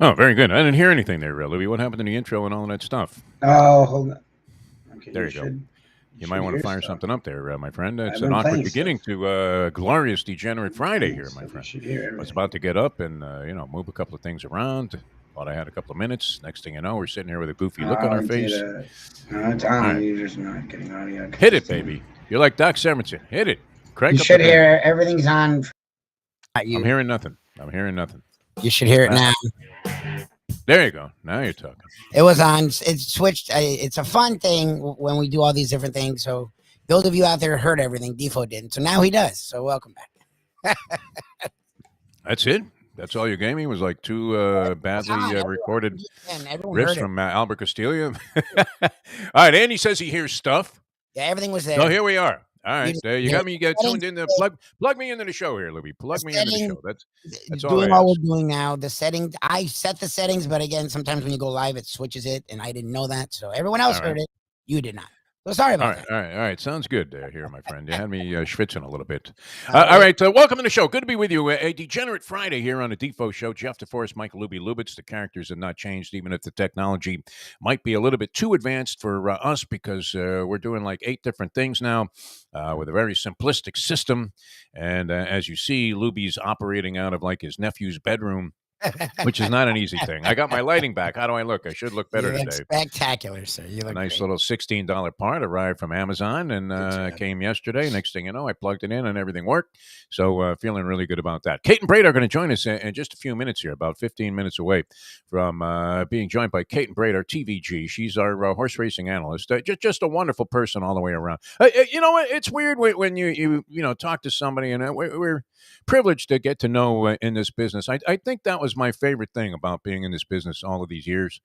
Oh, very good. I didn't hear anything there, Louie. What happened to the intro and all of that stuff? Oh, hold on. Okay, There you you go. should you You might should want to hear fire stuff. something up there, my friend. I've It's an been awkward playing stuff. beginning to glorious Degenerate I've been Friday playing here, my stuff. You friend. should hear I was everything. about to get up and, move a couple of things around. Thought I had a couple of minutes. Next thing you know, we're sitting here with a goofy look on our I did face. a. No, it's All on. right. You're just not getting audio because Hit it's it, doing. baby. You're like Doc Severinsen. Hit it. You Crank up the should band. hear everything's on. Not I'm you. hearing nothing. I'm hearing nothing. You should hear it Uh, now. there you go. Now you're talking. It was on. It switched. It's a fun thing when we do all these different things. So those of you out there heard everything. Defo didn't. So now he does. So welcome back. That's it. That's all your gaming was like two It's badly on. recorded Everyone riffs heard it. from Albert Castillo. All right, Andy says he hears stuff. Yeah, everything was So there. here we are. All You right, didn't you hear got it. me Settings, tuned in. Plug me into the show here, Louie. the Plug me into the setting, show. That's all doing I what ask. we're doing now. The setting, I set the settings, but again, sometimes when you go live, it switches it, and I didn't know that. So everyone else All right. heard it. You did not. So sorry All about right, that. all right, all right. Sounds good here, my friend. You had me schwitzing a little bit. Uh, All right, welcome to the show. Good to be with you. A Degenerate Friday here on the Defo Show. Jeff Deforrest, Mike Lubie, Lubitz. The characters have not changed, even if the technology might be a little bit too advanced for us because we're doing like 8 different things now with a very simplistic system. And as you see, Lubie's operating out of like his nephew's bedroom, which is not an easy thing. I got my lighting back. How do I look? I should look you better look today. spectacular, sir. You A look nice great. little $16 part arrived from Amazon and Good job. came yesterday. Next thing you know, I plugged it in and everything worked. So feeling really good about that. Caton Bredar are going to join us in just a few minutes here, about 15 minutes away from being joined by Caton Bredar, TVG. She's our horse racing analyst. Just a wonderful person all the way around. You know what? It's weird when you talk to somebody, and we're privileged to get to know in this business. I think that was my favorite thing about being in this business all of these years.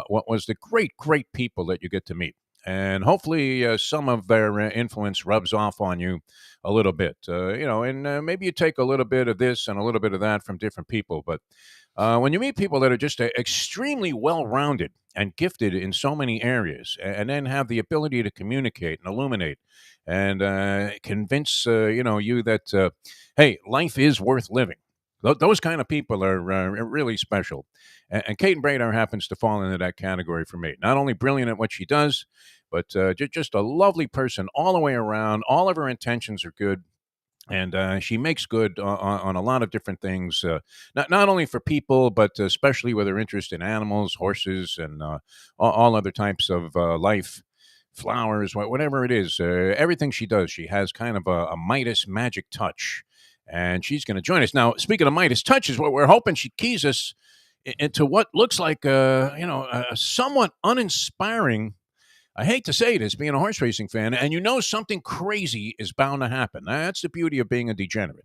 What was the great people that you get to meet. And hopefully, some of their influence rubs off on you a little bit, and maybe you take a little bit of this and a little bit of that from different people. But when you meet people that are just extremely well rounded and gifted in so many areas, and then have the ability to communicate and illuminate and convince you that hey, life is worth living. Those kind of people are really special. And Caton Bredar happens to fall into that category for me. Not only brilliant at what she does, but just a lovely person all the way around. All of her intentions are good. And she makes good on a lot of different things, not only for people, but especially with her interest in animals, horses, and all other types of life, flowers, whatever it is. Everything she does, she has kind of a Midas magic touch. And she's going to join us. Now, speaking of Midas touches, what we're hoping she keys us into what looks like a somewhat uninspiring. I hate to say this, being a horse racing fan, and something crazy is bound to happen. That's the beauty of being a degenerate.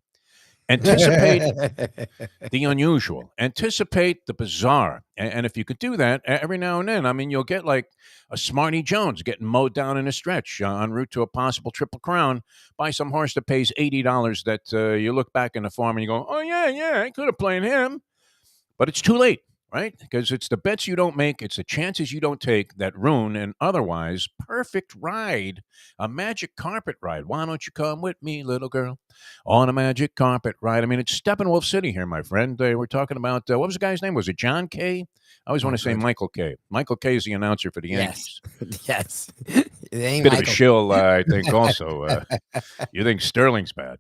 Anticipate the unusual, anticipate the bizarre, and if you could do that every now and then, I mean, you'll get like a Smarty Jones getting mowed down in a stretch en route to a possible triple crown by some horse that pays $80. That you look back in the farm and you go, oh yeah, I could have played him. But it's too late, right? Because it's the bets you don't make, it's the chances you don't take that ruin an otherwise perfect ride, a magic carpet ride. Why don't you come with me, little girl, on a magic carpet ride? I mean, it's Steppenwolf City here, my friend. We're talking about, what was the guy's name? Was it John Kay? I always want Oh, to say good. Michael Kay. Michael Kay is the announcer for the Yes. Yankees. Yes. It ain't Bit of a Michael. shill, I think, also. You think Sterling's bad?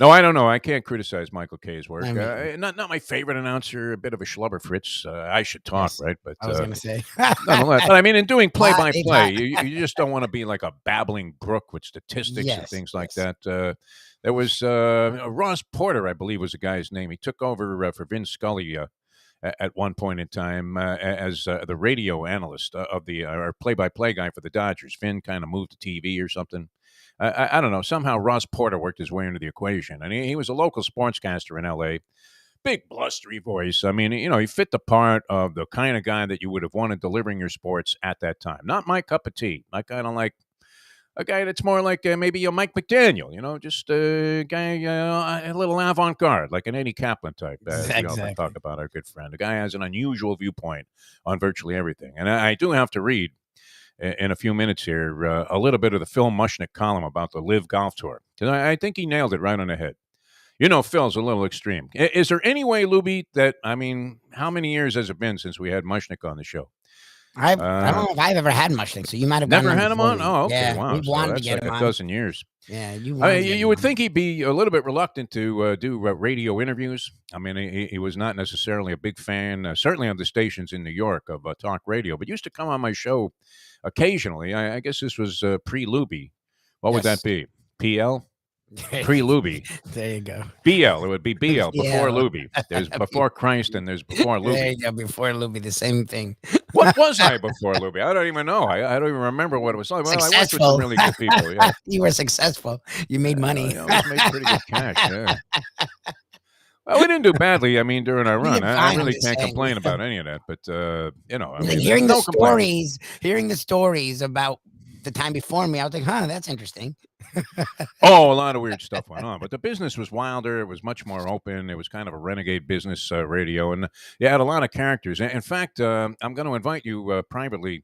No, I don't know. I can't criticize Michael Kay's work. I mean, Not my favorite announcer. A bit of a schlubber Fritz. I should talk, yes. right? But I was gonna say. nonetheless, but I mean, in doing play by It's play, hot. you just don't want to be like a babbling brook with statistics and Yes. things like Yes. that. There was Ross Porter, I believe, was the guy's name. He took over for Vin Scully at one point in time as the radio analyst of the or play-by-play guy for the Dodgers. Finn kind of moved to TV or something. I don't know. Somehow Ross Porter worked his way into the equation, and he was a local sportscaster in L.A. Big blustery voice. I mean, he fit the part of the kind of guy that you would have wanted delivering your sports at that time. Not my cup of tea. I kind of like a guy that's more like maybe a Mike McDaniel, just a guy a little avant-garde, like an Eddie Kaplan type, as we often talk Exactly. about our good friend. The guy has an unusual viewpoint on virtually everything. And I do have to read in a few minutes here a little bit of the Phil Mushnick column about the Live Golf Tour, because I think he nailed it right on the head. Phil's a little extreme. Is there any way, Lubie, that, I mean, how many years has it been since we had Mushnick on the show? I don't know if I've ever had Mushnick, so you might have Never gone had him before on? me. Oh, okay. Yeah, Wow. we've So wanted to that's get like him a on. dozen years. Yeah, you I wanted mean, to get you him would on. think he'd be a little bit reluctant to do radio interviews. I mean, he was not necessarily a big fan, certainly on the stations in New York, of talk radio, but used to come on my show occasionally. I guess this was pre-Lubie. What would that Yes. be? PL? Pre-Lubie. There you go. BL. It would be BL, before Yeah. Lubie. There's before Christ and there's before There Lubie. you go. Before Lubie, the same thing. What was I before Lubie? I don't even know. I don't even remember what it was like. Well, I worked with some Successful. really good people, yeah. You were successful. You made money. I always made pretty good cash, yeah. Well, we didn't do badly. I mean, during our We run, did I fine, I'm really just can't saying. complain about any of that. But I Like, mean, hearing no the complaints. hearing the stories about the time before me, I was like, huh, that's interesting. Oh, a lot of weird stuff went on, but the business was wilder. It was much more open. It was kind of a renegade business, radio, and you had a lot of characters. In fact, I'm going to invite you privately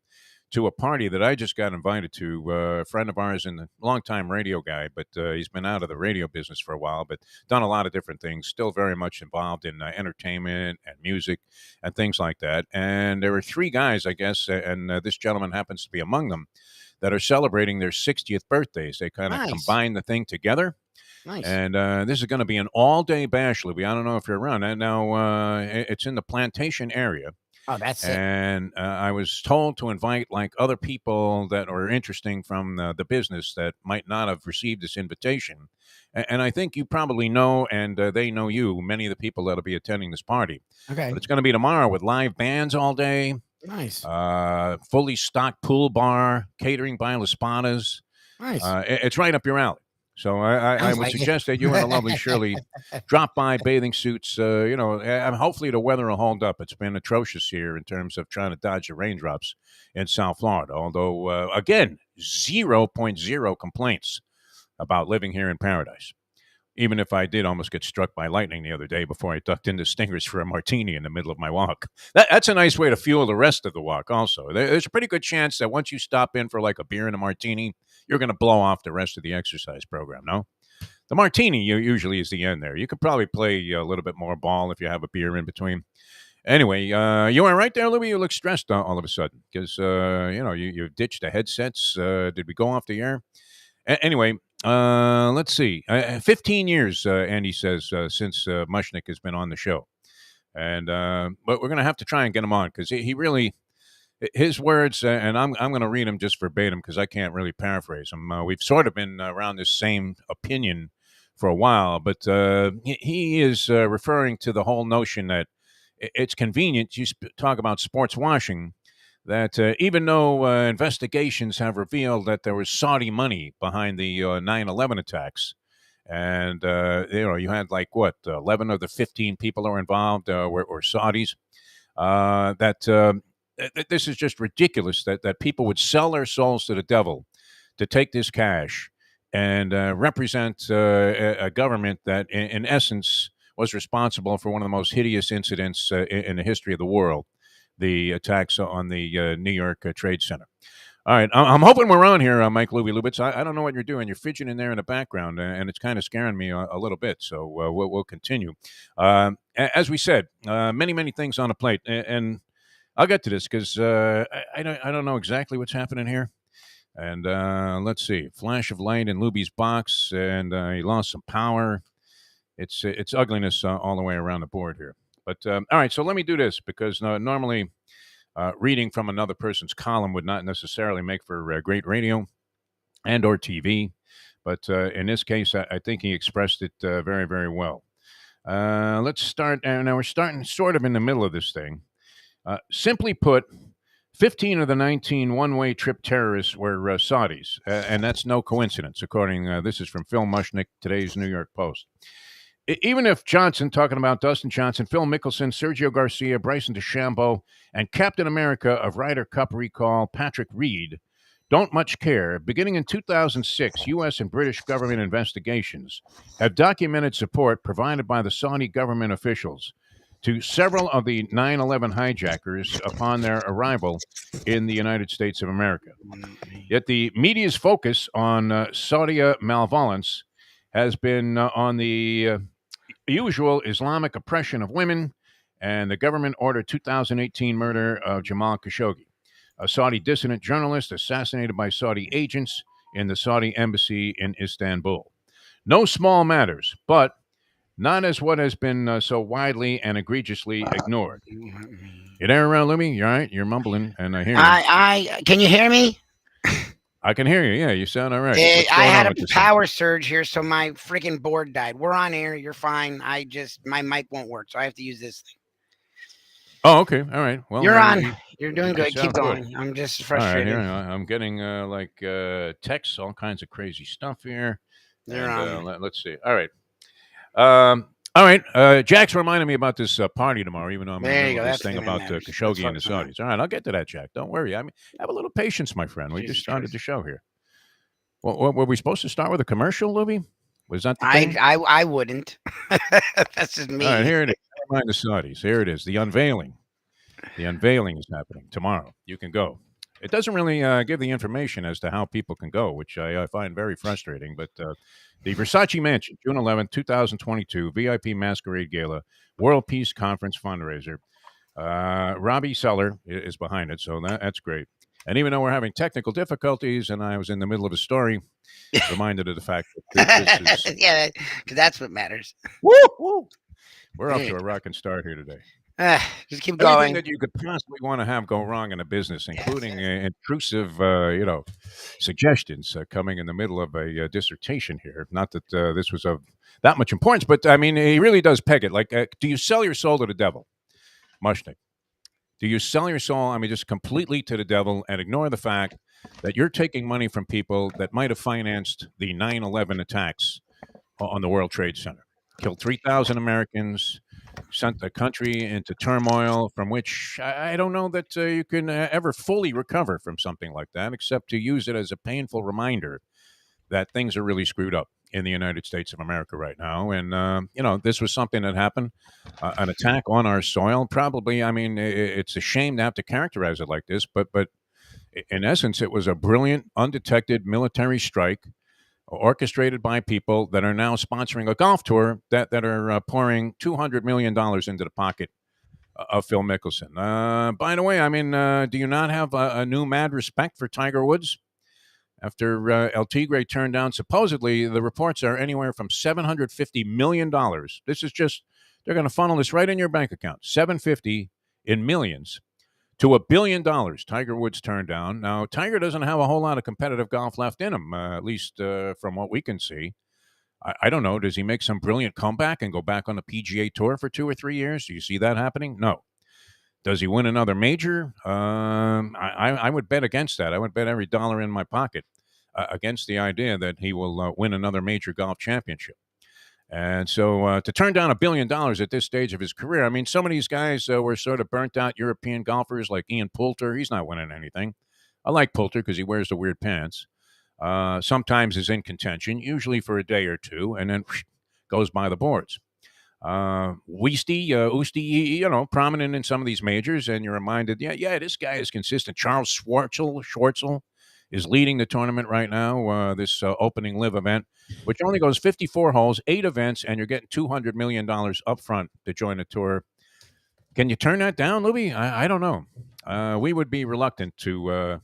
to a party that I just got invited to. A friend of ours and a longtime radio guy, but he's been out of the radio business for a while, but done a lot of different things. Still very much involved in entertainment and music and things like that. And there were three guys, I guess, and this gentleman happens to be among them, that are celebrating their 60th birthdays. They kind of Nice. combine the thing together. Nice. And this is going to be an all-day bash, Lubie. I don't know if you're around. And now it's in the Plantation area. Oh, that's it. And I was told to invite like other people that are interesting from the business that might not have received this invitation. And I think you probably know, and they know you, many of the people that'll be attending this party. Okay. But it's going to be tomorrow with live bands all day. Nice. Fully stocked pool bar, catering by Laspadas. Nice. It's right up your alley. So I Sounds would like it. suggest that you and the lovely Shirley drop by, bathing suits. Hopefully the weather will hold up. It's been atrocious here in terms of trying to dodge the raindrops in South Florida. Although, again, 0.0 complaints about living here in paradise. Even if I did almost get struck by lightning the other day before I ducked into Stingers for a martini in the middle of my walk. That's a nice way to fuel the rest of the walk also. There's a pretty good chance that once you stop in for like a beer and a martini, you're going to blow off the rest of the exercise program, no? The martini usually is the end there. You could probably play a little bit more ball if you have a beer in between. Anyway, you all right there, Louie? You look stressed all of a sudden because, you ditched the headsets. Did we go off the air? Anyway, let's see. 15 years, Andy says, since Mushnick has been on the show. And but we're going to have to try and get him on because he really, his words, and I'm going to read them just verbatim because I can't really paraphrase them. We've sort of been around this same opinion for a while, but he is referring to the whole notion that it's convenient. You talk about sports washing. That even though investigations have revealed that there was Saudi money behind the 9/11 attacks, and you had like 11 of the 15 people that were involved were Saudis. This is just ridiculous that people would sell their souls to the devil to take this cash and represent a government that, in essence, was responsible for one of the most hideous incidents in the history of the world. The attacks on the New York Trade Center. All right, I'm hoping we're on here, Mike Lubitz. I don't know what you're doing. You're fidgeting there in the background, and it's kind of scaring me a little bit. So we'll continue. As we said, many things on the plate, and I'll get to this because I don't know exactly what's happening here. And let's see, flash of light in Lubie's box, and he lost some power. It's ugliness all the way around the board here. But all right, so let me do this because normally reading from another person's column would not necessarily make for great radio and or TV. But in this case, I think he expressed it very, very well. Let's start. Now we're starting sort of in the middle of this thing. Simply put, 15 of the 19 one-way trip terrorists were Saudis, and that's no coincidence, according this is from Phil Mushnick, today's New York Post. Even if Johnson, talking about Dustin Johnson, Phil Mickelson, Sergio Garcia, Bryson DeChambeau, and Captain America of Ryder Cup recall Patrick Reed don't much care, beginning in 2006, U.S. and British government investigations have documented support provided by the Saudi government officials to several of the 9/11 hijackers upon their arrival in the United States of America. Yet the media's focus on Saudi malevolence has been on the usual Islamic oppression of women, and the government ordered 2018 murder of Jamal Khashoggi, a Saudi dissident journalist assassinated by Saudi agents in the Saudi embassy in Istanbul. No small matters, but not as what has been so widely and egregiously ignored. You there, Lumi? You all right? You're mumbling, and I hear you. I can you hear me? I can hear you. Yeah, you sound all right. What's I going had on a with this power surge here, so my freaking board died. We're on air. You're fine. My mic won't work, so I have to use this thing. Oh, okay. All right. Well, You're on. You're doing good. Keep sound good. going. I'm just All right, frustrated. here I'm getting texts, all kinds of crazy stuff here, You're and on. let's see. All right, all right. Jack's reminding me about this party tomorrow, even though I'm in the There you middle of go. this That's the thing thing that about matters. Let's Khashoggi and the focus on that. Saudis. All right, I'll get to that, Jack. Don't worry. I mean, have a little patience, my friend. We Jesus just started Christ. the show here. Well, were we supposed to start with a commercial, Lubie? Was that the thing? I wouldn't. That's just me. All right, here it is. Never mind the Saudis. Here it is. The unveiling. The unveiling is happening tomorrow. You can go. It doesn't really give the information as to how people can go, which I find very frustrating. But the Versace Mansion, June 11th, 2022, VIP Masquerade Gala, World Peace Conference fundraiser. Robbie Seller is behind it, so that's great. And even though we're having technical difficulties and I was in the middle of a story, reminded of the fact that this is. Yeah, because that's what matters. Woo, woo. We're off to a rocking start here today. Just keep Everything going. that you could possibly want to have go wrong in a business, including intrusive, suggestions coming in the middle of a dissertation here. Not that this was of that much importance, but I mean, he really does peg it. Like, do you sell your soul to the devil, Mushnick? Do you sell your soul? I mean, just completely to the devil and ignore the fact that you're taking money from people that might have financed the 9/11 attacks on the World Trade Center, killed 3,000 Americans, sent the country into turmoil from which I don't know that you can ever fully recover from something like that, except to use it as a painful reminder that things are really screwed up in the United States of America right now. And, this was something that happened, an attack on our soil. Probably, I mean, it's a shame to have to characterize it like this, but in essence, it was a brilliant, undetected military strike orchestrated by people that are now sponsoring a golf tour that are pouring $200 million into the pocket of Phil Mickelson. By the way, I mean, do you not have a new mad respect for Tiger Woods? After El Tigre turned down, supposedly the reports are anywhere from $750 million. This is just, they're going to funnel this right in your bank account. 750 in millions to $1 billion. Tiger Woods turned down. Now, Tiger doesn't have a whole lot of competitive golf left in him, at least from what we can see. I don't know. Does he make some brilliant comeback and go back on the PGA Tour for 2 or 3 years? Do you see that happening? No. Does he win another major? I would bet against that. I would bet every dollar in my pocket against the idea that he will win another major golf championship. And so to turn down $1 billion at this stage of his career, I mean, some of these guys were sort of burnt out European golfers like Ian Poulter. He's not winning anything. I like Poulter because he wears the weird pants. Sometimes is in contention, usually for a day or two, and then goes by the boards. Usti, prominent in some of these majors, and you're reminded, this guy is consistent. Charles Schwartzel is leading the tournament right now, this opening live event, which only goes 54 holes, 8 events, and you're getting $200 million up front to join the tour. Can you turn that down, Lubie? I don't know. We would be reluctant to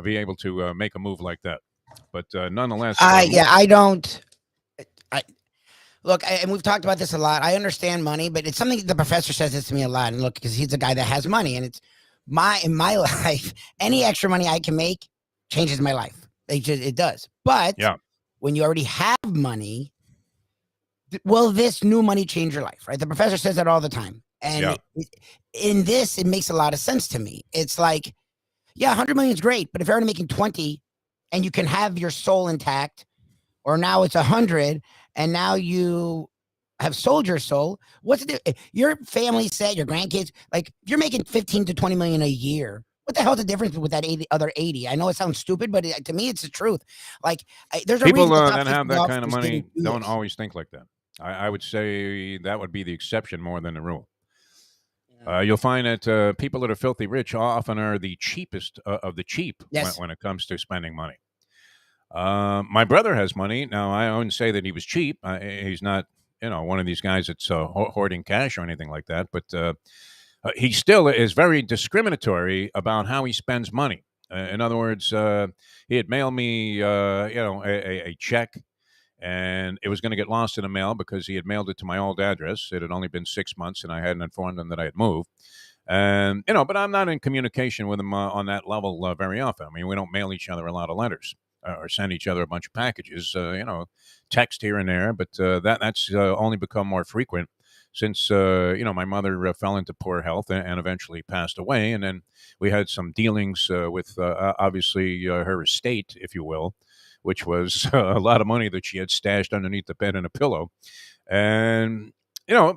be able to make a move like that. But nonetheless... I don't... Look, and we've talked about this a lot. I understand money, but it's something the professor says this to me a lot. And look, because he's a guy that has money, and it's in my life, any extra money I can make changes my life. It does. But when you already have money, will this new money change your life? Right? The professor says that all the time. And in this, it makes a lot of sense to me. It's like, 100 million is great, but if you're already making 20 and you can have your soul intact, or now it's 100 and now you have sold your soul, what's the your family set, your grandkids, like you're making 15 to 20 million a year. What the hell's the difference with that other 80? I know it sounds stupid, but to me, it's the truth. Like there's people a reason that have that kind of money don't always think like that. I would say that would be the exception more than the rule. You'll find that people that are filthy rich often are the cheapest of the cheap when it comes to spending money. My brother has money. Now, I wouldn't say that he was cheap. He's not one of these guys that's hoarding cash or anything like that, but he still is very discriminatory about how he spends money. In other words, he had mailed me, a check, and it was going to get lost in the mail because he had mailed it to my old address. It had only been 6 months, and I hadn't informed him that I had moved. And but I'm not in communication with him on that level very often. I mean, we don't mail each other a lot of letters or send each other a bunch of packages. Text here and there, but that's only become more frequent since my mother fell into poor health and eventually passed away, and then we had some dealings with obviously her estate, if you will, which was a lot of money that she had stashed underneath the bed in a pillow, and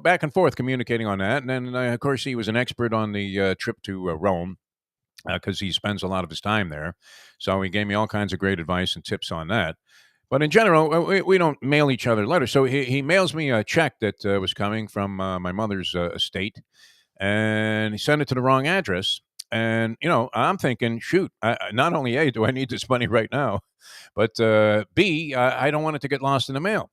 back and forth communicating on that. And then, of course, he was an expert on the trip to Rome because he spends a lot of his time there. So he gave me all kinds of great advice and tips on that. But in general, we don't mail each other letters. So he mails me a check that was coming from my mother's estate, and he sent it to the wrong address. And, I'm thinking, shoot, not only A, do I need this money right now, but B, I don't want it to get lost in the mail.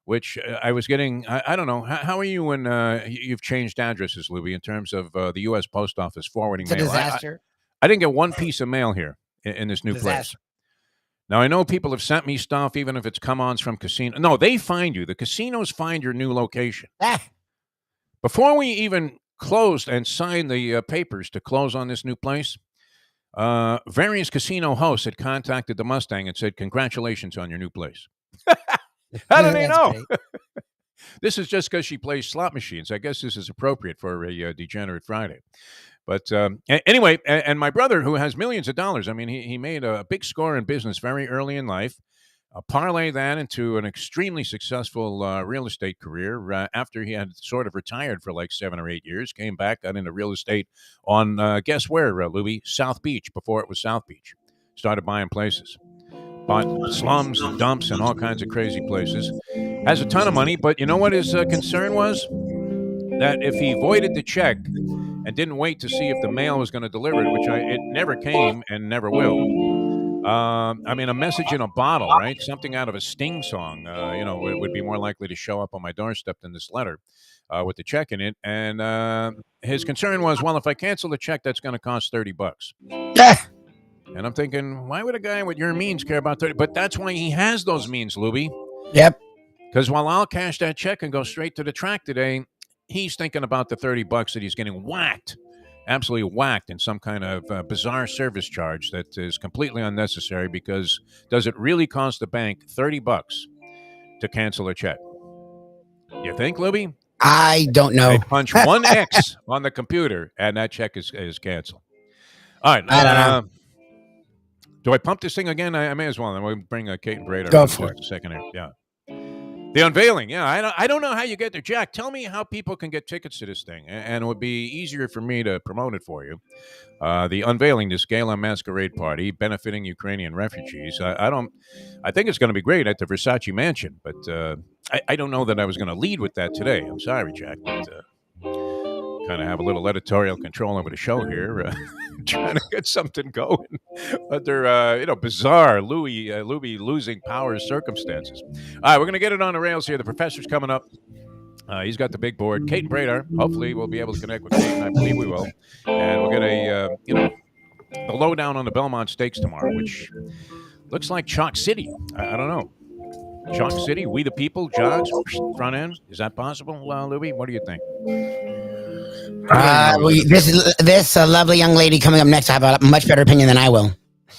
Which I was getting. I don't know. How are you when you've changed addresses, Lubie, in terms of the U.S. Post Office forwarding It's a mail? disaster. I didn't get one piece of mail here in this new place. Now, I know people have sent me stuff, even if it's come-ons from casino. No, they find you. The casinos find your new location. Before we even closed and signed the papers to close on this new place, various casino hosts had contacted the Mustang and said, "Congratulations on your new place." How do they know? This is just because she plays slot machines. I guess this is appropriate for a Degenerate Friday. But anyway, and my brother, who has millions of dollars, I mean, he made a big score in business very early in life, parlay that into an extremely successful real estate career after he had sort of retired for like 7 or 8 years, came back, got into real estate on, guess where, Lubie? South Beach, before it was South Beach. Started buying places. Bought slums and dumps and all kinds of crazy places. Has a ton of money, but you know what his concern was? That if he voided the check and didn't wait to see if the mail was going to deliver it, which it never came and never will. I mean, a message in a bottle, right? Something out of a Sting song, it would be more likely to show up on my doorstep than this letter with the check in it. And his concern was, well, if I cancel the check, that's going to cost $30. And I'm thinking, why would a guy with your means care about 30? But that's why he has those means, Lubie. Yep. Because while I'll cash that check and go straight to the track today, he's thinking about the $30 that he's getting whacked, absolutely whacked in some kind of bizarre service charge that is completely unnecessary because does it really cost the bank $30 to cancel a check? You think, Lubie? I don't know. They punch one X on the computer and that check is canceled. All right. I don't know. Do I pump this thing again? I may as well. Then we'll bring Caton Bredar. Go for it. A second here. Yeah. The unveiling. Yeah, I don't know how you get there. Jack, tell me how people can get tickets to this thing. And it would be easier for me to promote it for you. The unveiling, this gala masquerade party benefiting Ukrainian refugees. I think it's going to be great at the Versace Mansion, but I don't know that I was going to lead with that today. I'm sorry, Jack, but kind of have a little editorial control over the show here, trying to get something going under bizarre Lubie losing power circumstances. All right, we're going to get it on the rails here. The professor's coming up. He's got the big board. Caton Bredar. Hopefully, we'll be able to connect with Caton. I believe we will, and we'll get the lowdown on the Belmont Stakes tomorrow, which looks like Chalk City. I don't know. Chalk City, We the People, jogs, front end. Is that possible, Lubie? What do you think? This lovely young lady coming up next, I have a much better opinion than I will.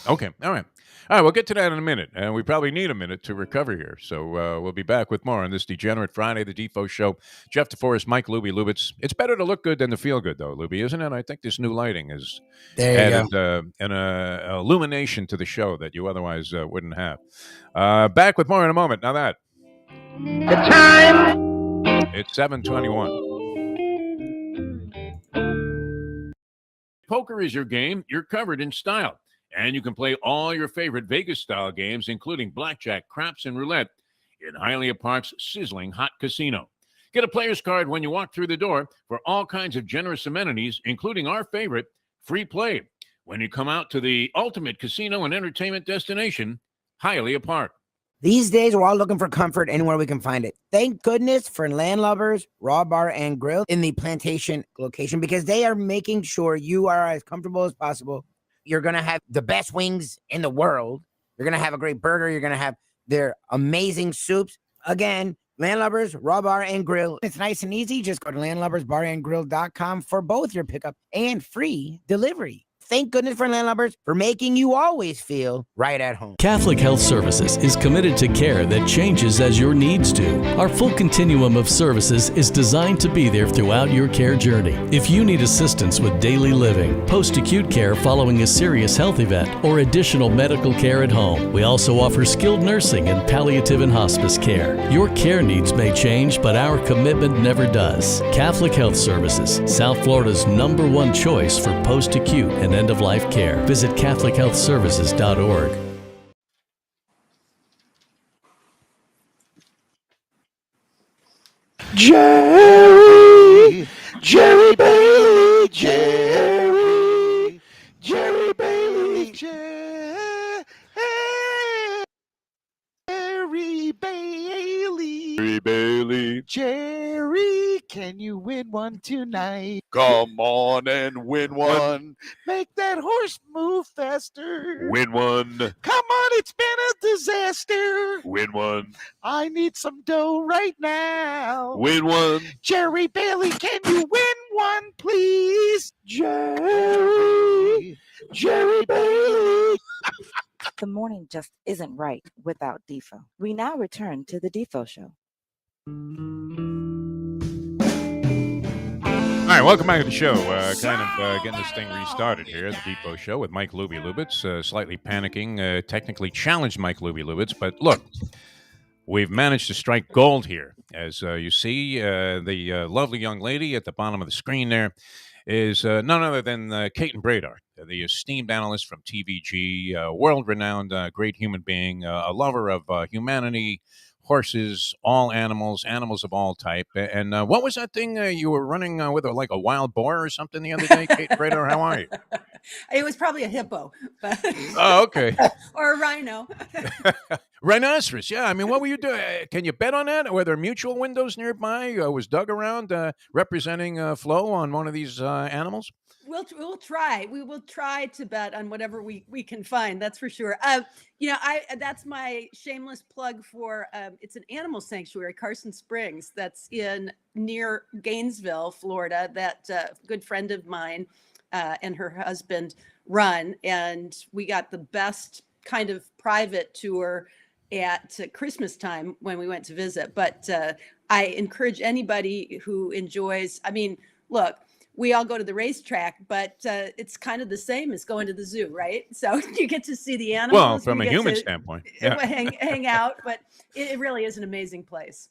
Okay. All right. We'll get to that in a minute. And we probably need a minute to recover here. So we'll be back with more on this Degenerate Friday, the Defo Show. Jeff Deforrest, Mike Lubie, Lubitz. It's better to look good than to feel good, though, Lubie, isn't it? I think this new lighting has added an illumination to the show that you otherwise wouldn't have. Back with more in a moment. Now that. The time. It's 7:21. Poker is your game. You're covered in style. And you can play all your favorite Vegas-style games, including blackjack, craps, and roulette, in Hialeah Park's sizzling hot casino. Get a player's card when you walk through the door for all kinds of generous amenities, including our favorite, free play, when you come out to the ultimate casino and entertainment destination, Hialeah Park. These days, we're all looking for comfort anywhere we can find it. Thank goodness for Landlubbers Raw Bar and Grill in the Plantation location, because they are making sure you are as comfortable as possible. You're going to have the best wings in the world. You're going to have a great burger. You're going to have their amazing soups. Again, Landlubbers Raw Bar and Grill. It's nice and easy. Just go to landlubbersbarandgrill.com for both your pickup and free delivery. Thank goodness for Landlubbers for making you always feel right at home. Catholic Health Services is committed to care that changes as your needs do. Our full continuum of services is designed to be there throughout your care journey. If you need assistance with daily living, post-acute care following a serious health event, or additional medical care at home, we also offer skilled nursing and palliative and hospice care. Your care needs may change, but our commitment never does. Catholic Health Services, South Florida's #1 choice for post-acute and end-of-life care. Visit CatholicHealthServices.org. Jerry Bailey, Jerry Bailey, Jerry, can you win one tonight? Come on and win one. Make that horse move faster. Win one. Come on, it's been a disaster. Win one. I need some dough right now. Win one. Jerry Bailey, can you win one, please? Jerry Bailey. The morning just isn't right without Defo. We now return to the Defo Show. All right, welcome back to the show. Getting this thing restarted here, the Defo Show with Mike Lubitz. Slightly panicking, technically challenged Mike Lubitz, but look, we've managed to strike gold here. As you see, the lovely young lady at the bottom of the screen there is none other than Caton Bredar, the esteemed analyst from TVG, world-renowned, great human being, a lover of humanity, horses, all animals of all type. And what was that thing you were running with, like a wild boar or something the other day, Caton Bredar? How are you? It was probably a hippo. But Oh, okay. or a rhino. Rhinoceros, yeah. I mean, what were you doing? Can you bet on that? Were there mutual windows nearby? Was Doug around representing Flo on one of these animals? We'll try. We will try to bet on whatever we can find. That's for sure. That's my shameless plug for it's an animal sanctuary, Carson Springs, that's near Gainesville, Florida. That good friend of mine and her husband run, and we got the best kind of private tour at Christmas time when we went to visit. But I encourage anybody who enjoys. I mean, look. We all go to the racetrack, but it's kind of the same as going to the zoo, right? So you get to see the animals. Well, from a human standpoint, yeah. hang out, but it really is an amazing place.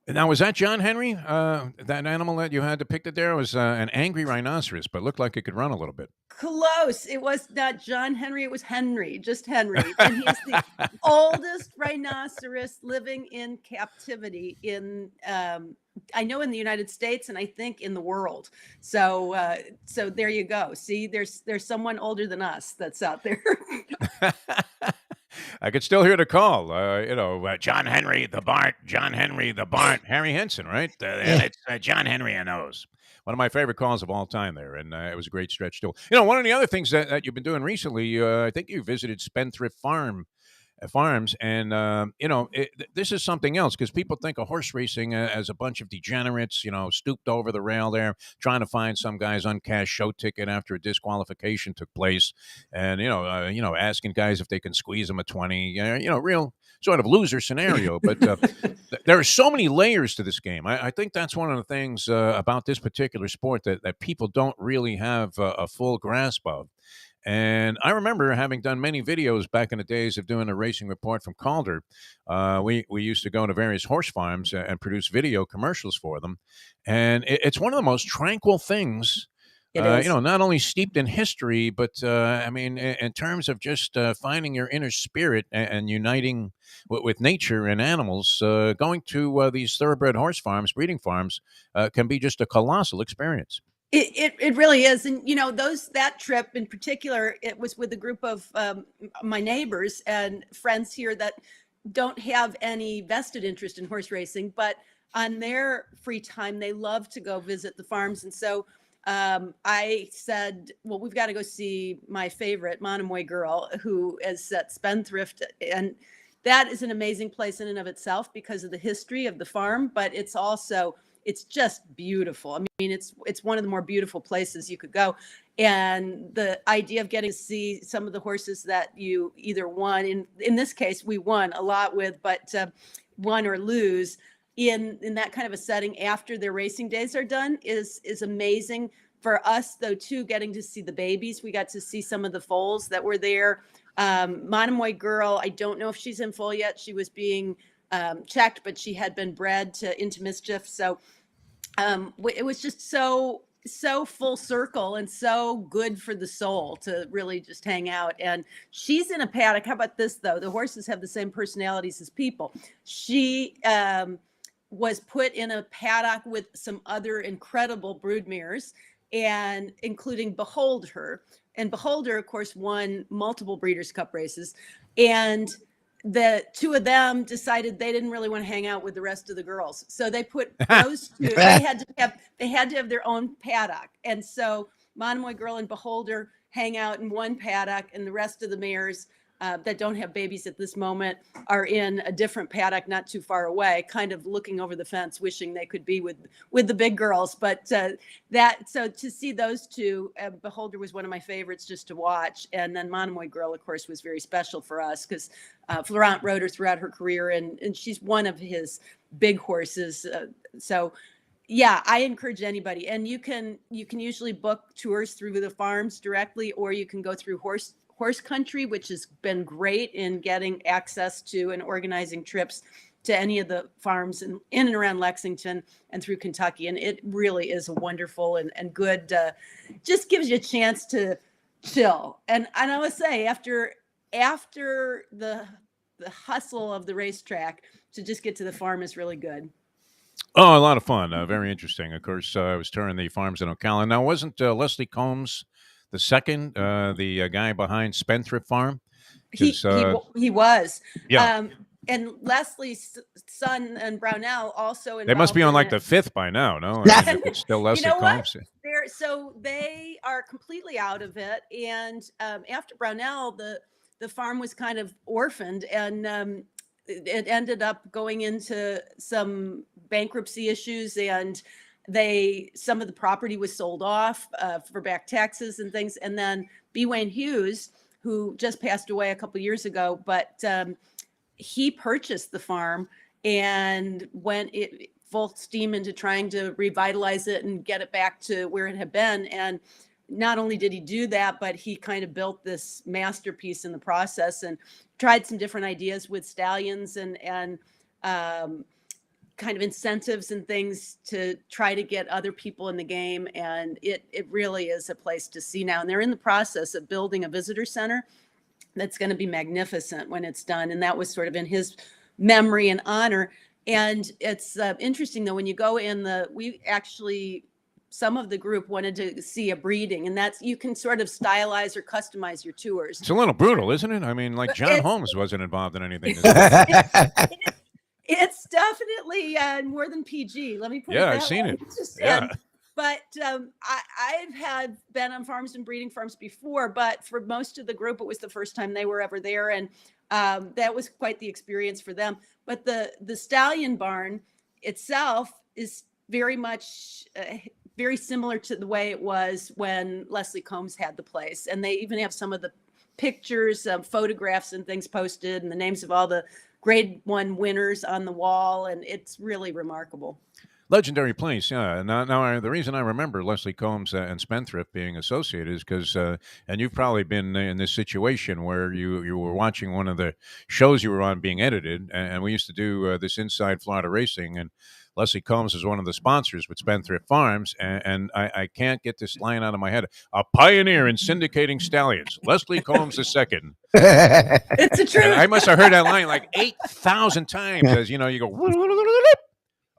Now, was that John Henry, that animal that you had depicted there? Was an angry rhinoceros, but looked like it could run a little bit. Close. It was not John Henry. It was Henry, just Henry. And he's the oldest rhinoceros living in captivity in, I know in the United States, and I think in the world. So there you go. See, there's someone older than us that's out there. I could still hear the call. John Henry the Bart, Harry Henson, right? And it's John Henry and those. One of my favorite calls of all time there, and it was a great stretch too. One of the other things that you've been doing recently, I think you visited Spendthrift Farms, and this is something else, because people think of horse racing as a bunch of degenerates, stooped over the rail there, trying to find some guy's uncashed show ticket after a disqualification took place, and asking guys if they can squeeze them a 20, real sort of loser scenario. But there are so many layers to this game. I think that's one of the things about this particular sport that people don't really have a full grasp of. And I remember having done many videos back in the days of doing a racing report from Calder. We used to go to various horse farms and produce video commercials for them. And it's one of the most tranquil things, not only steeped in history, but in terms of just finding your inner spirit and uniting with nature and animals, going to these thoroughbred horse farms, breeding farms, can be just a colossal experience. It really is. And, that trip in particular, it was with a group of my neighbors and friends here that don't have any vested interest in horse racing, but on their free time, they love to go visit the farms. And so I said, well, we've got to go see my favorite, Monomoy Girl, who is at Spendthrift. And that is an amazing place in and of itself because of the history of the farm, but it's also, it's just beautiful. I mean, it's one of the more beautiful places you could go. And the idea of getting to see some of the horses that you either won, in this case, we won a lot with, but won or lose in that kind of a setting after their racing days are done is amazing. For us, though, too, getting to see the babies, we got to see some of the foals that were there. Monomoy Girl, I don't know if she's in foal yet. She was being checked, but she had been bred into mischief. So it was just so full circle and so good for the soul to really just hang out. And she's in a paddock. How about this, though? The horses have the same personalities as people. She was put in a paddock with some other incredible broodmares, and including Beholder. And Beholder, of course, won multiple Breeders' Cup races. And the two of them decided they didn't really want to hang out with the rest of the girls. So they put those two, they had to have their own paddock. And so Monomoy Girl and Beholder hang out in one paddock, and the rest of the mares that don't have babies at this moment are in a different paddock not too far away, kind of looking over the fence, wishing they could be with the big girls. But so to see those two, Beholder was one of my favorites just to watch. And then Monomoy Girl, of course, was very special for us because Florent rode her throughout her career, and she's one of his big horses. So yeah, I encourage anybody, and you can usually book tours through the farms directly, or you can go through Horse Country, which has been great in getting access to and organizing trips to any of the farms in and around Lexington and through Kentucky. And it really is a wonderful and good, just gives you a chance to chill. And I would say after the hustle of the racetrack, to just get to the farm is really good. Oh, a lot of fun. Very interesting. Of course, I was touring the farms in Ocala. Now, wasn't Leslie Combs the second, the guy behind Spendthrift Farm? He was. Yeah. And Leslie's son and Brownell also. They must be on like the fifth by now, no? I mean, if it's still Leslie Combs. So they are completely out of it. And after Brownell, the farm was kind of orphaned, and it ended up going into some bankruptcy issues, and some of the property was sold off for back taxes and things. And then B. Wayne Hughes, who just passed away a couple of years ago, but he purchased the farm and went full steam into trying to revitalize it and get it back to where it had been. And not only did he do that, but he kind of built this masterpiece in the process and tried some different ideas with stallions and kind of incentives and things to try to get other people in the game. And it really is a place to see now. And they're in the process of building a visitor center that's going to be magnificent when it's done. And that was sort of in his memory and honor. And it's interesting, though, when you go in some of the group wanted to see a breeding, and that's, you can sort of stylize or customize your tours. It's a little brutal, isn't it? I mean, like John Holmes wasn't involved in anything. It's definitely more than PG. Let me put it that way. I've seen it. But I've been on farms and breeding farms before, but for most of the group, it was the first time they were ever there. And that was quite the experience for them. But the stallion barn itself is very much very similar to the way it was when Leslie Combs had the place. And they even have some of the pictures, photographs and things posted, and the names of all the Grade 1 winners on the wall. And it's really remarkable. Legendary place, yeah. Now the reason I remember Leslie Combs and Spendthrift being associated is because, and you've probably been in this situation where you were watching one of the shows you were on being edited, and we used to do this Inside Florida Racing, and Leslie Combs is one of the sponsors with Spendthrift Farms, and I can't get this line out of my head. A pioneer in syndicating stallions, Leslie Combs II. It's a truth. I must have heard that line like 8,000 times as, you go,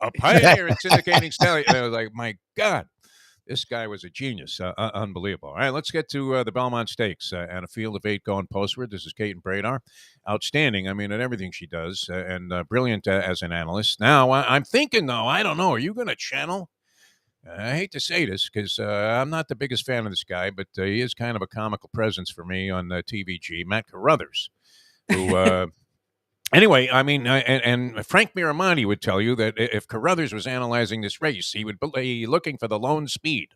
a pioneer in syndicating stallions. And I was like, my God, This guy was a genius. Unbelievable. All right, let's get to the Belmont Stakes and a field of 8 going postward. This is Caton Bredar. Outstanding, I mean, at everything she does, and brilliant as an analyst. Now, I'm thinking, though, I don't know, are you going to channel? I hate to say this because I'm not the biggest fan of this guy, but he is kind of a comical presence for me on TVG. Matt Carruthers, who... Anyway, I mean, and Frank Miramonte would tell you that if Carruthers was analyzing this race, he would be looking for the lone speed,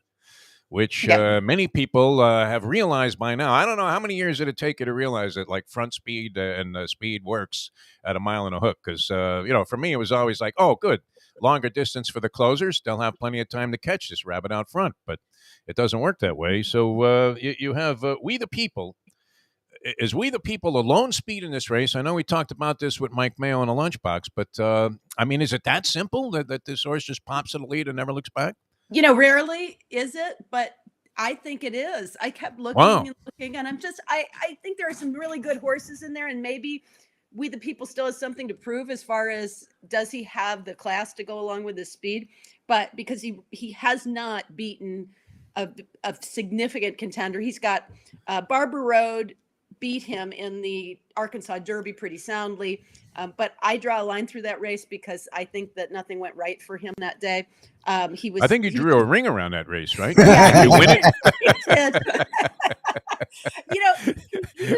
which many people have realized by now. I don't know how many years did it take you to realize that, like, front speed and speed works at a mile and a hook. Because, for me, it was always like, oh, good, longer distance for the closers. They'll have plenty of time to catch this rabbit out front. But it doesn't work that way. So you have We the People. Is We the People a lone speed in this race? I know we talked about this with Mike Mayo in a lunchbox, but I mean, is it that simple that this horse just pops to the lead and never looks back? Rarely is it, but I think it is. I kept looking and looking, and I think there are some really good horses in there, and maybe We the People still has something to prove as far as does he have the class to go along with his speed, but because he has not beaten a significant contender. He's got Barber Road beat him in the Arkansas Derby pretty soundly. But I draw a line through that race because I think that nothing went right for him that day. I think you drew a ring around that race, right? Yeah, you win it? He did.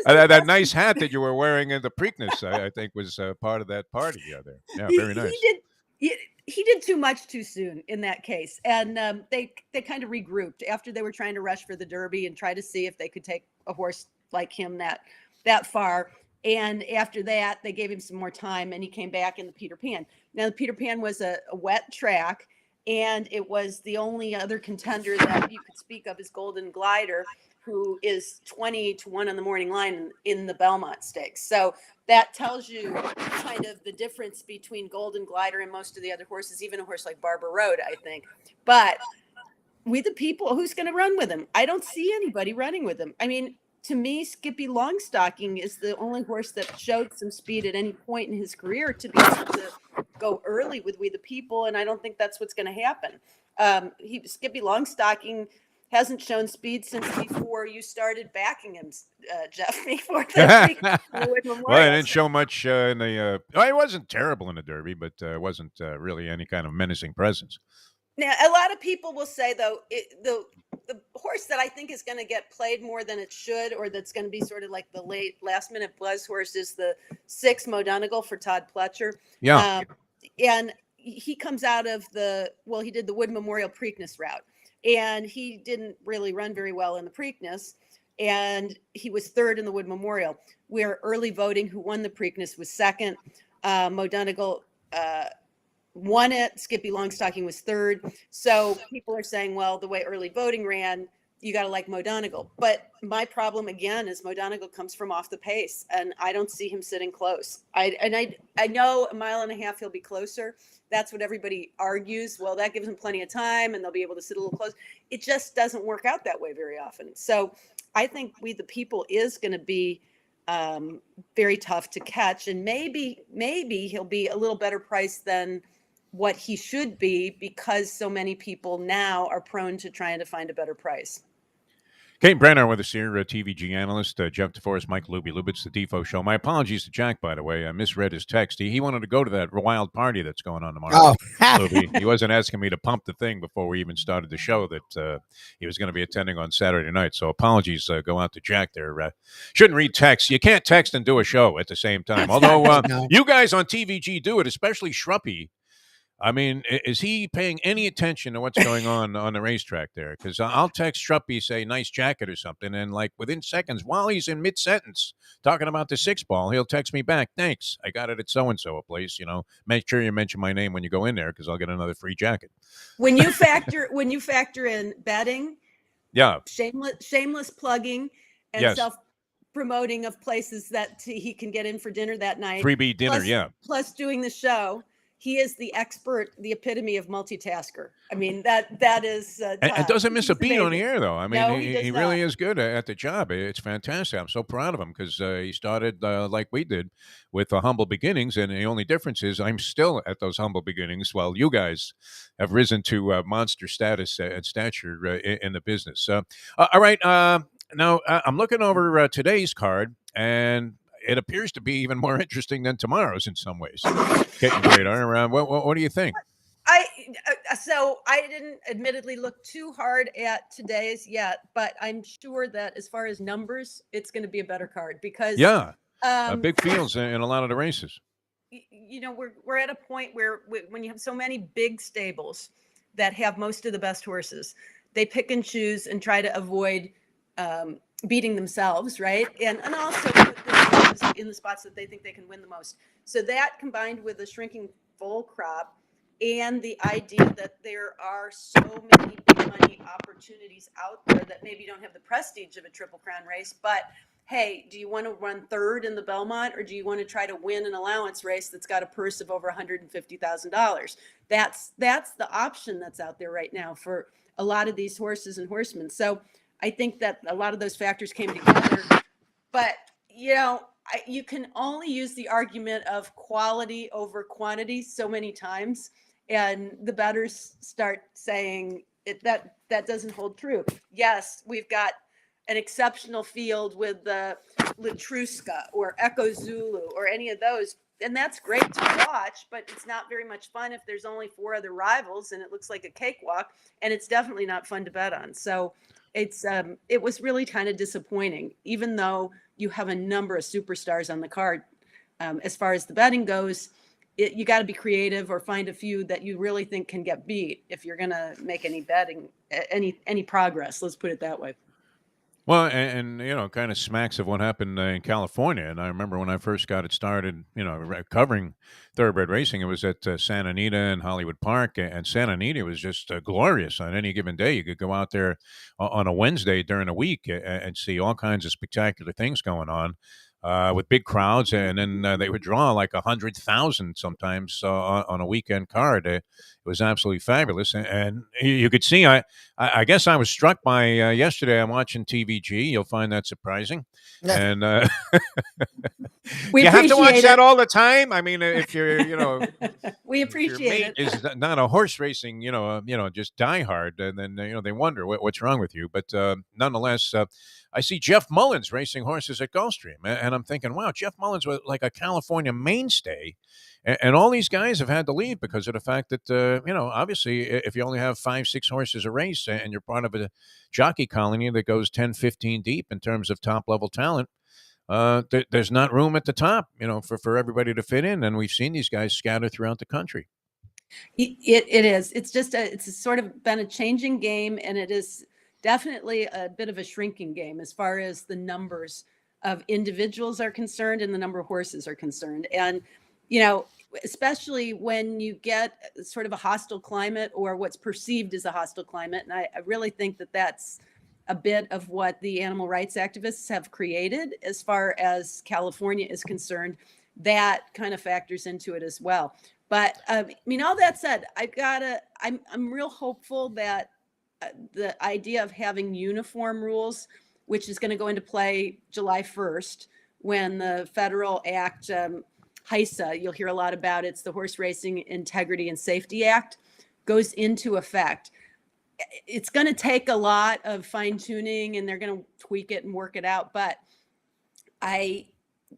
That nice hat that you were wearing in the Preakness, I think, was part of that party there. Yeah, very nice. He did too much too soon in that case. And they kind of regrouped after they were trying to rush for the Derby and try to see if they could take a horse like him that far. And after that, they gave him some more time and he came back in the Peter Pan. Now, the Peter Pan was a wet track, and it was the only other contender that you could speak of is Golden Glider, who is 20-1 on the morning line in the Belmont Stakes. So that tells you kind of the difference between Golden Glider and most of the other horses, even a horse like Barber Road, I think. But We the People, who's going to run with him? I don't see anybody running with him. I mean, to me, Skippy Longstocking is the only horse that showed some speed at any point in his career to be able to go early with We the People, and I don't think that's what's going to happen. Skippy Longstocking hasn't shown speed since before you started backing him, Jeff, before the Memorial. Well, I didn't show much in the it wasn't terrible in the Derby, but wasn't really any kind of menacing presence. Now, a lot of people will say, though, the horse that I think is going to get played more than it should, or that's going to be sort of like the last-minute buzz horse, is the 6 Modonigal for Todd Pletcher. Yeah. And he comes out of he did the Wood Memorial Preakness route, and he didn't really run very well in the Preakness, and he was 3rd in the Wood Memorial, where early voting, who won the Preakness, was 2nd. Modonigal won it. Skippy Longstocking was 3rd. So people are saying, well, the way early voting ran, you got to like Modonigal. But my problem, again, is Modonigal comes from off the pace, and I don't see him sitting close. I know a mile and a half he'll be closer. That's what everybody argues. Well, that gives him plenty of time, and they'll be able to sit a little close. It just doesn't work out that way very often. So I think We the People is going to be very tough to catch, and maybe he'll be a little better priced than what he should be, because so many people now are prone to trying to find a better price. Caton Bredar with us here, TVG analyst, Jeff Deforrest, Mike Lubie, Lubitz, the Defo show. My apologies to Jack, by the way. I misread his text. He wanted to go to that wild party that's going on tomorrow. Lubie. He wasn't asking me to pump the thing before we even started the show that he was going to be attending on Saturday night. So apologies go out to Jack there. Shouldn't read text. You can't text and do a show at the same time. Although you guys on TVG do it, especially Shruppy. I mean, is he paying any attention to what's going on the racetrack there? Because I'll text Shruppy, say, nice jacket or something, and like within seconds, while he's in mid-sentence talking about the 6-ball, he'll text me back, thanks, I got it at so-and-so a place, make sure you mention my name when you go in there because I'll get another free jacket. When you factor in betting, yeah, shameless plugging, and self-promoting of places that he can get in for dinner that night. Freebie dinner, plus doing the show. he is the expert, the epitome of multitasker. I mean, that is And doesn't miss a He's beat on the amazing. air, though. I mean, No, he does he really not. is good at the job. It's fantastic. I'm so proud of him because he started like we did with humble beginnings. And the only difference is I'm still at those humble beginnings while you guys have risen to monster status and stature in the business. All right. Now, I'm looking over today's card, and it appears to be even more interesting than tomorrow's in some ways. Caton Bredar, what do you think? So I didn't admittedly look too hard at today's yet, but I'm sure that as far as numbers, it's going to be a better card because Yeah, big fields in a lot of the races. you know, we're at a point where when you have so many big stables that have most of the best horses, they pick and choose and try to avoid beating themselves, right? And also put themselves in the spots that they think they can win the most. So that combined with a shrinking foal crop and the idea that there are so many big money opportunities out there that maybe don't have the prestige of a Triple Crown race, but hey, do you want to run third in the Belmont, or do you want to try to win an allowance race that's got a purse of over $150,000? That's the option that's out there right now for a lot of these horses and horsemen. So I think that a lot of those factors came together. But, you know, you can only use the argument of quality over quantity so many times, and the bettors start saying that doesn't hold true. Yes, we've got an exceptional field with the Latruska or Echo Zulu or any of those, and that's great to watch, but it's not very much fun if there's only 4 other rivals and it looks like a cakewalk, and it's definitely not fun to bet on. So it was really kind of disappointing, even though you have a number of superstars on the card. As far as the betting goes, you got to be creative or find a few that you really think can get beat if you're going to make any betting, any progress. Let's put it that way. Well, and you know, kind of smacks of what happened in California. And I remember when I first got it started, you know, covering thoroughbred racing, it was at Santa Anita and Hollywood Park. And Santa Anita was just glorious on any given day. You could go out there on a Wednesday during the week and see all kinds of spectacular things going on. With big crowds, and then they would draw like 100,000 sometimes on a weekend card. It was absolutely fabulous, and you could see. I guess I was struck by yesterday. I'm watching TVG. You'll find that surprising, and we you have to watch appreciate that it. all the time. I mean, if you're, you know, we if your appreciate mate it. is not a horse racing, just diehard, and then they wonder what's wrong with you. But nonetheless. I see Jeff Mullins racing horses at Gulfstream, and I'm thinking, wow, Jeff Mullins was like a California mainstay, and all these guys have had to leave because of the fact that, obviously, if you only have 5-6 horses a race and you're part of a jockey colony that goes 10, 15 deep in terms of top-level talent, there's not room at the top, for everybody to fit in, and we've seen these guys scatter throughout the country. It is. It's just it's sort of been a changing game, and it is definitely a bit of a shrinking game as far as the numbers of individuals are concerned and the number of horses are concerned. And, especially when you get sort of a hostile climate or what's perceived as a hostile climate. And I really think that that's a bit of what the animal rights activists have created as far as California is concerned. That kind of factors into it as well. But all that said, I'm real hopeful that the idea of having uniform rules, which is going to go into play July 1st, when the federal act, HISA, you'll hear a lot about it, it's the Horse Racing Integrity and Safety Act, goes into effect. It's going to take a lot of fine tuning, and they're going to tweak it and work it out. But I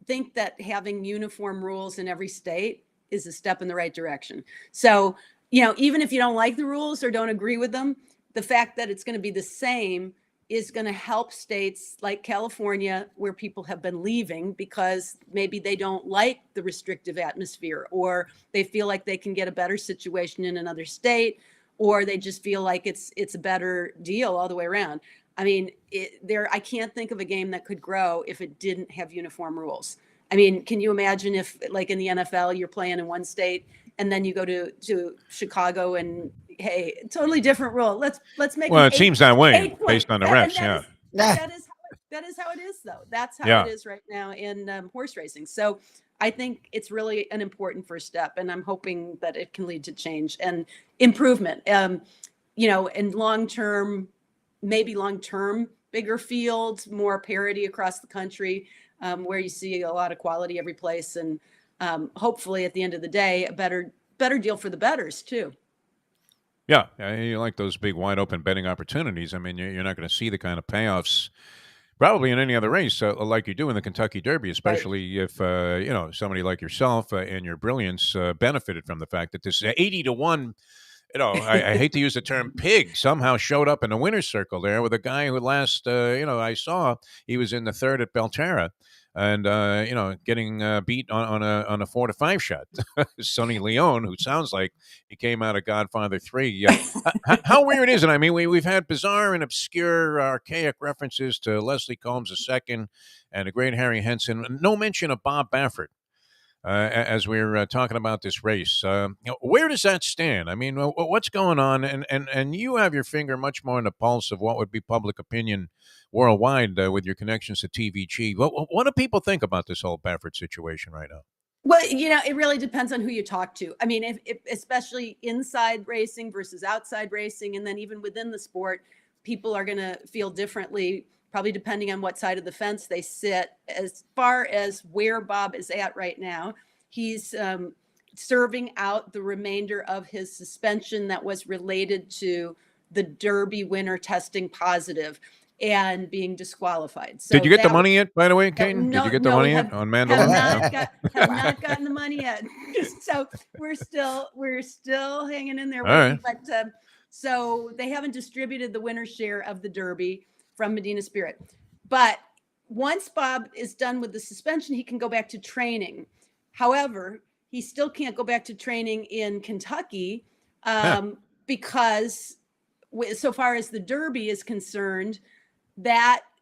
think that having uniform rules in every state is a step in the right direction. So, even if you don't like the rules or don't agree with them, the fact that it's going to be the same is going to help states like California, where people have been leaving because maybe they don't like the restrictive atmosphere, or they feel like they can get a better situation in another state, or they just feel like it's a better deal all the way around. I mean, I can't think of a game that could grow if it didn't have uniform rules. I mean, can you imagine if, like in the NFL, you're playing in one state and then you go to Chicago and, hey, totally different rule. Let's make. Well, it seems that way based on the refs. That is how it is, though. That's how it is right now in horse racing. So I think it's really an important first step, and I'm hoping that it can lead to change and improvement. And maybe long term, bigger fields, more parity across the country, where you see a lot of quality every place, and hopefully at the end of the day, a better deal for the bettors too. Yeah, you like those big, wide open betting opportunities. I mean, you're not going to see the kind of payoffs probably in any other race like you do in the Kentucky Derby, especially if somebody like yourself and your brilliance benefited from the fact that this 80-1. I hate to use the term pig, somehow showed up in the winner's circle there with a guy who last, I saw he was in the third at Belterra and, getting beat on a 4-5 shot. Sonny Leone, who sounds like he came out of Godfather 3. Yeah. How weird is it? I mean, we've had bizarre and obscure, archaic references to Leslie Combs II and the great Harry Henson. No mention of Bob Baffert. As we're talking about this race, where does that stand? I mean, what's going on? And you have your finger much more on the pulse of what would be public opinion worldwide with your connections to TVG. What do people think about this whole Baffert situation right now? Well, it really depends on who you talk to. I mean, if especially inside racing versus outside racing, and then even within the sport, people are going to feel differently, probably depending on what side of the fence they sit. As far as where Bob is at right now, he's serving out the remainder of his suspension that was related to the Derby winner testing positive and being disqualified. So did you get the money yet, by the way, Caton? Did you get the money yet on Mandalore? Have not gotten the money yet. So we're still hanging in there. All right. But so they haven't distributed the winner's share of the Derby from Medina Spirit. But once Bob is done with the suspension, he can go back to training. However, he still can't go back to training in Kentucky because so far as the Derby is concerned,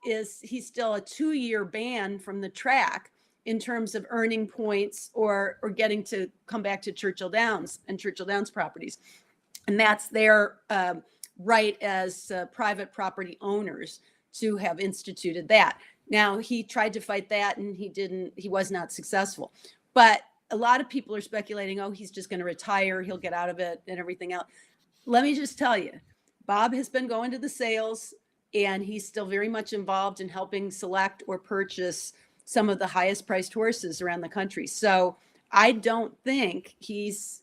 he's still a 2-year ban from the track in terms of earning points or getting to come back to Churchill Downs and Churchill Downs properties. And that's their right as private property owners to have instituted that. Now, he tried to fight that and he was not successful. But a lot of people are speculating, he's just going to retire, he'll get out of it and everything else. Let me just tell you, Bob has been going to the sales and he's still very much involved in helping select or purchase some of the highest priced horses around the country. So I don't think he's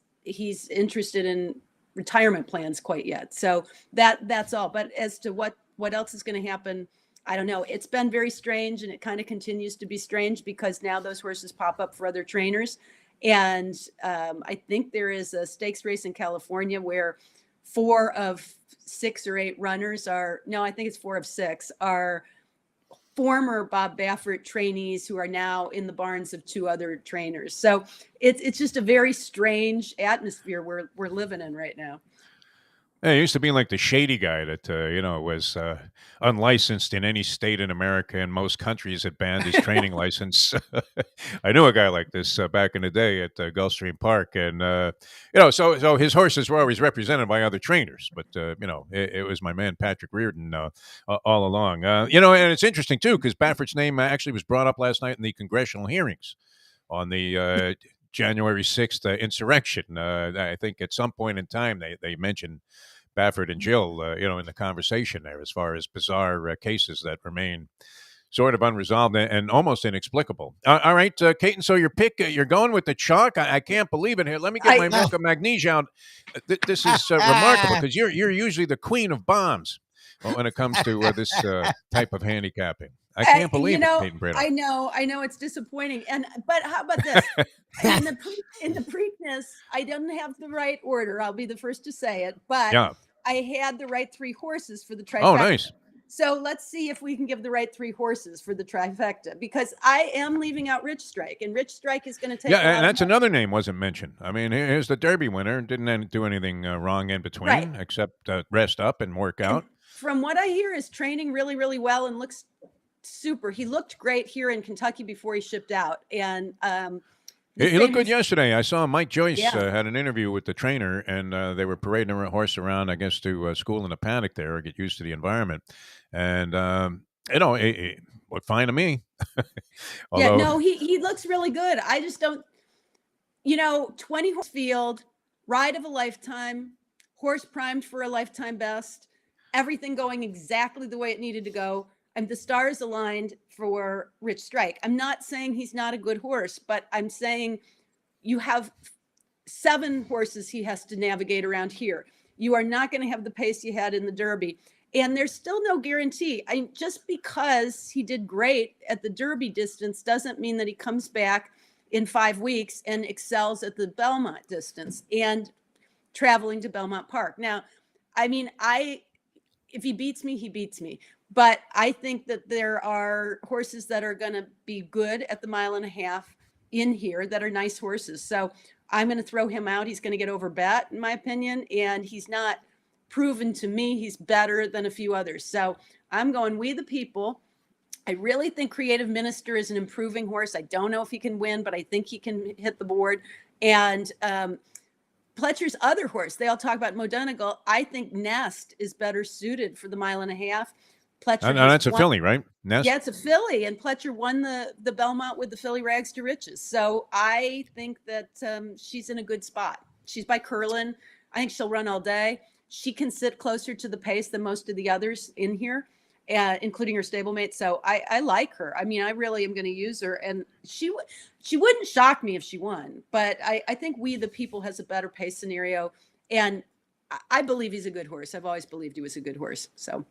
interested in retirement plans quite yet. So that's all. But as to what else is going to happen, I don't know. It's been very strange, and it kind of continues to be strange because now those horses pop up for other trainers. And I think there is a stakes race in California where 4 of 6 or 8 runners I think it's 4 of 6 are former Bob Baffert trainees who are now in the barns of 2 other trainers. So it's just a very strange atmosphere we're living in right now. Yeah, he used to be like the shady guy that, was unlicensed in any state in America, and most countries had banned his training license. I knew a guy like this back in the day at Gulfstream Park, and, so his horses were always represented by other trainers, but, it was my man Patrick Reardon all along. And it's interesting, too, because Baffert's name actually was brought up last night in the congressional hearings on the January 6th insurrection. I think at some point in time they mentioned Baffert and Jill, in the conversation there as far as bizarre cases that remain sort of unresolved and almost inexplicable. All right, Caton, so your pick, you're going with the chalk. I can't believe it here. Let me get my milk of magnesia out. This is remarkable because you're usually the queen of bombs when it comes to this type of handicapping. I can't believe it, Caton Bredar. I know it's disappointing. But how about this? in the Preakness, I didn't have the right order. I'll be the first to say it, but yeah. I had the right 3 horses for the trifecta. Oh, nice. So let's see if we can give the right 3 horses for the trifecta, because I am leaving out Rich Strike, and Rich Strike is going to take. Yeah, and that's another name wasn't mentioned. I mean, here's the Derby winner. Didn't do anything wrong in between, except rest up and work out. And from what I hear, is training really, really well and looks super. He looked great here in Kentucky before he shipped out, and he looked good yesterday. I saw Mike Joyce had an interview with the trainer, and they were parading a horse around, I guess, to school in the paddock there, or get used to the environment. And looked fine to me. Yeah, Although, no, he looks really good. I just don't, 20 horse field, ride of a lifetime, horse primed for a lifetime best, everything going exactly the way it needed to go. And the stars aligned for Rich Strike. I'm not saying he's not a good horse, but I'm saying you have 7 horses he has to navigate around here. You are not going to have the pace you had in the Derby. And there's still no guarantee. Just because he did great at the Derby distance doesn't mean that he comes back in 5 weeks and excels at the Belmont distance and traveling to Belmont Park. Now, if he beats me, he beats me. But I think that there are horses that are going to be good at the 1.5 miles in here that are nice horses. So I'm going to throw him out. He's going to get overbet, in my opinion. And he's not proven to me he's better than a few others. So I'm going We the People. I really think Creative Minister is an improving horse. I don't know if he can win, but I think he can hit the board. And Pletcher's other horse, they all talk about Modonegal. I think Nest is better suited for the 1.5 miles. Pletcher no, that's a filly, right? Nest? Yeah, it's a filly, and Pletcher won the Belmont with the filly Rags to Riches. So I think that she's in a good spot. She's by Curlin. I think she'll run all day. She can sit closer to the pace than most of the others in here, including her stablemate. So I like her. I mean, I really am going to use her, and she wouldn't shock me if she won. But I think We the People has a better pace scenario, and I believe he's a good horse. I've always believed he was a good horse. So.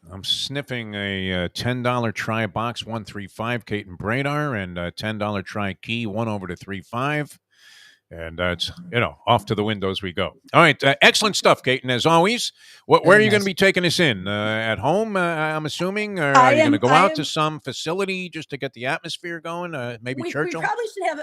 I'm sniffing a $10 try box 135 Caton Bredar and a $10 try key 1 over to 35. And it's, off to the windows we go. All right. Excellent stuff, Caton, as always. Where are you going to be taking us in? At home, I'm assuming? Or are you going to go out to some facility just to get the atmosphere going? Maybe Churchill? We probably should have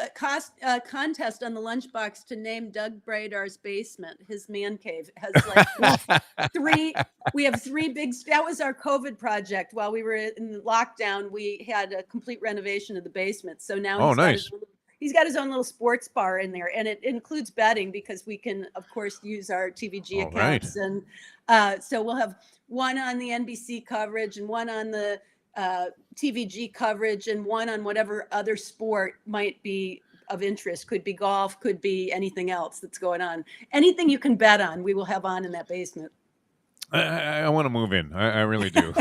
a contest on the lunchbox to name Doug Bradar's basement. His man cave has like 3. We have 3 big. That was our COVID project. While we were in lockdown, we had a complete renovation of the basement. So now he's got his own little sports bar in there, and it includes betting because we can, of course, use our TVG accounts. Right. And so we'll have one on the NBC coverage and one on the TVG coverage and one on whatever other sport might be of interest. Could be golf, could be anything else that's going on. Anything you can bet on, we will have on in that basement. I want to move in. I really do.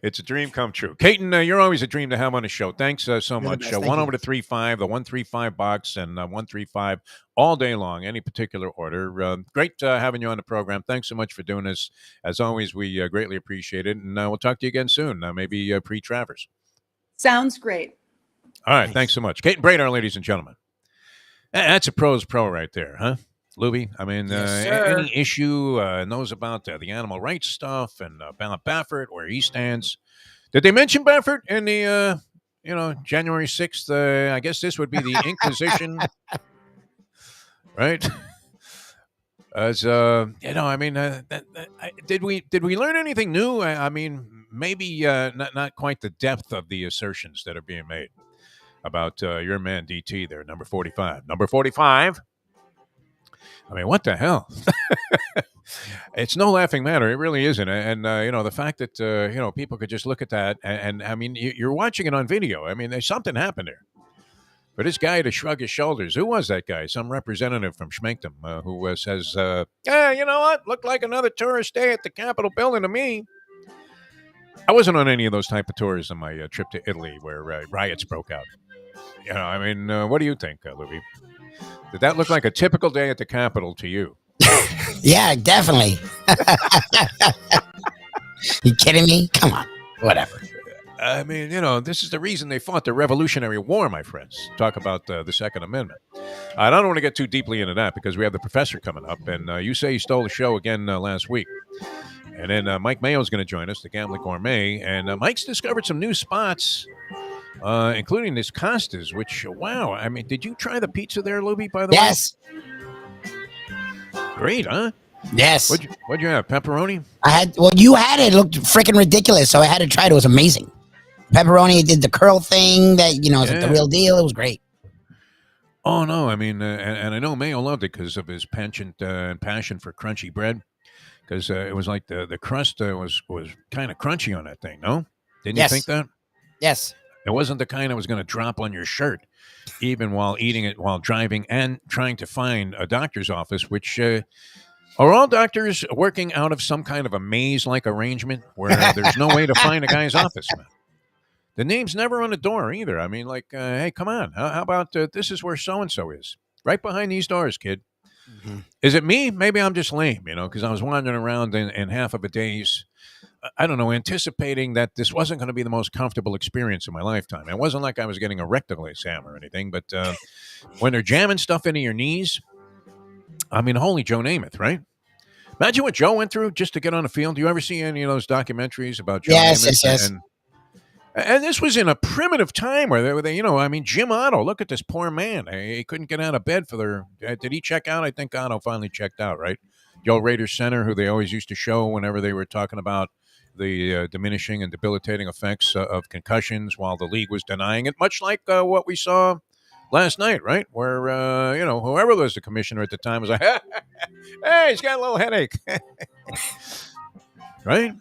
It's a dream come true. Caton, you're always a dream to have on the show. Thanks so much. 1 over to 35, the 135 box, and 135 all day long, any particular order. Great having you on the program. Thanks so much for doing this. As always, we greatly appreciate it. And we'll talk to you again soon, maybe pre-Travers. Sounds great. All right. Nice. Thanks so much. Caton Bredar, ladies and gentlemen. That's a pro's pro right there, huh? Lubie, I mean, any issue knows about the animal rights stuff and about Baffert, where he stands. Did they mention Baffert in the, January 6th? I guess this would be the Inquisition, right? As did we learn anything new? I mean, maybe not quite the depth of the assertions that are being made about your man DT there, number 45. Number 45. I mean, what the hell? It's no laughing matter. It really isn't. And the fact that, people could just look at that and I mean, you're watching it on video. I mean, there's something happened there. For this guy to shrug his shoulders, who was that guy? Some representative from Schminkdom who says, yeah, you know what? Looked like another tourist day at the Capitol building to me. I wasn't on any of those type of tours on my trip to Italy where riots broke out. I mean, what do you think, Lubie? Did that look like a typical day at the Capitol to you? Yeah, definitely. You kidding me? Come on. Whatever. I mean, this is the reason they fought the Revolutionary War, my friends. Talk about the Second Amendment. I don't want to get too deeply into that because we have the professor coming up, and you say he stole the show again last week. And then Mike Mayo is going to join us, the Gambling Gourmet, and Mike's discovered some new spots, including this Costa's, which, wow. I mean, did you try the pizza there, Lubie, by the way? Yes. Great, huh? Yes. What'd you have, pepperoni? You had it. It looked freaking ridiculous, so I had to try it. It was amazing. Pepperoni did the curl thing that, is like the real deal. It was great. Oh, no. I mean, and I know Mayo loved it because of his penchant and passion for crunchy bread. Because it was like the crust was kind of crunchy on that thing, no? Didn't you think that? Yes. It wasn't the kind that was going to drop on your shirt, even while eating it, while driving, and trying to find a doctor's office, which are all doctors working out of some kind of a maze-like arrangement where there's no way to find a guy's office, man. The name's never on the door either. I mean, like, hey, come on. How about this is where so-and-so is? Right behind these doors, kid. Mm-hmm. Is it me? Maybe I'm just lame, because I was wandering around in half of a daze, I don't know, anticipating that this wasn't going to be the most comfortable experience of my lifetime. It wasn't like I was getting a rectal exam or anything, but when they're jamming stuff into your knees, I mean, holy Joe Namath, right? Imagine what Joe went through just to get on the field. Do you ever see any of those documentaries about Joe Namath? Yes. And this was in a primitive time where they I mean, Jim Otto, look at this poor man. He couldn't get out of bed for their. Did he check out? I think Otto finally checked out, right? The old Raiders center, who they always used to show whenever they were talking about the diminishing and debilitating effects of concussions while the league was denying it, much like what we saw last night, right? Where, whoever was the commissioner at the time was like, hey, he's got a little headache. Right?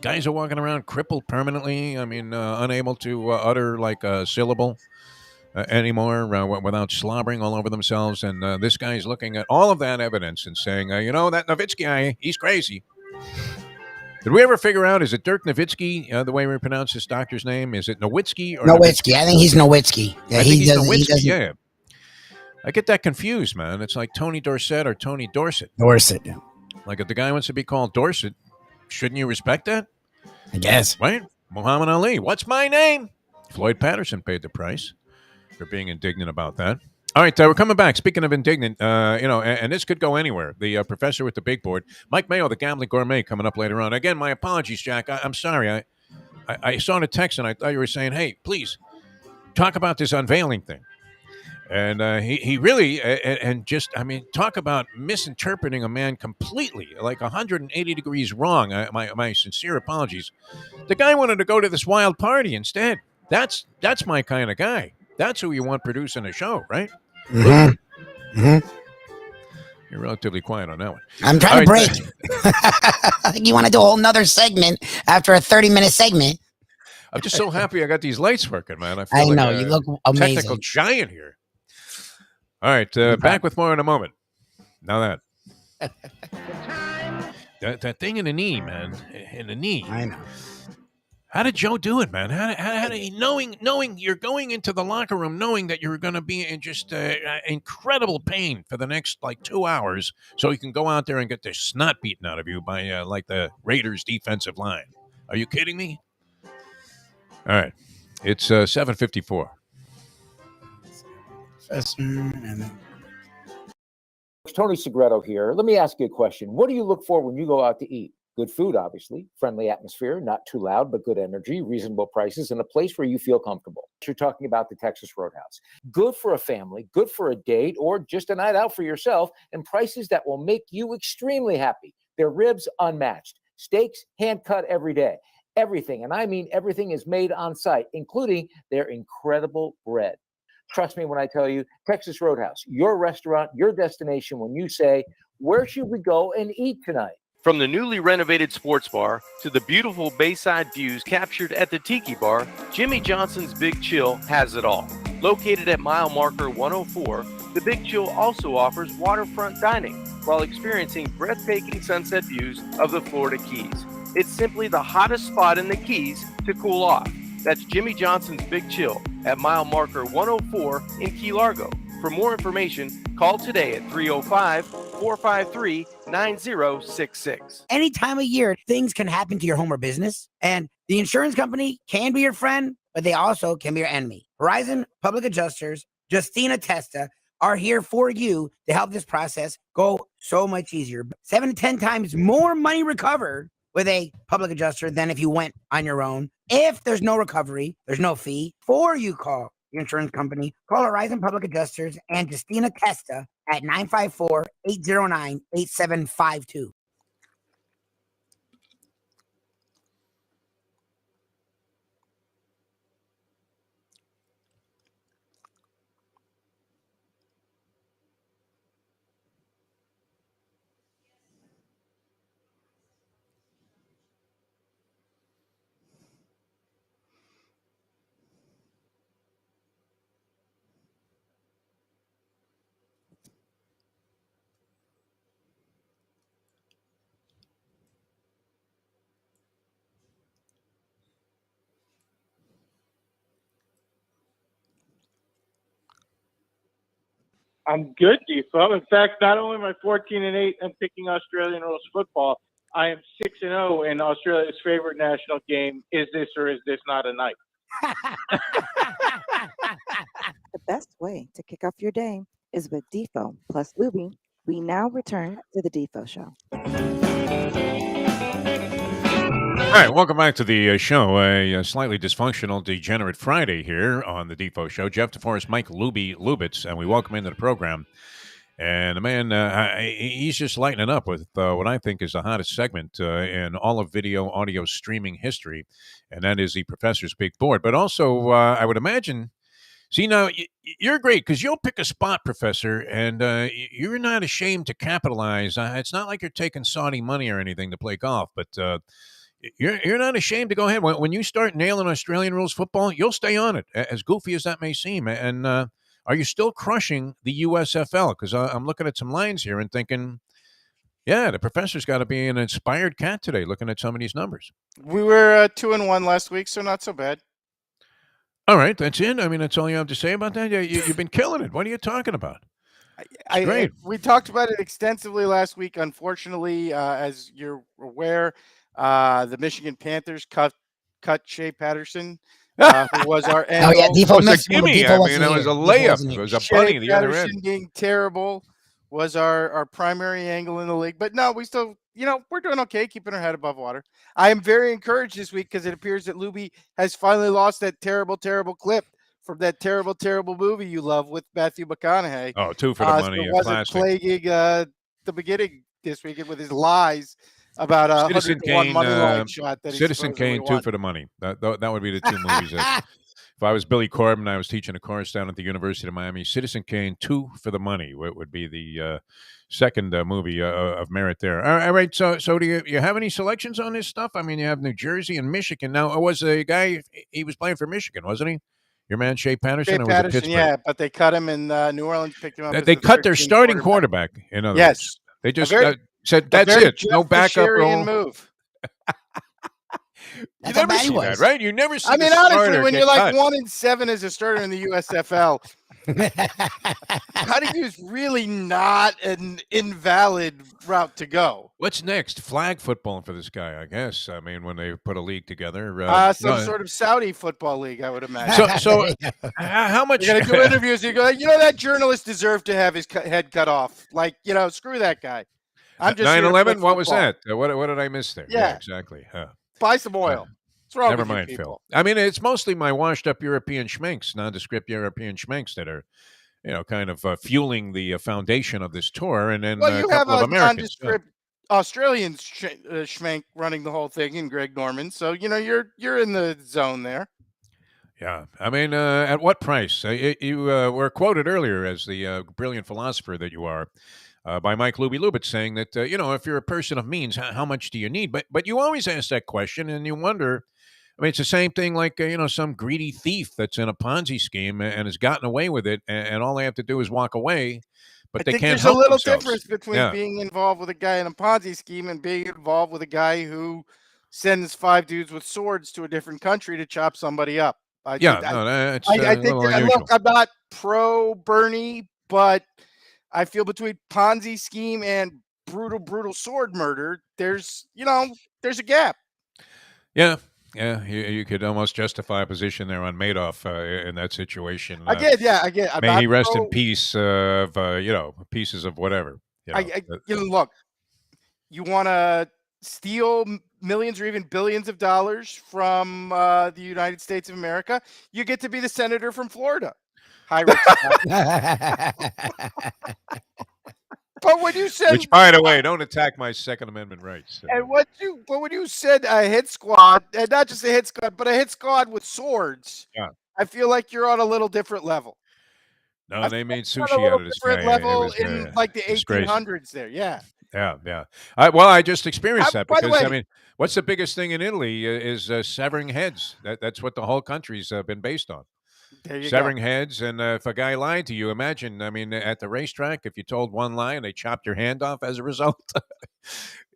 Guys are walking around crippled permanently. I mean, unable to utter like a syllable anymore without slobbering all over themselves. And this guy's looking at all of that evidence and saying, that Nowitzki guy, he's crazy. Did we ever figure out, is it Dirk Nowitzki, the way we pronounce this doctor's name? Is it Nowitzki or Nowitzki? I think he's Nowitzki. Yeah, I think he's Nowitzki, he doesn't. yeah. I get that confused, man. It's like Tony Dorsett or Tony Dorset. Dorset, yeah. Like if the guy wants to be called Dorset, shouldn't you respect that? I guess. Right? Muhammad Ali. What's my name? Floyd Patterson paid the price for being indignant about that. All right, we're coming back. Speaking of indignant, and this could go anywhere. The professor with the big board, Mike Mayo, the Gambling Gourmet, coming up later on. Again, my apologies, Jack. I'm sorry. I saw the text and I thought you were saying, hey, please talk about this unveiling thing. And he really, and just, I mean, talk about misinterpreting a man completely, like 180 degrees wrong. My sincere apologies. The guy wanted to go to this wild party instead. That's my kind of guy. That's who you want producing a show, right? Mm-hmm. Mm-hmm. You're relatively quiet on that one. I'm trying to break. I think you want to do a whole nother segment after a 30-minute segment. I'm just so happy I got these lights working, man. I know. like You look amazing. Technical giant here. All right, back with more in a moment. Now that thing in the knee, man, in the knee. I know. How did Joe do it, man? How did he, knowing you're going into the locker room, knowing that you're going to be in just incredible pain for the next 2 hours, so you can go out there and get the snot beaten out of you by the Raiders defensive line? Are you kidding me? All right, it's 7:54. Tony Segreto here. Let me ask you a question. What do you look for when you go out to eat? Good food, obviously, friendly atmosphere, not too loud, but good energy, reasonable prices, and a place where you feel comfortable. You're talking about the Texas Roadhouse. Good for a family, good for a date, or just a night out for yourself, and prices that will make you extremely happy. Their ribs unmatched. Steaks hand cut every day. Everything, and I mean everything, is made on site, including their incredible bread. Trust me when I tell you, Texas Roadhouse, your restaurant, your destination when you say, where should we go and eat tonight? From the newly renovated sports bar to the beautiful bayside views captured at the Tiki Bar, Jimmy Johnson's Big Chill has it all. Located at mile marker 104, the Big Chill also offers waterfront dining while experiencing breathtaking sunset views of the Florida Keys. It's simply the hottest spot in the Keys to cool off. That's Jimmy Johnson's Big Chill at mile marker 104 in Key Largo. For more information, call today at 305-453-9066. Any time of year, things can happen to your home or business, and the insurance company can be your friend, but they also can be your enemy. Horizon Public Adjusters, Justina Testa, are here for you to help this process go so much easier. 7 to 10 times more money recovered with a public adjuster than if you went on your own. If there's no recovery, there's no fee. Before you call your insurance company, call Horizon Public Adjusters and Justina Testa at 954-809-8752. I'm good, Defo. In fact, not only am I 14-8 and picking Australian rules football, I am 6-0 in Australia's favorite national game. Is this or is this not a night? The best way to kick off your day is with Defo plus Lubie. We now return to the Defo Show. All right, welcome back to the show. A slightly dysfunctional Degenerate Friday here on the Defo Show. Jeff Deforrest, Mike Lubitz, and we welcome into the program. And the man, he's just lighting it up with what I think is the hottest segment in all of video audio streaming history, and that is the Professor's Big Board. But also, I would imagine, see, now, you're great because you'll pick a spot, Professor, and you're not ashamed to capitalize. It's not like you're taking Saudi money or anything to play golf, but you're not ashamed to go ahead. When you start nailing Australian rules football, you'll stay on it, as goofy as that may seem. And are you still crushing the USFL? Because I'm looking at some lines here and thinking, yeah, the Professor's got to be an inspired cat today looking at some of these numbers. We were 2-1 last week, so not so bad. All right, that's it. I mean, that's all you have to say about that? You've been killing it. What are you talking about? Great. We talked about it extensively last week. Unfortunately, as you're aware, the Michigan Panthers cut Shea Patterson, who was our end. Oh yeah, Defo missed. It was a layup. It was a bunny at the other Patterson end. being terrible was our primary angle in the league. But no, we still, we're doing okay, keeping our head above water. I am very encouraged this week because it appears that Lubie has finally lost that terrible, terrible clip from that terrible, terrible movie you love with Matthew McConaughey. Oh, 2 for the money. So it wasn't plaguing the beginning this weekend with his lies about a Citizen 101 Kane, money line shot that he Citizen Kane, 2 for the money. That would be the two movies. If I was Billy Corbin, I was teaching a course down at the University of Miami. Citizen Kane, 2 for the money would be the second movie of merit there. All right. So do you have any selections on this stuff? I mean, you have New Jersey and Michigan. Now, was a guy, he was playing for Michigan, wasn't he? Your man, Shea Patterson? Shea Patterson, yeah, but they cut him in New Orleans, picked him up. They cut their starting quarterback, in other words. They just said, that's it. No backup role. Move. You never see that, right? You never see. I mean, honestly, when you're like 1-7 as a starter in the USFL, cutting is really not an invalid route to go. What's next? Flag football for this guy, I guess. I mean, when they put a league together, sort of Saudi football league, I would imagine. So how much? You're gonna do interviews. You go, that journalist deserved to have his head cut off. Like, screw that guy. I'm just 9/11. What was that? What did I miss there? Yeah, exactly. Buy some oil. What's wrong Never with mind, you people? Phil. I mean, it's mostly my washed-up European schminks, nondescript European schminks that are, kind of fueling the foundation of this tour, and then you a couple of Americans. Nondescript Australian schmank running the whole thing in Greg Norman, so you're in the zone there. Yeah, I mean, at what price? You were quoted earlier as the brilliant philosopher that you are. By Mike Lubitz saying that, if you're a person of means, how much do you need? But you always ask that question and you wonder, I mean, it's the same thing like, some greedy thief that's in a Ponzi scheme and has gotten away with it and all they have to do is walk away, but they can't help themselves. There's a little difference between being involved with a guy in a Ponzi scheme and being involved with a guy who sends 5 dudes with swords to a different country to chop somebody up. I think look, I'm not pro Bernie, but I feel between Ponzi scheme and brutal sword murder, there's a gap. Yeah. You could almost justify a position there on Madoff in that situation. I get. May he rest in peace of pieces of whatever. Look, you want to steal millions or even billions of dollars from the United States of America, you get to be the senator from Florida. Hi, Rick Scott. But when you said, which, by the way, don't attack my Second Amendment rights. And when you said a hit squad, and not just a hit squad, but a hit squad with swords, I feel like you're on a little different level. No, they made sushi out of this guy. Level in like the 1800s there, yeah. Yeah. I just experienced that because, I mean, what's the biggest thing in Italy is severing heads. That's what the whole country's been based on. Severing heads, and if a guy lied to you, imagine, I mean, at the racetrack, if you told one lie and they chopped your hand off as a result,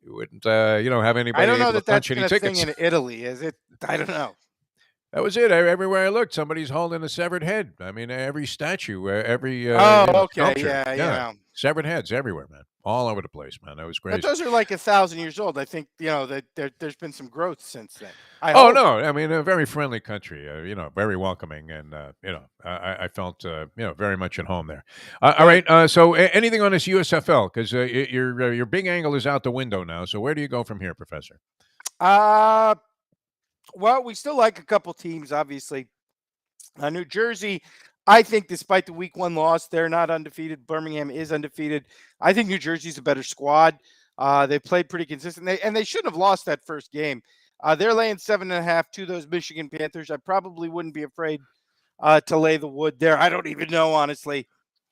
you wouldn't, have anybody. I don't know able that to punch that's any a tickets. thing in Italy, is it? I don't know. That was it. Everywhere I looked, somebody's holding a severed head. I mean, every statue, every Okay, sculpture. yeah. Severed heads everywhere, man. All over the place, man. That was But crazy. those are like 1,000 years old. I think that there's been some growth since then. Oh no, I mean a very friendly country. Very welcoming, and I felt very much at home there. All right. So anything on this USFL? Because your big angle is out the window now. So where do you go from here, Professor? Well, we still like a couple teams, obviously. New Jersey, I think, despite the week 1 loss, they're not undefeated. Birmingham is undefeated. I think New Jersey's a better squad. They played pretty consistent, and they shouldn't have lost that first game. They're laying 7.5 to those Michigan Panthers. I probably wouldn't be afraid to lay the wood there. I don't even know, honestly,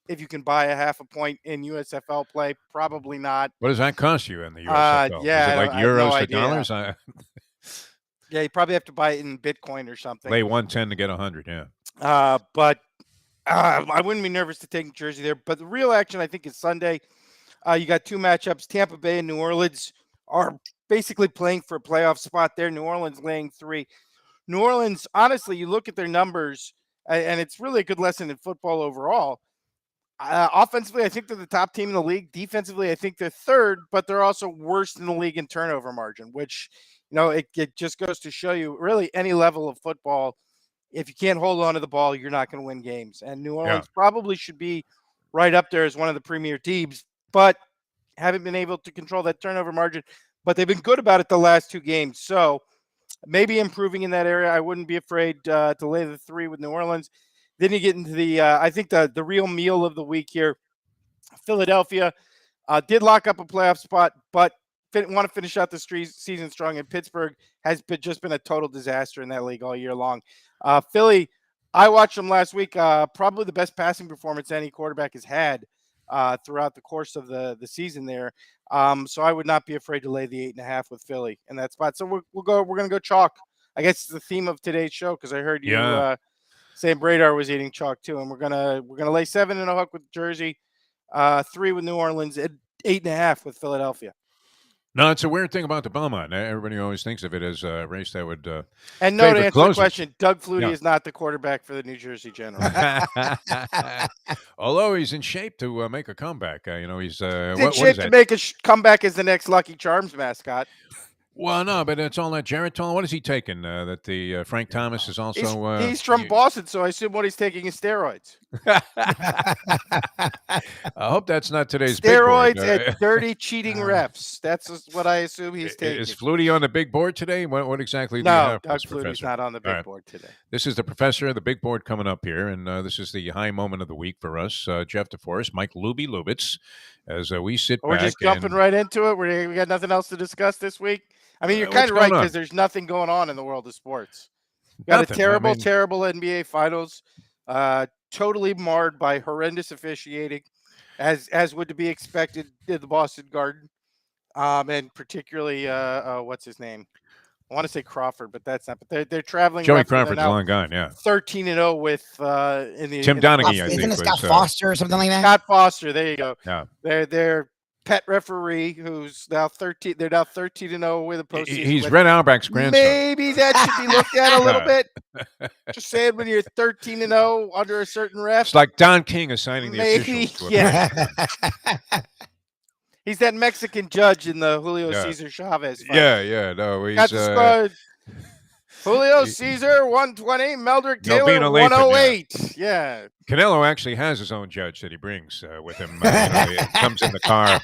if you can buy a half a point in USFL play. Probably not. What does that cost you in the USFL? Yeah, is it like I have no euros to idea. dollars? Yeah, you probably have to buy it in Bitcoin or something. Lay 110 to get 100. Yeah. But I wouldn't be nervous to take Jersey there. But the real action, I think, is Sunday. You got 2 matchups. Tampa Bay and New Orleans are basically playing for a playoff spot there. New Orleans laying 3. New Orleans, honestly, you look at their numbers, and it's really a good lesson in football overall. Offensively, I think they're the top team in the league. Defensively, I think they're 3rd, but they're also worst in the league in turnover margin, which, it just goes to show you really any level of football. If you can't hold on to the ball, you're not going to win games. And New Orleans probably should be right up there as one of the premier teams, but haven't been able to control that turnover margin. But they've been good about it the last 2 games. So maybe improving in that area. I wouldn't be afraid to lay the 3 with New Orleans. Then you get into the, I think the real meal of the week here. Philadelphia did lock up a playoff spot, but want to finish out the season strong. And Pittsburgh has just been a total disaster in that league all year long. Philly, I watched them last week. Probably the best passing performance any quarterback has had throughout the course of the season there. So I would not be afraid to lay the 8.5 with Philly in that spot. So we're going to go chalk. I guess it's the theme of today's show because I heard you saying Bredar was eating chalk too, and we're gonna lay 7 and a hook with Jersey, 3 with New Orleans, and 8.5 with Philadelphia. No, it's a weird thing about the Belmont. Everybody always thinks of it as a race that would. And no, to answer the question, Doug Flutie is not the quarterback for the New Jersey Generals. Although he's in shape to make a comeback. He's in shape to make a comeback as the next Lucky Charms mascot. Well, no, but it's all that Geritol. What is he taking? That the Frank Thomas is also. He's from Boston, so I assume what he's taking is steroids. I hope that's not today's steroids big board. and dirty cheating refs. That's what I assume he's taking. Is Flutie on the big board today? What exactly? No, do you have Doug Flutie's not on the big board today. This is the professor, the big board coming up here, and this is the high moment of the week for us. Jeff Deforrest, Mike Lubie, Lubitz, as we sit back. We're just jumping right into it. We got nothing else to discuss this week. I mean, you're kind of right because there's nothing going on in the world of sports. You got a terrible NBA Finals, totally marred by horrendous officiating, as would be expected in the Boston Garden, and particularly what's his name? I want to say Crawford, but that's not. But they're traveling. Joey Crawford's long gone. Yeah, 13-0 with in the Tim Donaghy. I think isn't it Scott Foster or something like that? Scott Foster. There you go. Yeah, they're pet referee who's now 13. They're now 13-0 with a postseason. He's Red Auerbach's grandson. Maybe that should be looked at a little bit. Just saying, when you're 13-0 under a certain ref, it's like Don King assigning the officials. Yeah. He's that Mexican judge in the Julio Cesar Chavez fight. Yeah. No, he's Julio Cesar 120, Meldrick Taylor 108. Yeah. Canelo actually has his own judge that he brings with him. He comes in the car.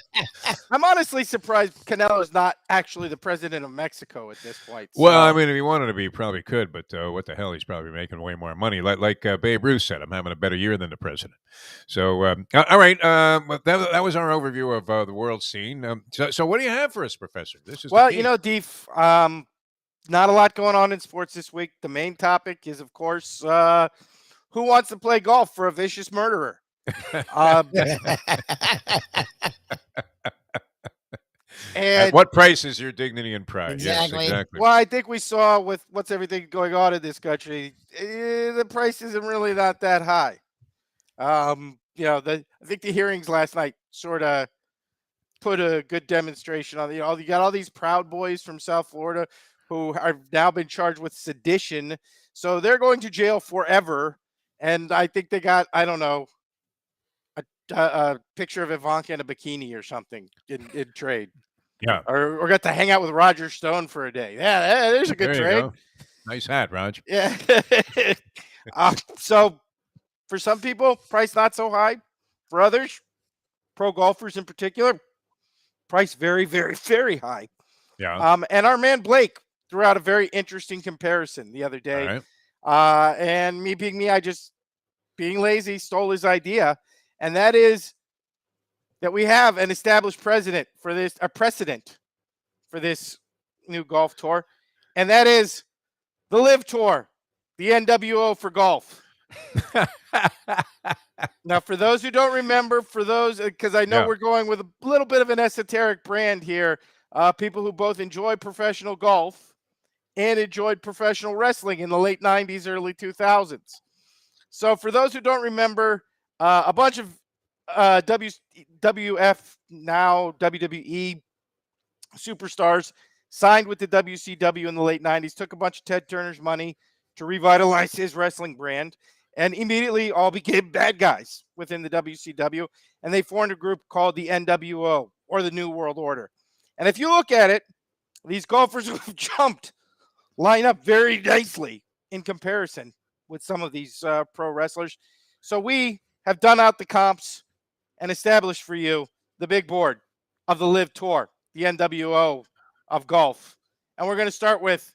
I'm honestly surprised Canelo is not actually the president of Mexico at this point. So. Well, I mean, if he wanted to be, he probably could, but what the hell? He's probably making way more money. Like Babe Ruth said, I'm having a better year than the president. So, all right. That was our overview of the world scene. So what do you have for us, Professor? This is Deef, not a lot going on in sports this week. The main topic is, of course, who wants to play golf for a vicious murderer? And at what price is your dignity and pride? Exactly. Yes, exactly. Well, I think we saw with what's everything going on in this country, the price isn't really not that high. I think the hearings last night sort of put a good demonstration on. You got all these Proud Boys from South Florida who have now been charged with sedition. So they're going to jail forever. And I think they got, I don't know, a picture of Ivanka in a bikini or something in trade. Yeah. Or got to hang out with Roger Stone for a day. Yeah, there's a good There you trade. go. Nice hat, Raj. Yeah. So for some people, price not so high. For others, pro golfers in particular, price very, very, very high. Yeah. And our man Blake threw out a very interesting comparison the other day. All right. And me being me, I just, being lazy, stole his idea. And that is that we have an established precedent for this new golf tour. And that is the Live Tour, the NWO for golf. Now, for those who don't remember, because I know we're going with a little bit of an esoteric brand here, people who both enjoy professional golf and enjoyed professional wrestling in the late 90s, early 2000s. So for those who don't remember, a bunch of WWF, now WWE superstars signed with the WCW in the late 90s, took a bunch of Ted Turner's money to revitalize his wrestling brand, and immediately all became bad guys within the WCW, and they formed a group called the NWO, or the New World Order. And if you look at it, these golfers who have jumped line up very nicely in comparison with some of these pro wrestlers. So we have done out the comps and established for you the big board of the Live Tour, the NWO of golf. And we're going to start with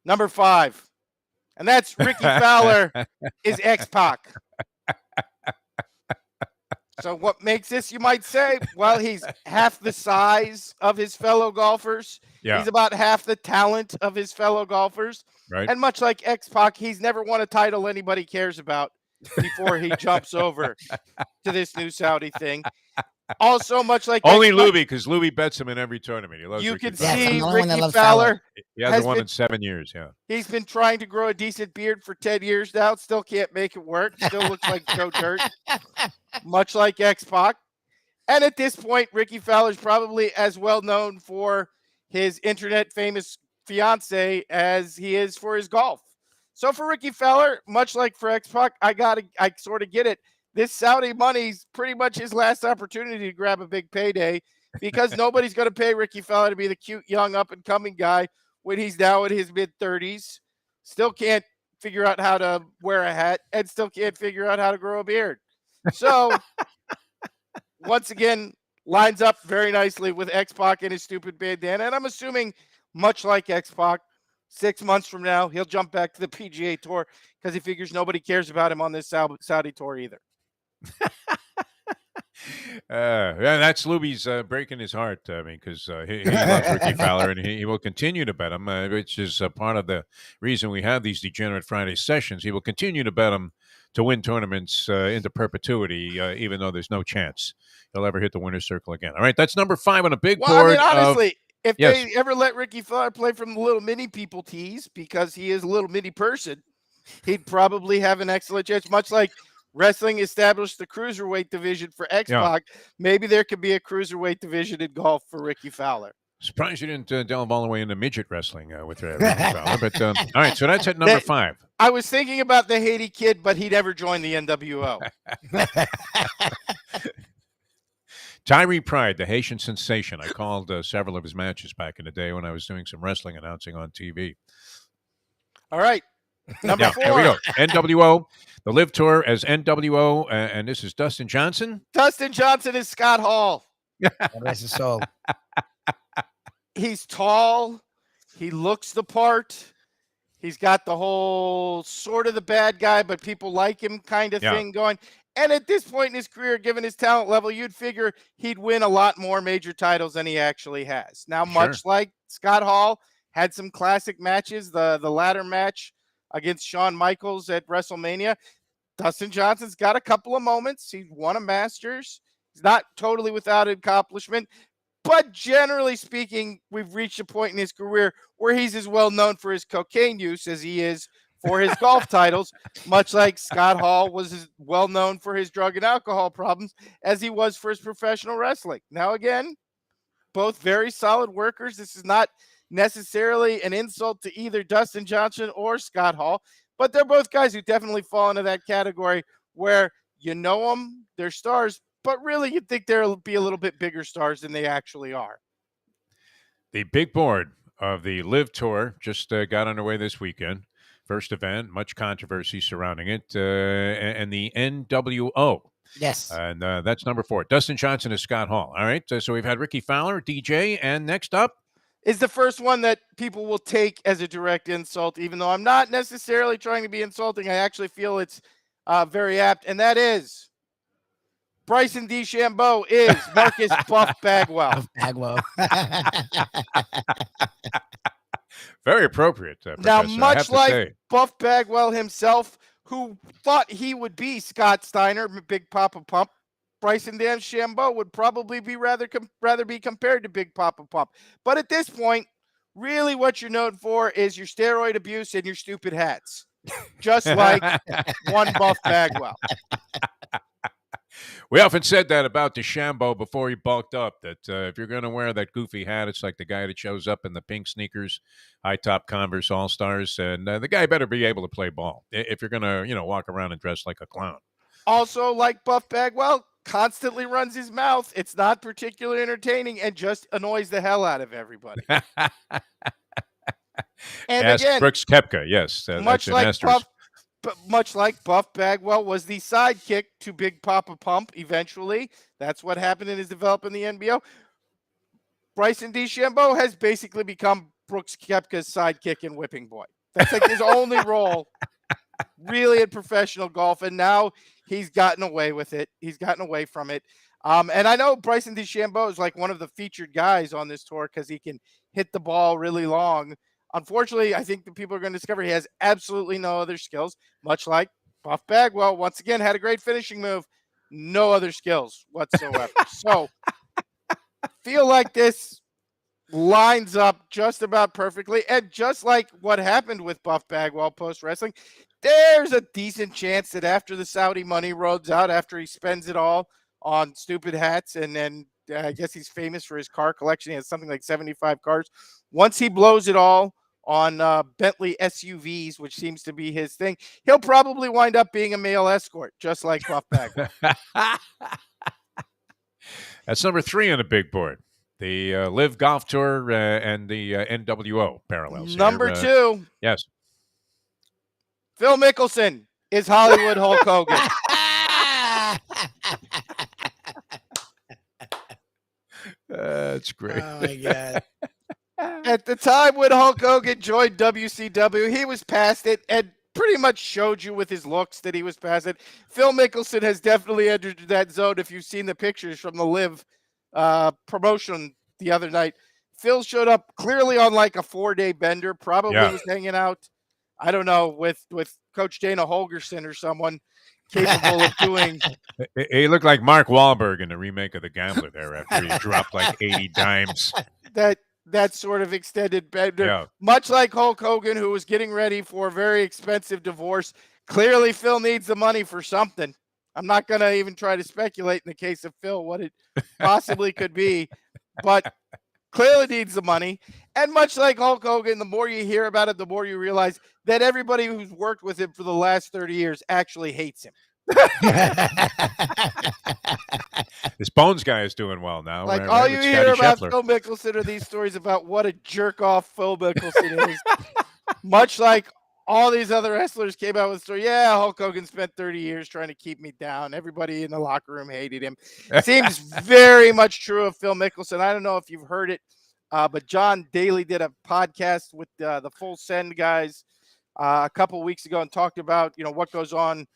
number 5. And that's Ricky Fowler is X-Pac. So what makes this, you might say? Well, he's half the size of his fellow golfers. Yeah. He's about half the talent of his fellow golfers. Right. And much like X-Pac, he's never won a title anybody cares about before he jumps over to this new Saudi thing. Also, much like only X-Pac, Lubie, because Lubie bets him in every tournament. He loves you Ricky can Fowler. see the only one that Ricky loves Fowler. He hasn't won in 7 years. Yeah. He's been trying to grow a decent beard for 10 years now. Still can't make it work. Still looks like Joe Dirt, much like X-Pac. And at this point, Ricky Fowler's probably as well known for his internet famous fiance as he is for his golf. So for Ricky Fowler, much like for X-Pac, I sort of get it. This Saudi money's pretty much his last opportunity to grab a big payday, because nobody's going to pay Ricky Fowler to be the cute, young, up-and-coming guy when he's now in his mid-30s. Still can't figure out how to wear a hat, and still can't figure out how to grow a beard. So, once again, lines up very nicely with X-Pac and his stupid bandana. And I'm assuming, much like X-Pac, 6 months from now, he'll jump back to the PGA Tour because he figures nobody cares about him on this Saudi tour either. Yeah, that's Lubie's breaking his heart. I mean, because he loves Ricky Fowler, and he will continue to bet him, which is part of the reason we have these Degenerate Friday sessions. He will continue to bet him to win tournaments into perpetuity, even though there's no chance he'll ever hit the winner's circle again. All right, that's number 5 on a big board. I mean, honestly, if yes. they ever let Ricky Fowler play from the little mini people tees, because he is a little mini person, he'd probably have an excellent chance, much like wrestling established the cruiserweight division for X-Pac. Yeah. Maybe there could be a cruiserweight division in golf for Ricky Fowler. Surprised you didn't delve all the way into midget wrestling with Ricky Fowler. But all right, so that's at number 5. I was thinking about the Haiti Kid, but he never joined the NWO. Tyree Pride, the Haitian sensation. I called several of his matches back in the day when I was doing some wrestling announcing on TV. All right. Number 4. Here we go. NWO, the Live Tour as NWO, and this is Dustin Johnson. Dustin Johnson is Scott Hall. That's his soul. He's tall. He looks the part. He's got the whole sort of the bad guy, but people like him kind of thing going. And at this point in his career, given his talent level, you'd figure he'd win a lot more major titles than he actually has. Now, much like Scott Hall, had some classic matches, the ladder match against Shawn Michaels at WrestleMania. Dustin Johnson's got a couple of moments. He won a Masters. He's not totally without accomplishment. But generally speaking, we've reached a point in his career where he's as well known for his cocaine use as he is for his golf titles, much like Scott Hall was as well known for his drug and alcohol problems as he was for his professional wrestling. Now, again, both very solid workers. This is not necessarily an insult to either Dustin Johnson or Scott Hall, but they're both guys who definitely fall into that category where you know them, they're stars, but really you'd think they'll be a little bit bigger stars than they actually are. The big board of the Live Tour just got underway this weekend. First event, much controversy surrounding it, and the NWO. Yes. And that's number 4. Dustin Johnson is Scott Hall. All right. So we've had Ricky Fowler, DJ, and next up is the first one that people will take as a direct insult, even though I'm not necessarily trying to be insulting. I actually feel it's very apt, and that is Bryson DeChambeau is Marcus Buff Bagwell. Very appropriate. Now, Professor, much like Buff Bagwell himself, who thought he would be Scott Steiner, Big Papa Pump, Bryson DeChambeau would probably be rather be compared to Big Papa Pump. But at this point, really what you're known for is your steroid abuse and your stupid hats, just like one Buff Bagwell. We often said that about DeChambeau before he bulked up, that if you're going to wear that goofy hat, it's like the guy that shows up in the pink sneakers, high-top Converse All-Stars, and the guy better be able to play ball if you're going to, walk around and dress like a clown. Also, like Buff Bagwell, constantly runs his mouth. It's not particularly entertaining and just annoys the hell out of everybody. And Ask again, Brooks Koepka, yes. Much like Buff Bagwell was the sidekick to Big Papa Pump eventually. That's what happened in his development in the NBO. Bryson DeChambeau has basically become Brooks Koepka's sidekick and whipping boy. That's like his only role really in professional golf, and now he's gotten away with it. He's gotten away from it. And I know Bryson DeChambeau is like one of the featured guys on this tour because he can hit the ball really long. Unfortunately, I think the people are going to discover he has absolutely no other skills, much like Buff Bagwell. Once again, had a great finishing move, no other skills whatsoever. So, feel like this lines up just about perfectly. And just like what happened with Buff Bagwell post-wrestling, there's a decent chance that after the Saudi money rolls out, after he spends it all on stupid hats, and then I guess he's famous for his car collection. He has something like 75 cars. Once he blows it all on Bentley SUVs, which seems to be his thing, he'll probably wind up being a male escort, just like Buff Bagwell. That's number 3 on the big board. The Live Golf Tour and the NWO parallels. Number 2. Yes. Phil Mickelson is Hollywood Hulk Hogan. That's great. Oh, my God. At the time when Hulk Hogan joined WCW, he was past it and pretty much showed you with his looks that he was past it. Phil Mickelson has definitely entered that zone. If you've seen the pictures from the Live promotion the other night, Phil showed up clearly on like a 4-day bender, probably was hanging out, I don't know, with Coach Dana Holgerson or someone capable of doing. He looked like Mark Wahlberg in the remake of The Gambler there after he dropped like 80 dimes. That sort of extended bender. Yeah. Much like Hulk Hogan, who was getting ready for a very expensive divorce. Clearly, Phil needs the money for something. I'm not going to even try to speculate in the case of Phil what it possibly could be, but clearly needs the money. And much like Hulk Hogan, the more you hear about it, the more you realize that everybody who's worked with him for the last 30 years actually hates him. This Bones guy is doing well now. Like all you hear about Scheffler. Phil Mickelson are these stories about what a jerk off Phil Mickelson is. Much like all these other wrestlers came out with a story. Yeah, Hulk Hogan spent 30 years trying to keep me down. Everybody in the locker room hated him. Seems very much true of Phil Mickelson. I don't know if you've heard it, but John Daly did a podcast with the Full Send guys a couple weeks ago and talked about what goes on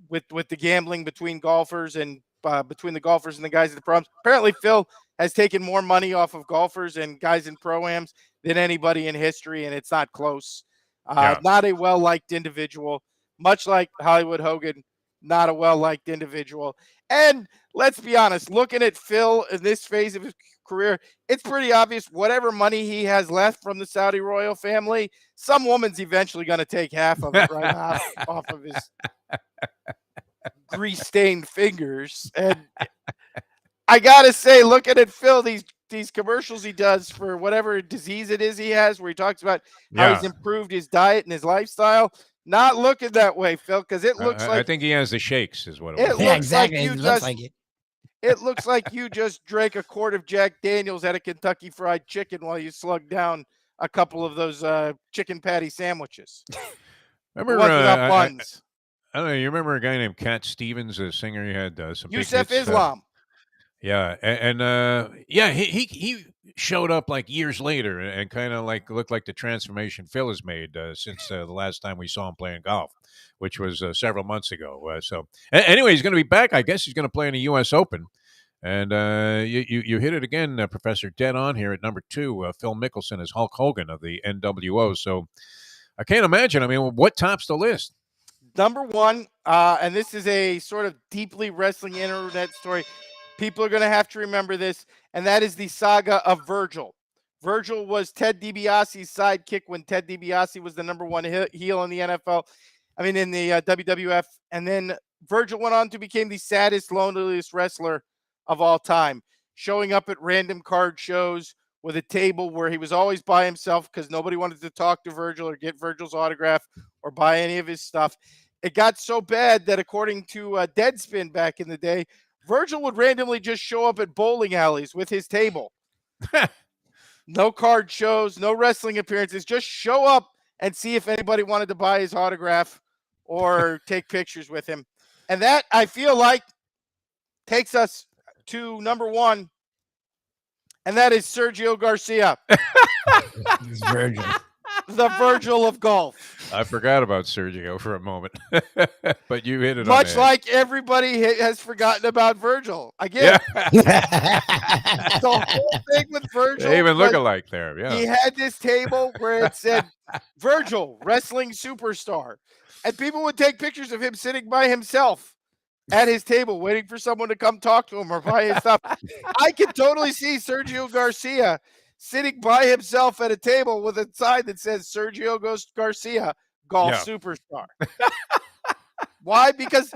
with the gambling between golfers and between the golfers and the guys at the pros. Apparently, Phil has taken more money off of golfers and guys in pro-ams than anybody in history, and it's not close. Not a well-liked individual, much like Hollywood Hogan, not a well-liked individual. And let's be honest, looking at Phil in this phase of his career, it's pretty obvious whatever money he has left from the Saudi royal family, some woman's eventually going to take half of it right off of his grease-stained fingers. And I got to say, looking at Phil, these these commercials he does for whatever disease it is he has, where he talks about how he's improved his diet and his lifestyle. Not looking that way, Phil, because it looks like I think he has the shakes, is what it it was. looks Yeah, exactly. like you It just looks like it. it looks like you just drank a quart of Jack Daniels at a Kentucky Fried Chicken while you slugged down a couple of those chicken patty sandwiches. Remember, Ones without buns. I don't know. You remember a guy named Cat Stevens, a singer? He had some big Yusef hits, Islam. yeah, yeah, he showed up like years later and kind of like looked like the transformation Phil has made since the last time we saw him playing golf, which was several months ago. So anyway, he's going to be back. I guess he's going to play in the U.S. Open. And you hit it again, Professor, dead on here at number 2. Phil Mickelson is Hulk Hogan of the NWO. So I can't imagine. I mean, what tops the list? Number 1, and this is a sort of deeply wrestling internet story. People are going to have to remember this, and that is the saga of Virgil. Virgil was Ted DiBiase's sidekick when Ted DiBiase was the number 1 heel in the NFL. I mean, in the WWF. And then Virgil went on to become the saddest, loneliest wrestler of all time, showing up at random card shows with a table where he was always by himself because nobody wanted to talk to Virgil or get Virgil's autograph or buy any of his stuff. It got so bad that according to Deadspin back in the day, Virgil would randomly just show up at bowling alleys with his table. No card shows, no wrestling appearances, just show up and see if anybody wanted to buy his autograph or take pictures with him. And that, I feel like, takes us to number 1, and that is Sergio Garcia. It's Virgil. The Virgil of golf. I forgot about Sergio for a moment, but you hit it Much on the like everybody has forgotten about Virgil. Again, yeah. the whole thing with Virgil. They even look was alike there. Yeah. He had this table where it said Virgil, wrestling superstar. And people would take pictures of him sitting by himself at his table, waiting for someone to come talk to him or buy his stuff. I could totally see Sergio Garcia sitting by himself at a table with a sign that says Sergio Garcia, golf superstar. Why? Because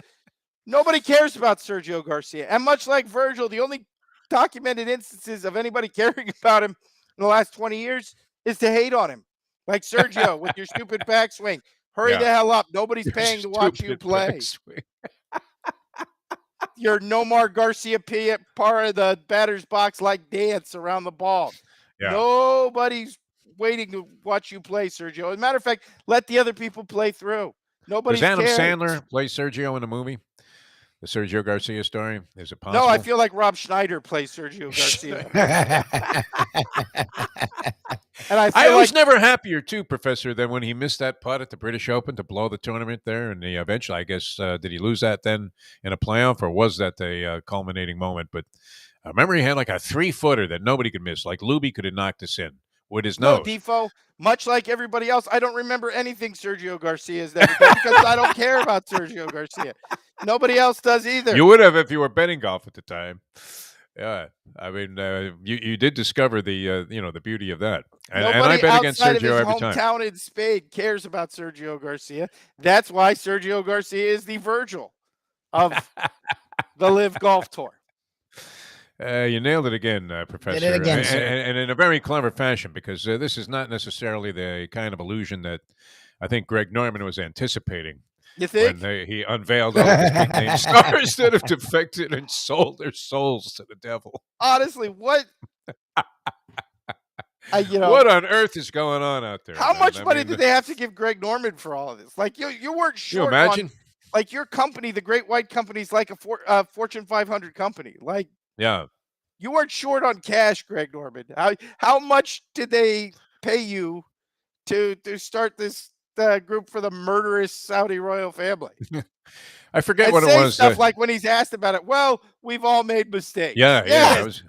nobody cares about Sergio Garcia. And much like Virgil, the only documented instances of anybody caring about him in the last 20 years is to hate on him. Like Sergio with your stupid backswing. Hurry the hell up. Nobody's paying to watch you play. Your Nomar Garcia par of the batter's box like dance around the ball. Yeah. Nobody's waiting to watch you play, Sergio. As a matter of fact, let the other people play through. Nobody. Does Adam Sandler play Sergio in the movie? The Sergio Garcia story? Is it possible? No, I feel like Rob Schneider plays Sergio Garcia. And I was never happier, too, Professor, than when he missed that putt at the British Open to blow the tournament there. And eventually, I guess, did he lose that then in a playoff, or was that the culminating moment? But I remember he had like a 3-footer that nobody could miss. Like Lubie could have knocked this in with his nose. No, Defo, much like everybody else, I don't remember anything Sergio Garcia has ever done because I don't care about Sergio Garcia. Nobody else does either. You would have if you were betting golf at the time. Yeah, I mean, you did discover the the beauty of that, and I bet against Sergio every time. Hometown in Spain cares about Sergio Garcia. That's why Sergio Garcia is the Virgil of the Live Golf Tour. You nailed it again, Professor. Did it again, sir. And in a very clever fashion, because this is not necessarily the kind of illusion that I think Greg Norman was anticipating. You think? When he unveiled all of his big name stars that have defected and sold their souls to the devil. Honestly, what? What on earth is going on out there? How much money did they have to give Greg Norman for all of this? Like you weren't short. You imagine? Like your company, the Great White Company, is like a Fortune 500 company. Like you weren't short on cash, Greg Norman. How much did they pay you to start this group for the murderous Saudi royal family? I forget what it was. Stuff like when he's asked about it. Well, we've all made mistakes. Yeah. I was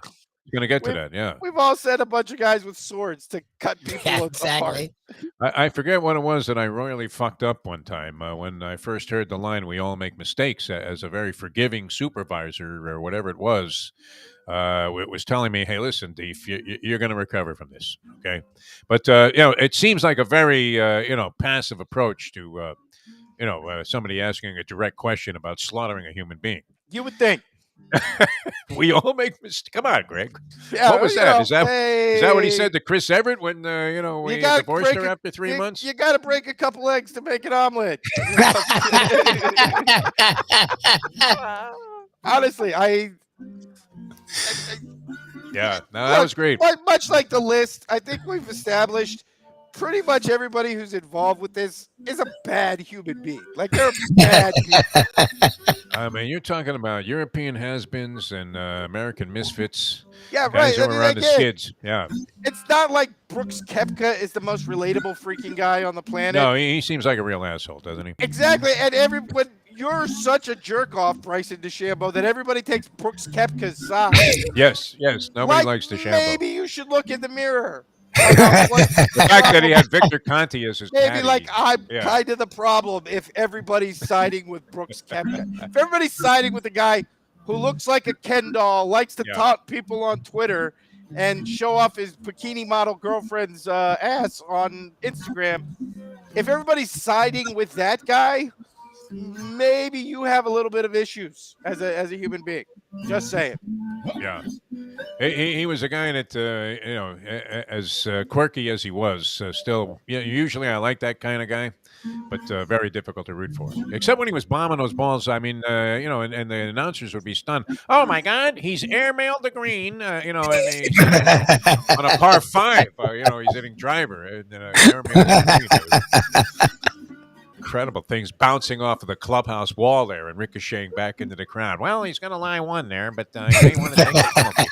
going to get to that. Yeah. We've all sent a bunch of guys with swords to cut people exactly. apart. I forget what it was that I royally fucked up one time when I first heard the line, "We all make mistakes," as a very forgiving supervisor or whatever it was. It was telling me, "Hey, listen, Def, you're going to recover from this, okay?" But it seems like a very passive approach to somebody asking a direct question about slaughtering a human being. You would think. We all make mistakes. Come on, Greg. Yeah, What was you that? know, Is that what he hey, said to Chris Everett when we you gotta divorced break her a- after 3 months? You got to break a couple eggs to make an omelet. You know? Honestly, Yeah, no, that was great. Much like the list, I think we've established pretty much everybody who's involved with this is a bad human being. Like they're bad people. I mean, you're talking about European has-beens and American misfits. Yeah, Guys right. who I mean, are on the again, skids. Yeah. it's not like Brooks Koepka is the most relatable freaking guy on the planet. No, he seems like a real asshole, doesn't he? Exactly. And when you're such a jerk off, Bryson DeChambeau, that everybody takes Brooks Koepka's side. Yes. Nobody Like, likes DeChambeau. Maybe you should look in the mirror. The fact that he had Victor Conti as his Maybe caddy. like I'm Yeah. kind of the problem if everybody's siding with Brooks Koepka. If everybody's siding with the guy who looks like a Ken doll, likes to taunt people on Twitter and show off his bikini model girlfriend's ass on Instagram, if everybody's siding with that guy, maybe you have a little bit of issues as a human being. Just saying. Yeah. He was a guy that, as quirky as he was, still, usually I like that kind of guy, but very difficult to root for. Except when he was bombing those balls. I mean, and the announcers would be stunned. Oh, my God, he's airmailed the green, and he's on a par 5. He's hitting driver. And, airmailed the green. Incredible things bouncing off of the clubhouse wall there and ricocheting back into the crowd. Well, he's going to lie one there, but he may want to take a penalty.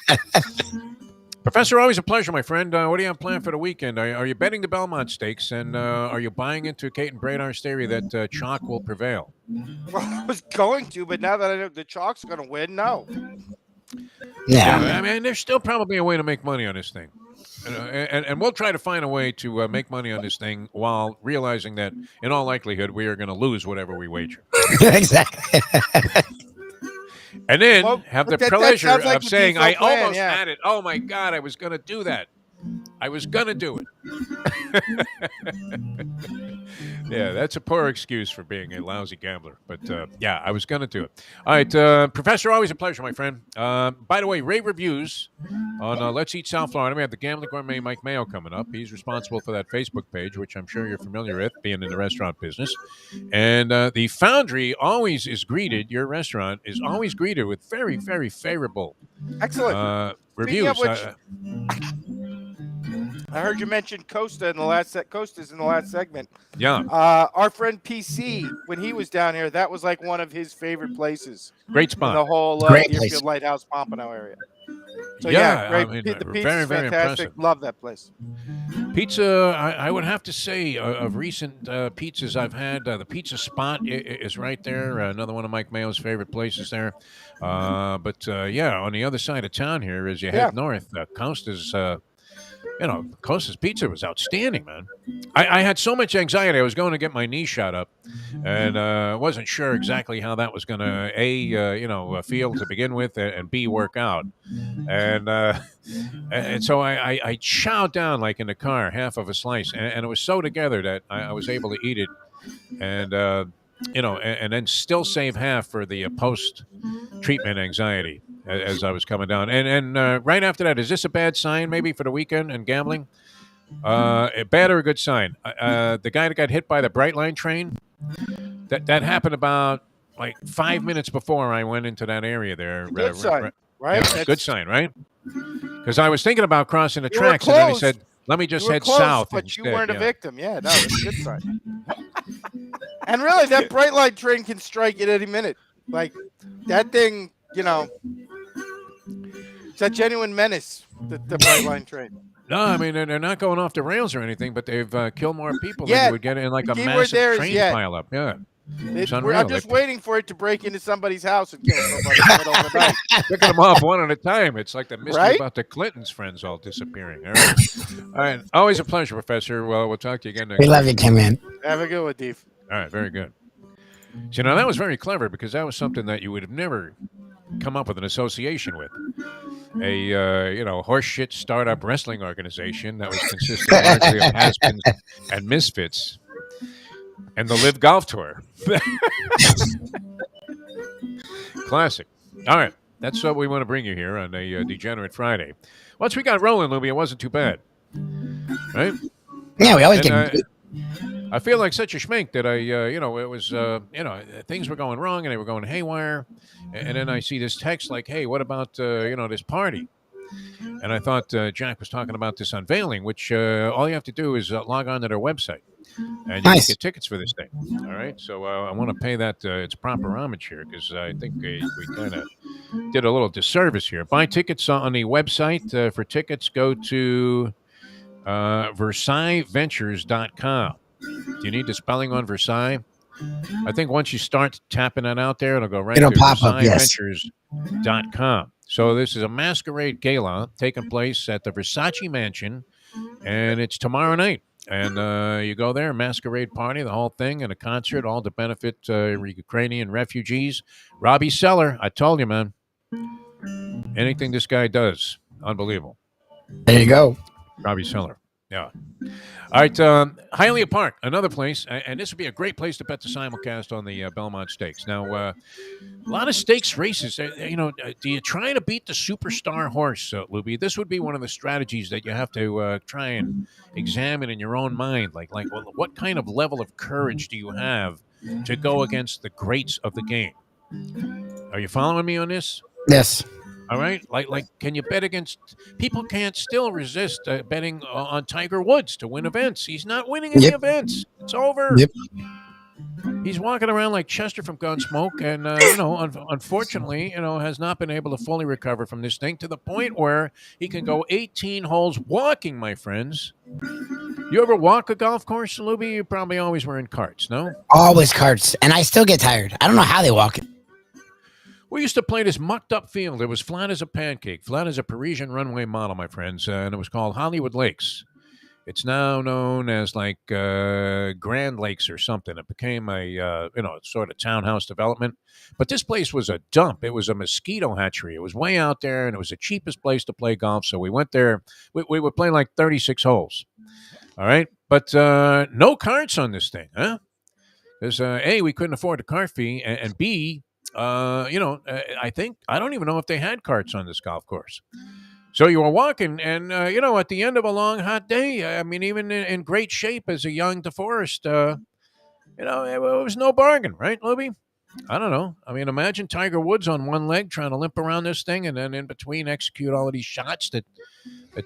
Professor, always a pleasure, my friend. What do you have planned for the weekend? Are you betting the Belmont Stakes, and are you buying into Caton Bredar's theory that chalk will prevail? Well, I was going to, but now that I know the chalk's going to win, no. Yeah, I mean, there's still probably a way to make money on this thing. And we'll try to find a way to make money on this thing while realizing that, in all likelihood, we are going to lose whatever we wager. Exactly. And then have the pleasure like of saying, I plan, almost had it. Oh, my God, I was going to do that. I was going to do it. Yeah, that's a poor excuse for being a lousy gambler. But, yeah, I was going to do it. All right, Professor, always a pleasure, my friend. By the way, rave reviews on Let's Eat South Florida. We have the Gambling Gourmet Mike Mayo coming up. He's responsible for that Facebook page, which I'm sure you're familiar with, being in the restaurant business. And the Foundry always is greeted, your restaurant is always greeted with very, very favorable reviews. I heard you mention Costa's in the last segment. Yeah. Our friend PC, when he was down here, that was like one of his favorite places. Great spot. In the whole Great Deerfield place. Lighthouse Pompano area. So Yeah, great. I mean, The pizza's very, very fantastic. impressive. Love that place. Pizza, I would have to say, of recent pizzas I've had, the Pizza Spot is right there. Another one of Mike Mayo's favorite places there. But yeah, on the other side of town here, as you head north, Costa's, Costa's Pizza was outstanding, man. I had so much anxiety. I was going to get my knee shot up, and wasn't sure exactly how that was going to, feel to begin with, and B, work out. And so I chowed down, like in the car, half of a slice, and it was so together that I was able to eat it, and and then still save half for the post-treatment anxiety as I was coming down. And right after that, is this a bad sign maybe for the weekend and gambling? A bad or a good sign? The guy that got hit by the Brightline train, that happened about like 5 minutes before I went into that area there. Good sign, right? Yeah, good sign, right? Because I was thinking about crossing the You were tracks, and then he close. said, let me just You were head close, south but instead. you weren't yeah. a victim. Yeah, no, that's a good sign. And really, that bright light train can strike at any minute. Like that thing, it's a genuine menace. The bright line train. No, I mean, they're not going off the rails or anything, but they've killed more people Yeah, than you would get in like the a key word massive there is train yet. pileup. Yeah. It's I'm unreal. just They're waiting for it to break into somebody's house and kill somebody in the middle of the night. picking them off one at a time. It's like the mystery Right? about the Clintons' friends all disappearing. All right. All right. Always a pleasure, Professor. Well, we'll talk to you again next We love week. you, Tim, man. Have a good one, Dave. All right. Very good. So now that was very clever because that was something that you would have never come up with an association with. A horseshit startup wrestling organization that was consisting largely of has-beens and misfits, and the Live Golf Tour. Classic. All right. That's what we want to bring you here on a Degenerate Friday. Once we got rolling, Lubie, it wasn't too bad. Right? Yeah, we always And, get. I feel like such a schmink that it was, things were going wrong and they were going haywire. And then I see this text like, hey, what about, this party? And I thought Jack was talking about this unveiling, which all you have to do is log on to their website. And you can get tickets for this thing. All right. So I want to pay that its proper homage here because I think we kind of did a little disservice here. Buy tickets on the website. For tickets, go to VersaillesVentures.com. Do you need the spelling on Versailles? I think once you start tapping that out there, it'll go right to pop up, yes. VersaillesVentures.com. So this is a masquerade gala taking place at the Versace Mansion, and it's tomorrow night. And you go there, masquerade party, the whole thing, and a concert, all to benefit Ukrainian refugees. Robbie Seller, I told you, man. Anything this guy does, unbelievable. There you go. Robbie Seller. Yeah. All right. Hialeah Park, another place. And this would be a great place to bet the simulcast on the Belmont Stakes. Now, a lot of stakes races. Do you try to beat the superstar horse, Lubie? This would be one of the strategies that you have to try and examine in your own mind. Like, what kind of level of courage do you have to go against the greats of the game? Are you following me on this? Yes. All right, like, can you bet against? People can't still resist betting on Tiger Woods to win events. He's not winning any events. It's over. Yep. He's walking around like Chester from Gunsmoke, and unfortunately, has not been able to fully recover from this thing to the point where he can go 18 holes walking, my friends. You ever walk a golf course, Lubie? You probably always were in carts, no? Always carts, and I still get tired. I don't know how they walk it. We used to play this mucked up field. It was flat as a pancake, flat as a Parisian runway model, my friends, and it was called Hollywood Lakes. It's now known as like Grand Lakes or something. It became a sort of townhouse development. But this place was a dump. It was a mosquito hatchery. It was way out there, and it was the cheapest place to play golf. So we went there. We would play like 36 holes. All right, but no carts on this thing, huh? Because A, we couldn't afford the cart fee, and B, I don't even know if they had carts on this golf course. So you were walking, and, at the end of a long, hot day, I mean, even in great shape as a young Deforrest, it was no bargain, right, Lubie? I don't know. I mean, imagine Tiger Woods on one leg trying to limp around this thing and then in between execute all of these shots that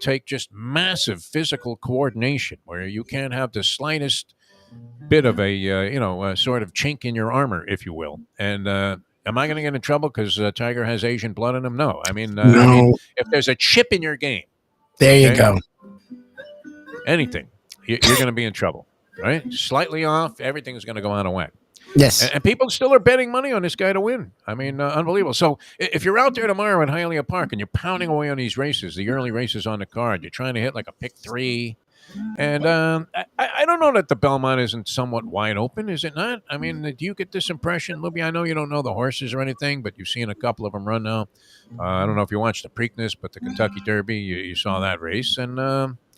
take just massive physical coordination where you can't have the slightest bit of a sort of chink in your armor, if you will. And am I going to get in trouble because Tiger has Asian blood in him? No. I mean, if there's a chip in your game, there you go. Anything, you're going to be in trouble, right? Slightly off, everything is going to go out of whack. Yes. And people still are betting money on this guy to win. I mean, unbelievable. So if you're out there tomorrow at Hialeah Park and you're pounding away on these races, the early races on the card, you're trying to hit like a pick 3. And I don't know that the Belmont isn't somewhat wide open, is it not? I mean, do you get this impression, Lubie? I know you don't know the horses or anything, but you've seen a couple of them run now. I don't know if you watched the Preakness, but the Kentucky Derby, you saw that race. And,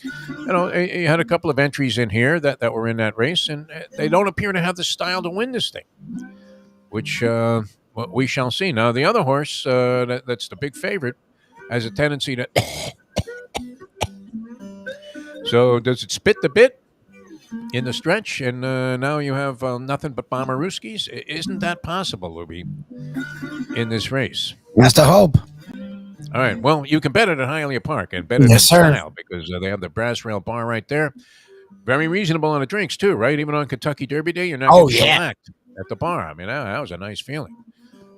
you had a couple of entries in here that were in that race, and they don't appear to have the style to win this thing, which we shall see. Now, the other horse, that's the big favorite, has a tendency to... So does it spit the bit in the stretch, and now you have nothing but Bomberooskies? Isn't that possible, Lubie, in this race? That's the hope. All right. Well, you can bet it at Hialeah Park and bet it in style because they have the brass rail bar right there. Very reasonable on the drinks, too, right? Even on Kentucky Derby Day, you're not getting shellacked at the bar. I mean, that was a nice feeling.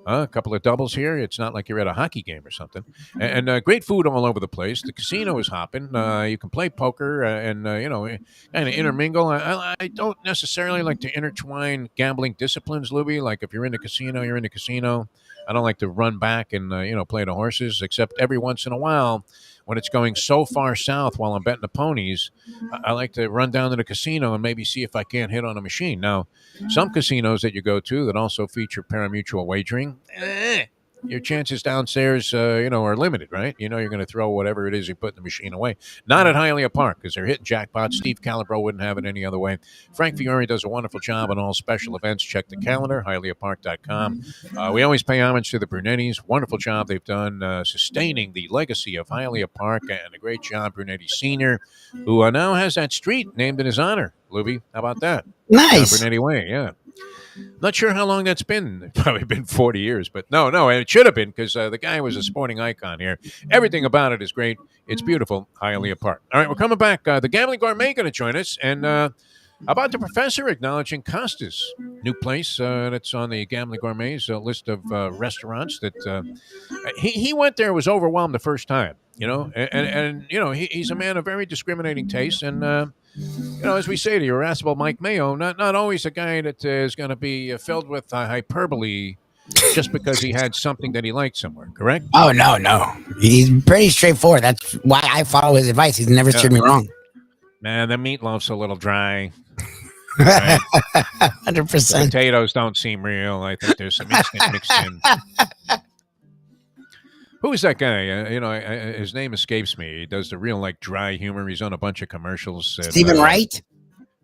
A couple of doubles here. It's not like you're at a hockey game or something. And great food all over the place. The casino is hopping. You can play poker and kind of intermingle. I don't necessarily like to intertwine gambling disciplines, Lubie. Like if you're in the casino, you're in the casino. I don't like to run back and, play the horses, except every once in a while when it's going so far south while I'm betting the ponies, I like to run down to the casino and maybe see if I can't hit on a machine. Now, some casinos that you go to that also feature pari-mutuel wagering, your chances downstairs, are limited, right? You're going to throw whatever it is you put in the machine away. Not at Hialeah Park because they're hitting jackpots. Steve Calabro wouldn't have it any other way. Frank Fiore does a wonderful job on all special events. Check the calendar, hialeahpark.com. We always pay homage to the Brunettis. Wonderful job they've done sustaining the legacy of Hialeah Park, and a great job, Brunetti Sr., who now has that street named in his honor. Lubie, how about that? Nice. Brunetti Way, yeah. Not sure how long that's been. Probably been 40 years, but no, it should have been because the guy was a sporting icon here. Everything about it is great. It's beautiful, Hialeah Park. All right, we're coming back. The Gambling Gourmet going to join us, and about the professor acknowledging Costa's new place that's on the Gambling Gourmet's list of restaurants that he went there, was overwhelmed the first time, and he's a man of very discriminating taste, and as we say to irascible Mike Mayo, not always a guy that is going to be filled with hyperbole just because he had something that he liked somewhere, correct? Oh, no. He's pretty straightforward. That's why I follow his advice. He's never steered me wrong. Man, the meatloaf's a little dry. Right? 100%. The potatoes don't seem real. I think there's some instant mixed in. Who is that guy? His name escapes me. He does the real dry humor. He's on a bunch of commercials. Stephen Wright?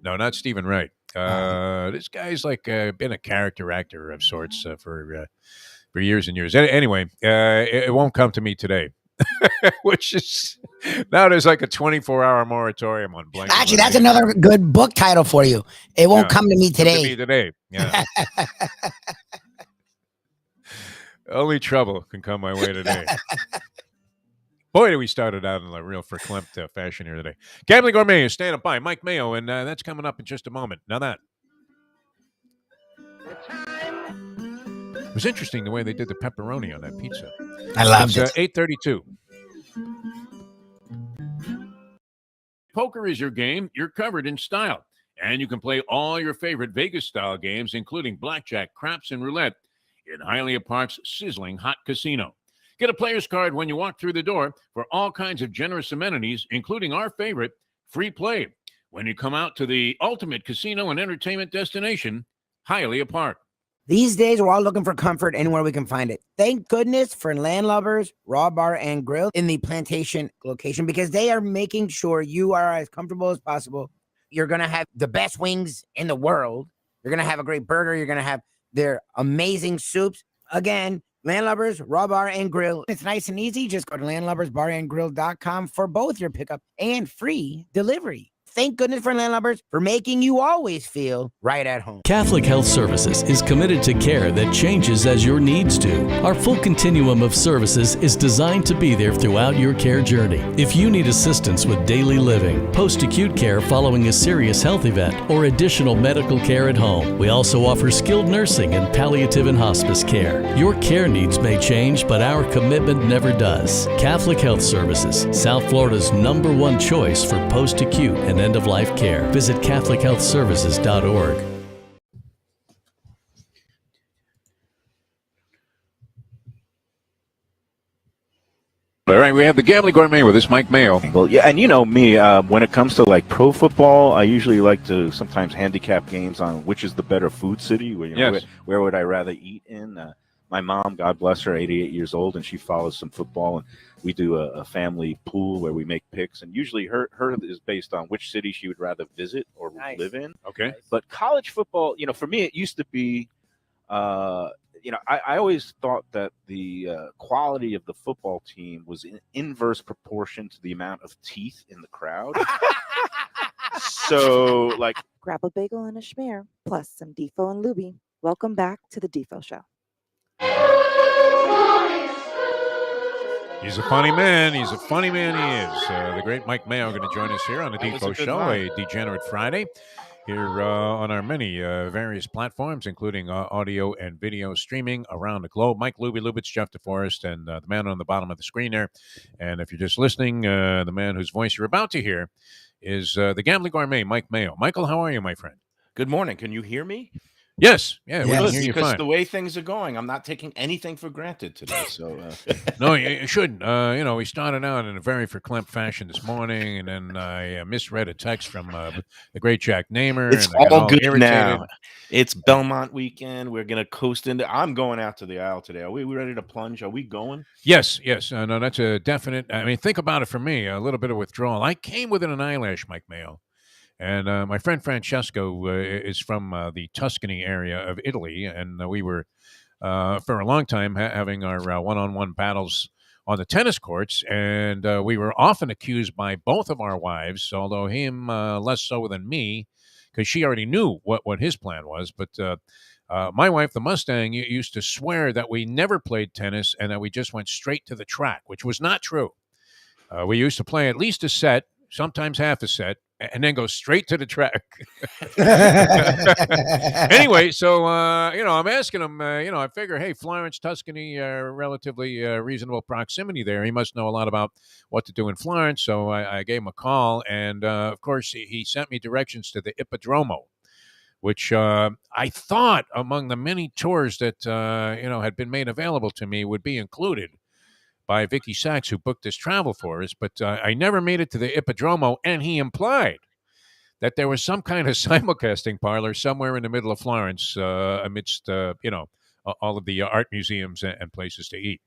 No, not Stephen Wright. This guy's been a character actor of sorts for years and years. Anyway, it won't come to me today. Which is now there's a 24-hour moratorium on blank. Actually, that's another good book title for you. It won't come to me today. Come to me today. Yeah. Only trouble can come my way today. Boy, did we started out in a real verklempt fashion here today. Gambling Gourmet is standing by. Mike Mayo, and that's coming up in just a moment. Now that. It was interesting the way they did the pepperoni on that pizza. I loved it. 8:32. Poker is your game. You're covered in style. And you can play all your favorite Vegas-style games, including blackjack, craps, and roulette, in Hialeah Park's sizzling hot casino. Get a player's card when you walk through the door for all kinds of generous amenities, including our favorite, free play, when you come out to the ultimate casino and entertainment destination, Hialeah Park. These days, we're all looking for comfort anywhere we can find it. Thank goodness for Landlubbers Raw Bar and Grill in the Plantation location, because they are making sure you are as comfortable as possible. You're going to have the best wings in the world. You're going to have a great burger. You're going to have their amazing soups. Again, Landlubbers Raw Bar and Grill. It's nice and easy. Just go to landlubbersbarandgrill.com for both your pickup and free delivery. Thank goodness for Landlubbers for making you always feel right at home. Catholic Health Services is committed to care that changes as your needs do. Our full continuum of services is designed to be there throughout your care journey. If you need assistance with daily living, post-acute care following a serious health event, or additional medical care at home, we also offer skilled nursing and palliative and hospice care. Your care needs may change, but our commitment never does. Catholic Health Services, South Florida's #1 choice for post-acute and end-of-life care. Visit CatholicHealthServices.org. All right, we have the Gambling Gourmet with us, Mike Mayo. Well, yeah, and you know me, when it comes to pro football, I usually like to sometimes handicap games on which is the better food city. Where would I rather eat in? My mom, God bless her, 88 years old, and she follows some football, and we do a family pool where we make picks, and usually her is based on which city she would rather visit or live in. Okay. But college football, for me, it used to be, I always thought that the quality of the football team was in inverse proportion to the amount of teeth in the crowd. So, grab a bagel and a schmear, plus some Defo and Lubie. Welcome back to the Defo Show. He's a funny man. He's a funny man. He is. The great Mike Mayo going to join us here on the Defo Show, a Degenerate Friday, here on our many various platforms, including audio and video streaming around the globe. Mike Lubie, Lubitz, Jeff Deforrest, and the man on the bottom of the screen there. And if you're just listening, the man whose voice you're about to hear is the Gambling Gourmet, Mike Mayo. Michael, how are you, my friend? Good morning. Can you hear me? Yes. Yeah, we Yes. can Good, hear you because fine. the way things are going, I'm not taking anything for granted today. So No, you shouldn't. We started out in a very verklempt fashion this morning, and then I misread a text from the great Jack Namer, it's and I got all all good irritated. now. It's Belmont weekend. We're gonna coast into. I'm going out to the aisle today. Are we ready to plunge? Are we going? Yes. No, that's a definite. I mean, think about it for me. A little bit of withdrawal. I came within an eyelash, Mike Mayo. And my friend Francesco is from the Tuscany area of Italy, and we were for a long time having our one-on-one battles on the tennis courts, and we were often accused by both of our wives, although him less so than me, because she already knew what his plan was. But my wife, the Mustang, used to swear that we never played tennis and that we just went straight to the track, which was not true. We used to play at least a set, sometimes half a set, and then go straight to the track. Anyway, so I'm asking him. I figure, hey, Florence, Tuscany, relatively reasonable proximity there. He must know a lot about what to do in Florence. So I gave him a call, and of course, he sent me directions to the Ippodromo, which I thought among the many tours that had been made available to me would be included by Vicky Sachs, who booked this travel for us. But I never made it to the Ippodromo, and he implied that there was some kind of simulcasting parlor somewhere in the middle of Florence amidst, all of the art museums and places to eat.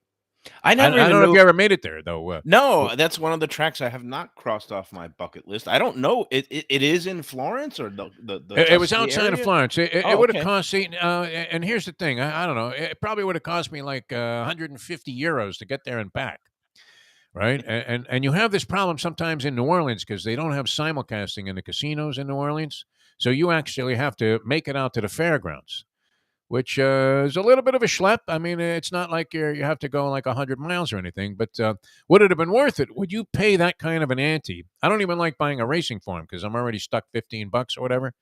I never I even don't know if knew. you ever made it there, though. No, that's one of the tracks I have not crossed off my bucket list. I don't know. It is in Florence or the It was Tuscany outside of area? Florence. It Oh, would have okay. cost, and here's the thing. I don't know. It probably would have cost me like 150 euros to get there and back. Right. And you have this problem sometimes in New Orleans because they don't have simulcasting in the casinos in New Orleans. So you actually have to make it out to the fairgrounds, which is a little bit of a schlep. I mean, it's not like you have to go like 100 miles or anything, but would it have been worth it? Would you pay that kind of an ante? I don't even like buying a racing form because I'm already stuck $15 or whatever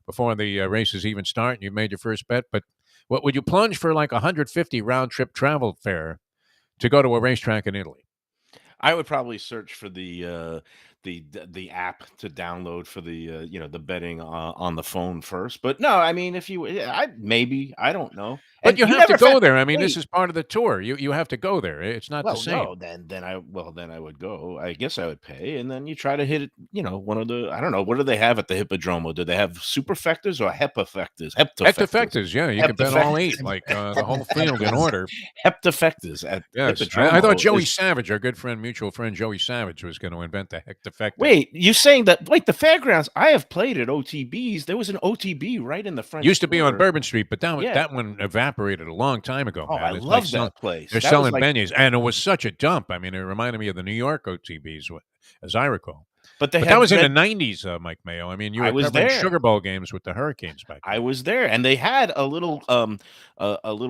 before the races even start and you've made your first bet. But what would you plunge for like 150 round trip travel fare to go to a racetrack in Italy? I would probably search for the app to download for the the betting on the phone first. But no, I mean, if you, I don't know. But And you you have to never go fa- there. I mean, this wait. is part of the tour. You have to go there. It's not the Well, same. no, then I would go. I guess I would pay, and then you try to hit it. One of the, I don't know, what do they have at the Hippodromo? Do they have superfectors or hepafectors? Hectofectors, yeah, you could bet all 8, like the whole field in order. Heptafectors at Yes, Hippodromo. I thought Joey is- Savage, our good friend, mutual friend Joey Savage, was going to invent the hectofector. Wait, you saying that? Wait, the fairgrounds? I have played at OTBs. There was an OTB right in the front. Used to be on Bourbon Street, but Yeah. that one evaporated a long time ago. Oh, Man. I It's love like that place. They're That was selling like- beignets, and it was such a dump. I mean, it reminded me of the New York OTBs, as I recall. But that was in the '90s, Mike Mayo. I mean, you I were was covering there. Sugar Bowl games with the Hurricanes back then. I was there, and they had a little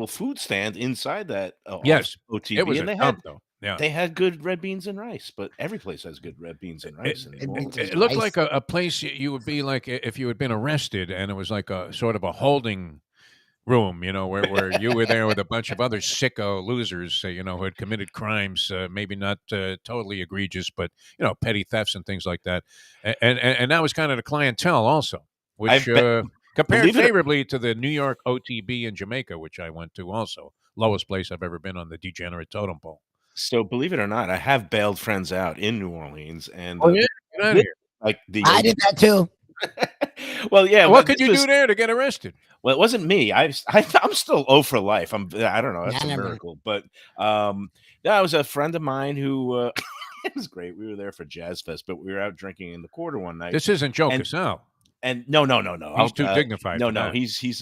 food stand inside that. Yes, OTB, it was and a they dump, had though. Yeah. they had good red beans and rice. But every place has good red beans and rice. It looked like a place you would be like if you had been arrested, and it was like a sort of a holding room, where you were there with a bunch of other sicko losers, who had committed crimes, maybe not totally egregious, but petty thefts and things like that, and that was kind of the clientele also, which compared favorably to the New York OTB in Jamaica, which I went to also, lowest place I've ever been on the Degenerate totem pole. So believe it or not, I have bailed friends out in New Orleans, and Oh, yeah? Get outta here. like the I did that too. Well, yeah. What could you do there to get arrested? Well, it wasn't me. I'm still O for life. I don't know. That's a miracle. But that was a friend of mine who it was great. We were there for Jazz Fest, but we were out drinking in the quarter one night. This isn't Joe Casal. And no. He's too dignified. No, for that. he's too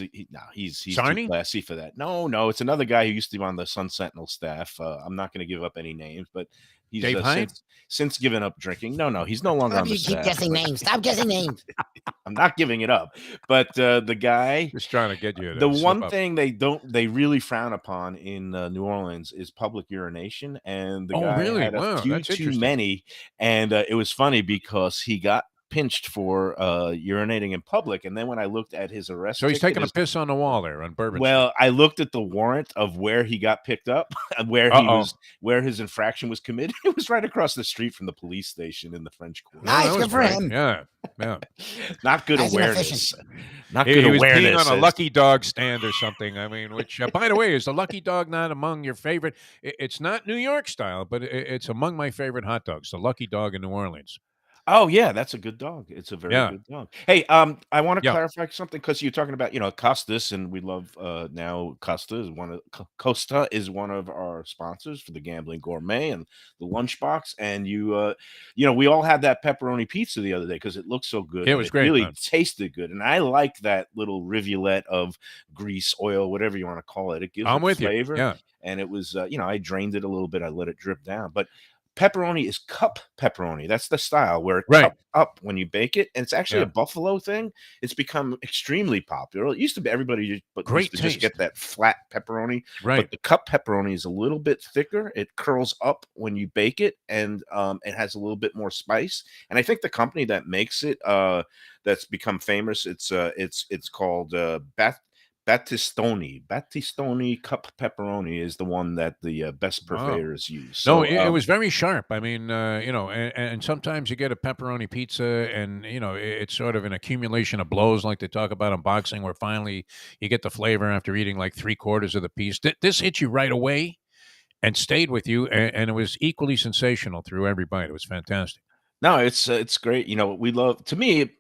Sarny? classy for that. No, it's another guy who used to be on the Sun Sentinel staff. I'm not going to give up any names, but he's Dave Hyde? since given up drinking. No, he's no longer on the You keep staff. guessing names. Stop guessing names. I'm not giving it up. But the guy, just trying to get you. The one thing they really frown upon in New Orleans is public urination, and the guy really? had a Wow, few that's too interesting. many, and it was funny because he got pinched for urinating in public. And then when I looked at his arrest, So he's ticket, taking a piss on the wall there on Bourbon well, I looked at the warrant of where he got picked up, where his infraction was committed. It was right across the street from the police station in the French Quarter. Nice, good for him. Yeah. Not good Nice and awareness. efficient. Not He good was peeing awareness. on a Lucky Dog stand or something. I mean, which, by the way, is the Lucky Dog not among your favorite? It's not New York style, but it's among my favorite hot dogs. The Lucky Dog in New Orleans. Oh yeah, that's a good dog. It's a very good dog. Hey, I want to clarify something because you're talking about Costas, and we love now Costa is one of our sponsors for the Gambling Gourmet and the Lunchbox, and we all had that pepperoni pizza the other day because it looked so good. It was great. Really man. tasted good, and I like that little rivulet of grease, oil, whatever you want to call it. It gives it flavor. Yeah, and it was I drained it a little bit. I let it drip down, but pepperoni is cup pepperoni. That's the style where it cups up when you bake it, and it's actually a Buffalo thing. It's become extremely popular. It used to be everybody used to just get that flat pepperoni, but the cup pepperoni is a little bit thicker. It curls up when you bake it, and it has a little bit more spice. And I think the company that makes it, that's become famous, it's called Battistoni cup pepperoni is the one that the best purveyors use. So, no, it was very sharp. I mean, and sometimes you get a pepperoni pizza, and it's sort of an accumulation of blows, like they talk about in boxing, where finally you get the flavor after eating like 3/4 of the piece. This hit you right away, and stayed with you, and it was equally sensational through every bite. It was fantastic. No, it's great. We love. To me,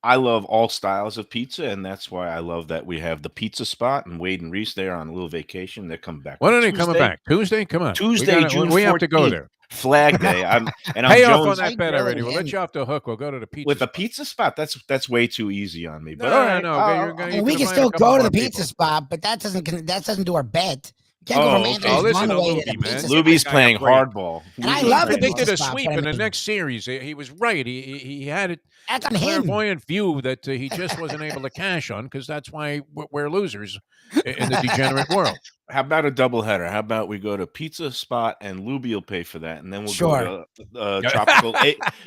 I love all styles of pizza, and that's why I love that we have the pizza spot and Wade and Reese there on a little vacation. They're coming back. When are they coming back? Tuesday? Come on. Tuesday, June 14th. We have to go there. Flag Day. I'm pay off Jones. on that bet already. We'll let you off the hook. We'll go to the pizza with a pizza spot. That's way too easy on me. But no, all right, no. We can still go to the pizza spot, but that doesn't do our bet. Can't go from Anthony's listen to Lubie, man. Lubie's playing hardball. And I love the predicted pizza a spot, sweep in the next series. He was right. He had it. That's on him. Clairvoyant view that he just wasn't able to cash on, because that's why we're losers in the degenerate world. How about a doubleheader? How about we go to Pizza Spot and Lubie will pay for that, and then we'll go to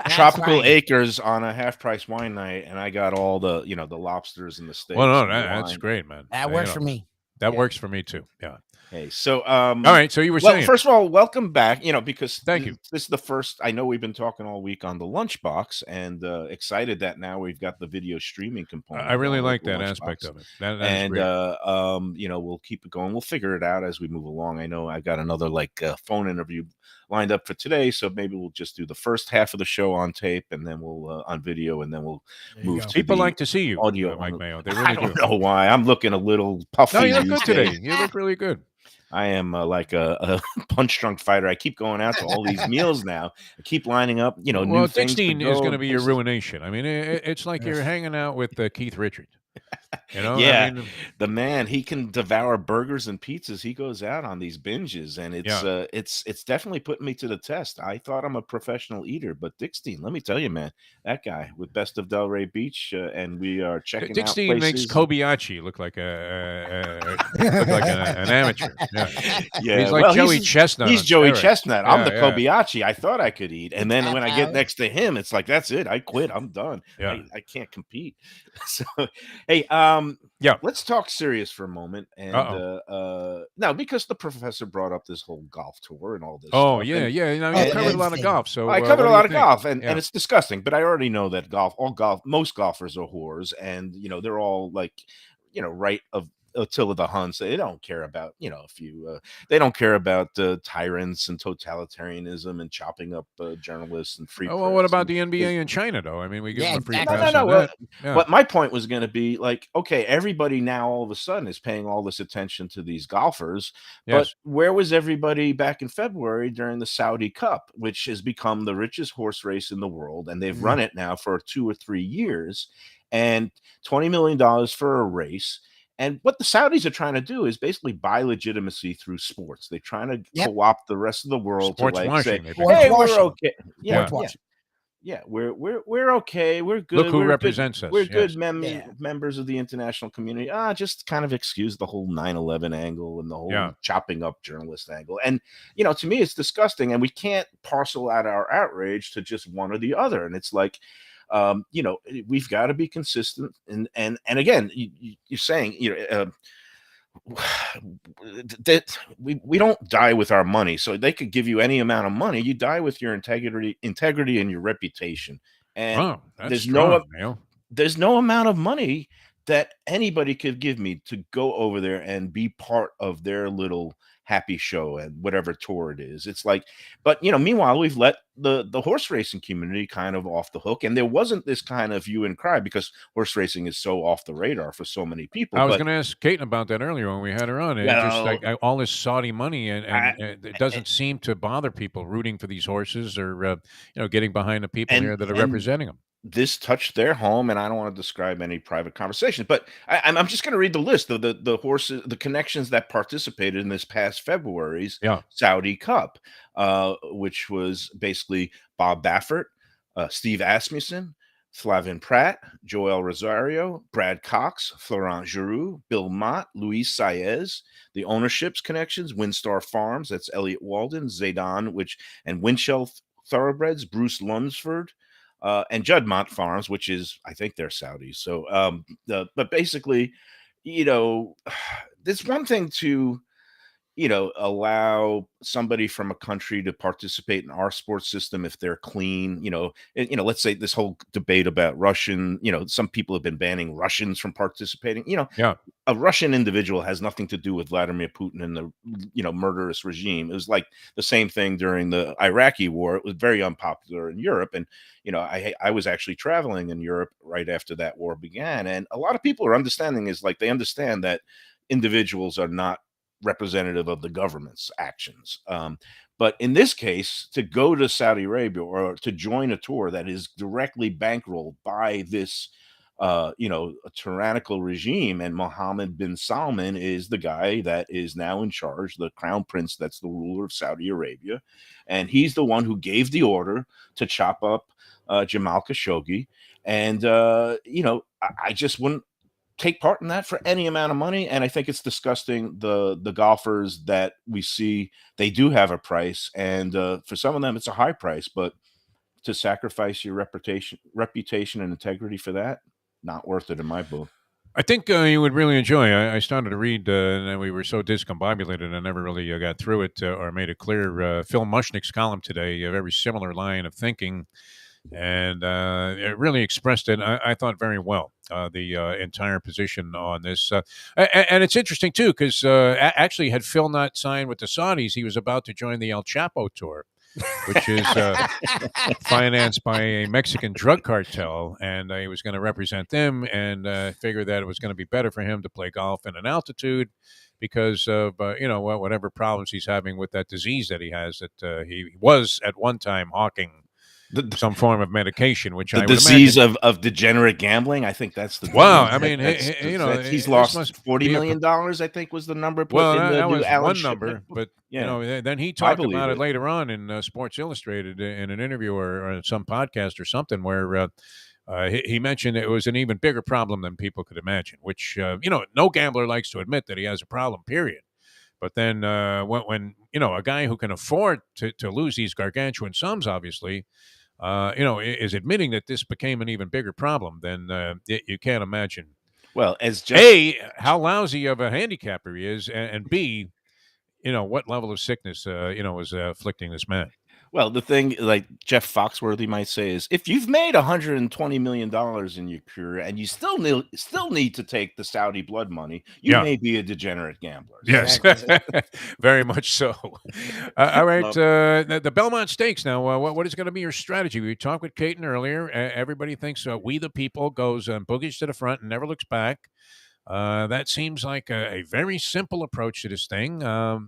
Tropical Acres on a half-price wine night, and I got all the the lobsters and the steaks. Well, no, that's great, man. That works for me. That works for me too. Yeah. Hey, so all right. So you were saying. First of all, welcome back. Because thank you. This is the first. I know we've been talking all week on the Lunchbox, and excited that now we've got the video streaming component. I really like that aspect of it. That we'll keep it going. We'll figure it out as we move along. I know I got another phone interview lined up for today, so maybe we'll just do the first half of the show on tape, and then we'll on video, and then we'll move to people like to see you, audio. Mike Mayo. They really I don't know why. I'm looking a little puffy. No, you look good today. You look really good. I am like a punch-drunk fighter. I keep going out to all these meals now. I keep lining up, new things. Dixie is going to be your ruination. I mean, it's like you're hanging out with Keith Richards. Yeah, I mean, the man, he can devour burgers and pizzas. He goes out on these binges, and it's definitely putting me to the test. I thought I'm a professional eater, but Dickstein, let me tell you, man, that guy with Best of Delray Beach, and we are checking out places. Dickstein makes Kobayashi look like an amateur. Yeah, he's like Joey Chestnut. He's Joey Chestnut. I'm the Kobayashi I thought I could eat, and then when I get next to him, it's like, that's it. I quit. I'm done. I can't compete. So, hey, let's talk serious for a moment. And now, because the professor brought up this whole golf tour and all this. Oh, stuff, you covered a lot of golf. So I covered a lot of golf, and it's disgusting. But I already know that most golfers are whores, and they're all right of Attila the Hun. So they don't care about they don't care about tyrants and totalitarianism and chopping up journalists and free. Well, what about the NBA in China, though? I mean, we give them a free pass. But my point was going to be okay, everybody now all of a sudden is paying all this attention to these golfers. But where was everybody back in February during the Saudi Cup, which has become the richest horse race in the world, and they've run it now for 2 or 3 years, and $20 million for a race. And what the Saudis are trying to do is basically buy legitimacy through sports. They're trying to co-opt the rest of the world sports to washing, say, "Hey, we're okay." We're okay. We're good. Look who represents us. We're good members of the international community. Just kind of excuse the whole 9/11 angle and the whole chopping up journalist angle. And to me, it's disgusting. And we can't parcel out our outrage to just one or the other. And it's like, we've got to be consistent. And again, you're saying, that we don't die with our money. So they could give you any amount of money. You die with your integrity and your reputation. And Wow, that's there's strong, Mayo. there's no amount of money that anybody could give me to go over there and be part of their little happy show and whatever tour it is. It's like, but meanwhile, we've let the horse racing community kind of off the hook, and there wasn't this kind of hue and cry because horse racing is so off the radar for so many people. I was going to ask Caton about that earlier when we had her on. It's just like all this Saudi money, and it doesn't seem to bother people rooting for these horses or getting behind the people here that are representing them. This touched their home, and I don't want to describe any private conversations, but I'm just going to read the list of the horses, the connections that participated in this past February's Saudi Cup, which was basically Bob Baffert, Steve Asmussen, Flavin Pratt, Joel Rosario, Brad Cox, Florent Giroux, Bill Mott, Luis Saez. The ownerships connections: Windstar Farms, that's Elliot Walden, Zaydan, and Winchell Thoroughbreds, Bruce Lunsford. And Juddmonte Farms, which is, I think they're Saudis. So, but basically, there's one thing to, allow somebody from a country to participate in our sports system if they're clean. Let's say this whole debate about Russian. Some people have been banning Russians from participating. A Russian individual has nothing to do with Vladimir Putin and the murderous regime. It was like the same thing during the Iraqi war. It was very unpopular in Europe, and I was actually traveling in Europe right after that war began, and a lot of people are understanding they understand that individuals are not representative of the government's actions. But in this case, to go to Saudi Arabia or to join a tour that is directly bankrolled by this a tyrannical regime, and Mohammed bin Salman is the guy that is now in charge, the crown prince that's the ruler of Saudi Arabia, and he's the one who gave the order to chop up Jamal Khashoggi. And I just wouldn't take part in that for any amount of money. And I think it's disgusting. The golfers that we see, they do have a price, and for some of them it's a high price, but to sacrifice your reputation and integrity for that, not worth it in my book. I think you would really enjoy. I started to read, and then we were so discombobulated, I never really got through it or made it clear. Phil Mushnick's column today, a very similar line of thinking, and it really expressed it, I thought, very well, the entire position on this. And it's interesting, too, because actually, had Phil not signed with the Saudis, he was about to join the El Chapo Tour, which is financed by a Mexican drug cartel, and he was going to represent them, and figured that it was going to be better for him to play golf in an altitude because of whatever problems he's having with that disease that he has, that he was at one time hawking some form of medication, which the I would disease imagine. of degenerate gambling. I think that's the wow. I mean, he's lost $40 million. I think was the number. Put well, in the that new was Alan one Shipman number, book. but then he talked about it later on in Sports Illustrated in an interview or some podcast or something where he mentioned it was an even bigger problem than people could imagine. Which no gambler likes to admit that he has a problem. Period. But then when a guy who can afford to lose these gargantuan sums, obviously, is admitting that this became an even bigger problem, then you can't imagine. Well, as just A, how lousy of a handicapper he is, and B, what level of sickness was afflicting this man. Well, the thing, like Jeff Foxworthy might say, is if you've made $120 million in your career and you still need to take the Saudi blood money, you may be a degenerate gambler. Yes, very much so. All right, the Belmont Stakes now. What is going to be your strategy? We talked with Caton earlier. Everybody thinks We the People goes boogies to the front and never looks back. That seems like a very simple approach to this thing. I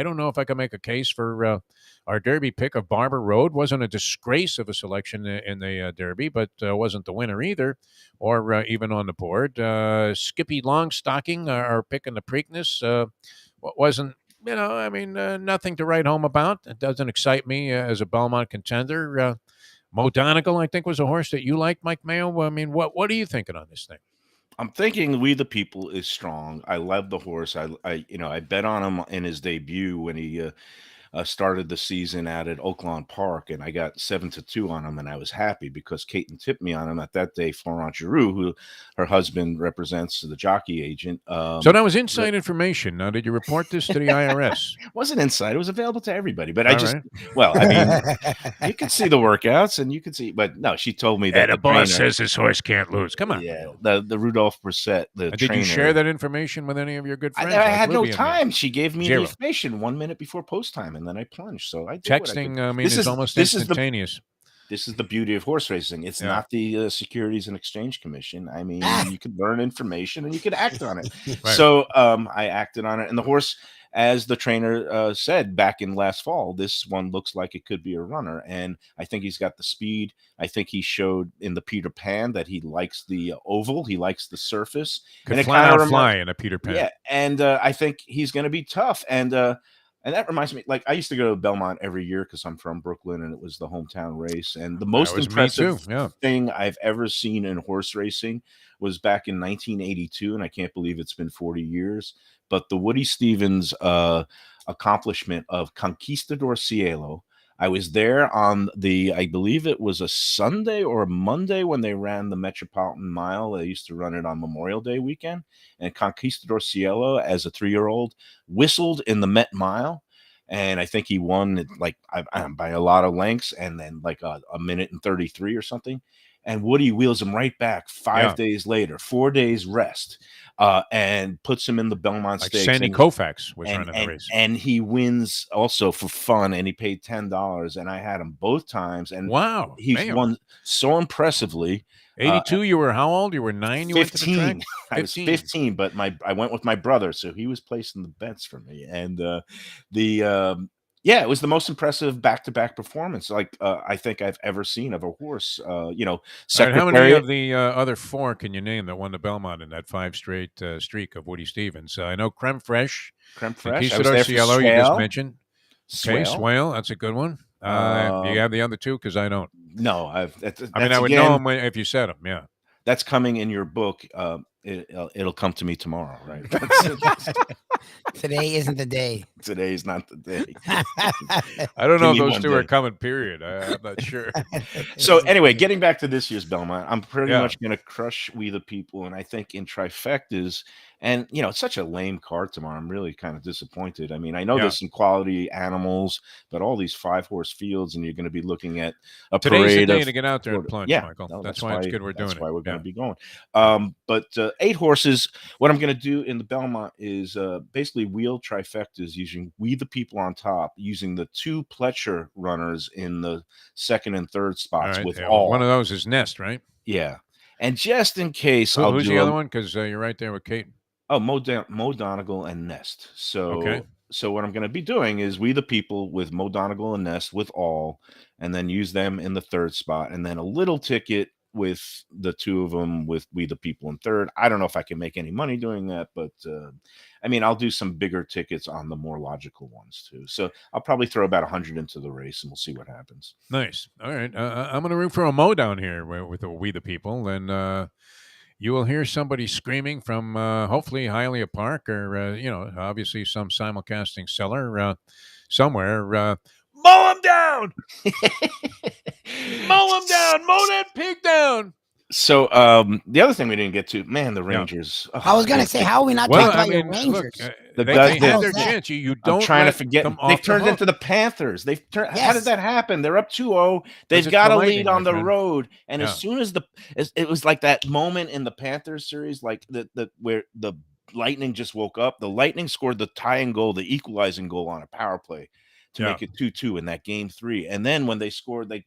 don't know if I can make a case for our Derby pick of Barber Road. Wasn't a disgrace of a selection in the Derby, but wasn't the winner either, or even on the board. Skippy Longstocking, our pick in the Preakness, wasn't, nothing to write home about. It doesn't excite me as a Belmont contender. Mo Donegal, I think, was a horse that you liked, Mike Mayo. I mean, what are you thinking on this thing? I'm thinking We the People is strong. I love the horse. I bet on him in his debut when he started the season out at Oaklawn Park, and I got 7-2 on him, and I was happy because Caton tipped me on him at that day. Florent Giroux, who her husband represents, the jockey agent. So that was inside information. Now, did you report this to the IRS? Wasn't inside; it was available to everybody. But All I just, right. well, I mean, you could see the workouts, and you could see, but no, she told me that the boss says this horse can't lose. Come on. Yeah, the Rudolph Brissett, the Did trainer. you share that information with any of your good friends? I like had no Lubie and me? time. She gave me the Zero. information 1 minute before post time, and then I plunged. So I did what I Texting, could. I mean, is almost instantaneous. This is the beauty of horse racing. It's Yeah. not the Securities and Exchange Commission. I mean, you could learn information and you could act on it. Right. So I acted on it, and the horse, as the trainer said back in last fall, this one looks like it could be a runner, and I think he's got the speed. I think he showed in the Peter Pan that he likes the oval. He likes the surface. Could and it flat kinda out fly in a Peter Pan. Yeah, and I think he's going to be tough. And that reminds me, like I used to go to Belmont every year because I'm from Brooklyn, and it was the hometown race. And the most was me impressive too, yeah. thing I've ever seen in horse racing was back in 1982, and I can't believe it's been 40 years. But the Woody Stevens accomplishment of Conquistador Cielo. I was there on I believe it was a Sunday or a Monday when they ran the Metropolitan Mile. They used to run it on Memorial Day weekend. And Conquistador Cielo, as a 3-year-old, whistled in the Met Mile. And I think he won like by a lot of lengths, and then like a minute and 33 or something. And Woody wheels him right back 5 days later, 4 days rest, and puts him in the Belmont Like Stakes. Sandy Koufax was running the race. And he wins also for fun, and he paid $10, and I had him both times. And wow, he's won so impressively. 82, you were how old? You were 9? You 15. went to the track? I was 15, but I went with my brother, so he was placing the bets for me. And it was the most impressive back-to-back performance I think I've ever seen of a horse. Right, how many of the other 4 can you name that won the Belmont in that 5 straight streak of Woody Stevens? I know Creme Fraiche. Conquistador Cielo, you just mentioned. Okay, Swale, that's a good one. Do you have the other 2? Because I don't. No, I would know them if you said them. Yeah, that's coming in your book. It'll come to me tomorrow, right? Today isn't the day. Today's not the day. I don't know if those 2 are coming, period. I'm not sure. So anyway, getting back to this year's Belmont, I'm pretty much going to crush We the People. And I think in trifectas, and it's such a lame card tomorrow. I'm really kind of disappointed. I mean, I know there's some quality animals, but all these 5-horse fields, and you're going to be looking at a Today's parade the day to get out there and plunge, Michael. No, that's why it's good we're doing it. That's why we're going to be going. But 8 horses, what I'm going to do in the Belmont is basically wheel trifectas using We the People on top, using the 2 Pletcher runners in the 2nd and 3rd spots with all. One of those is Nest, right? Yeah. And just in case, who's the other one? Because you're right there with Caton. Oh, Mo Donegal and Nest. So what I'm going to be doing is We the People with Mo Donegal and Nest with all, and then use them in the 3rd spot, and then a little ticket with the 2 of them with We the People in 3rd. I don't know if I can make any money doing that, but I mean, I'll do some bigger tickets on the more logical ones too. So I'll probably throw about 100 into the race, and we'll see what happens. Nice. All right. I'm going to root for a Mo down here with the We the People, and you will hear somebody screaming from hopefully Hialeah Park or, obviously some simulcasting seller somewhere. Mow him down! Mow him down! Mow that pig down! So the other thing we didn't get to, man, the Rangers. Yeah. I was going to say, how are we not talking about your Rangers? Look, they had their chance. You don't. I'm trying to forget. They've turned into the Panthers. They've turned. How did that happen? They're up 2-0. They've got a lead on the road, and as soon as it was like that moment in the Panthers series, like where the Lightning just woke up. The Lightning scored the tying goal, the equalizing goal on a power play to make it 2-2 in that game 3. And then when they scored, they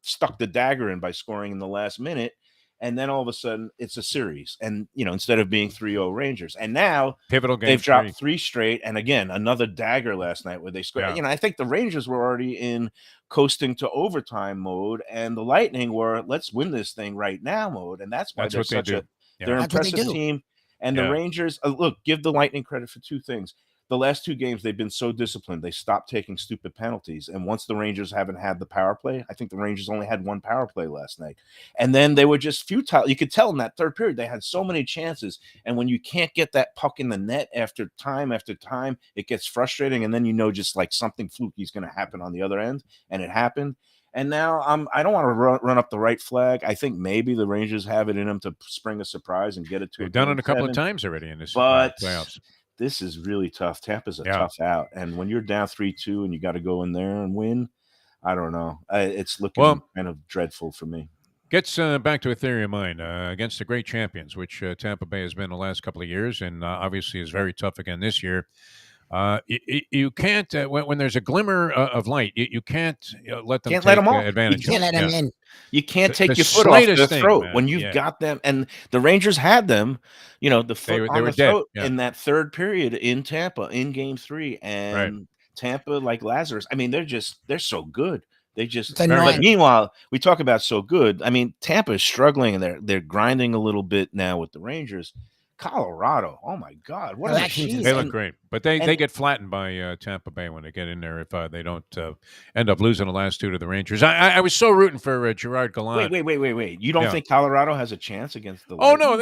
stuck the dagger in by scoring in the last minute. And then all of a sudden, it's a series. And, instead of being 3-0 Rangers. And now pivotal game, they've dropped 3 straight. And again, another dagger last night where they scored. Yeah. I think the Rangers were already in coasting to overtime mode. And the Lightning were, let's win this thing right now mode. And that's why they're such they're an impressive team. And the Rangers, look, give the Lightning credit for 2 things. the last 2 games, they've been so disciplined. They stopped taking stupid penalties. And once the Rangers haven't had the power play, I think the Rangers only had 1 power play last night. And then they were just futile. You could tell in that third period, they had so many chances. And when you can't get that puck in the net after time, it gets frustrating. And then just like something fluky is going to happen on the other end. And it happened. And now I don't want to run up the right flag. I think maybe the Rangers have it in them to spring a surprise and get it to. They've done it a couple of times already in this playoffs. This is really tough. Tampa's a tough out, and when you're down 3-2 and you got to go in there and win, I don't know. It's looking kind of dreadful for me. Gets back to a theory of mine against the great champions, which Tampa Bay has been the last couple of years, and obviously is very tough again this year. You can't when there's a glimmer of light, you can't let them take advantage. You can't let them in. You can't take your foot off their throat when you've got them. And the Rangers had them, the foot on the throat in that third period in Tampa in Game 3, and Tampa, like Lazarus. I mean, they're so good. They just. But meanwhile, we talk about so good. I mean, Tampa is struggling, and they're grinding a little bit now with the Rangers. Colorado, oh my God, what a machine! They look great, but they get flattened by Tampa Bay when they get in there if they don't end up losing the last 2 to the Rangers. I was so rooting for Gerard Gallant. Wait! You don't think Colorado has a chance against the? Oh no,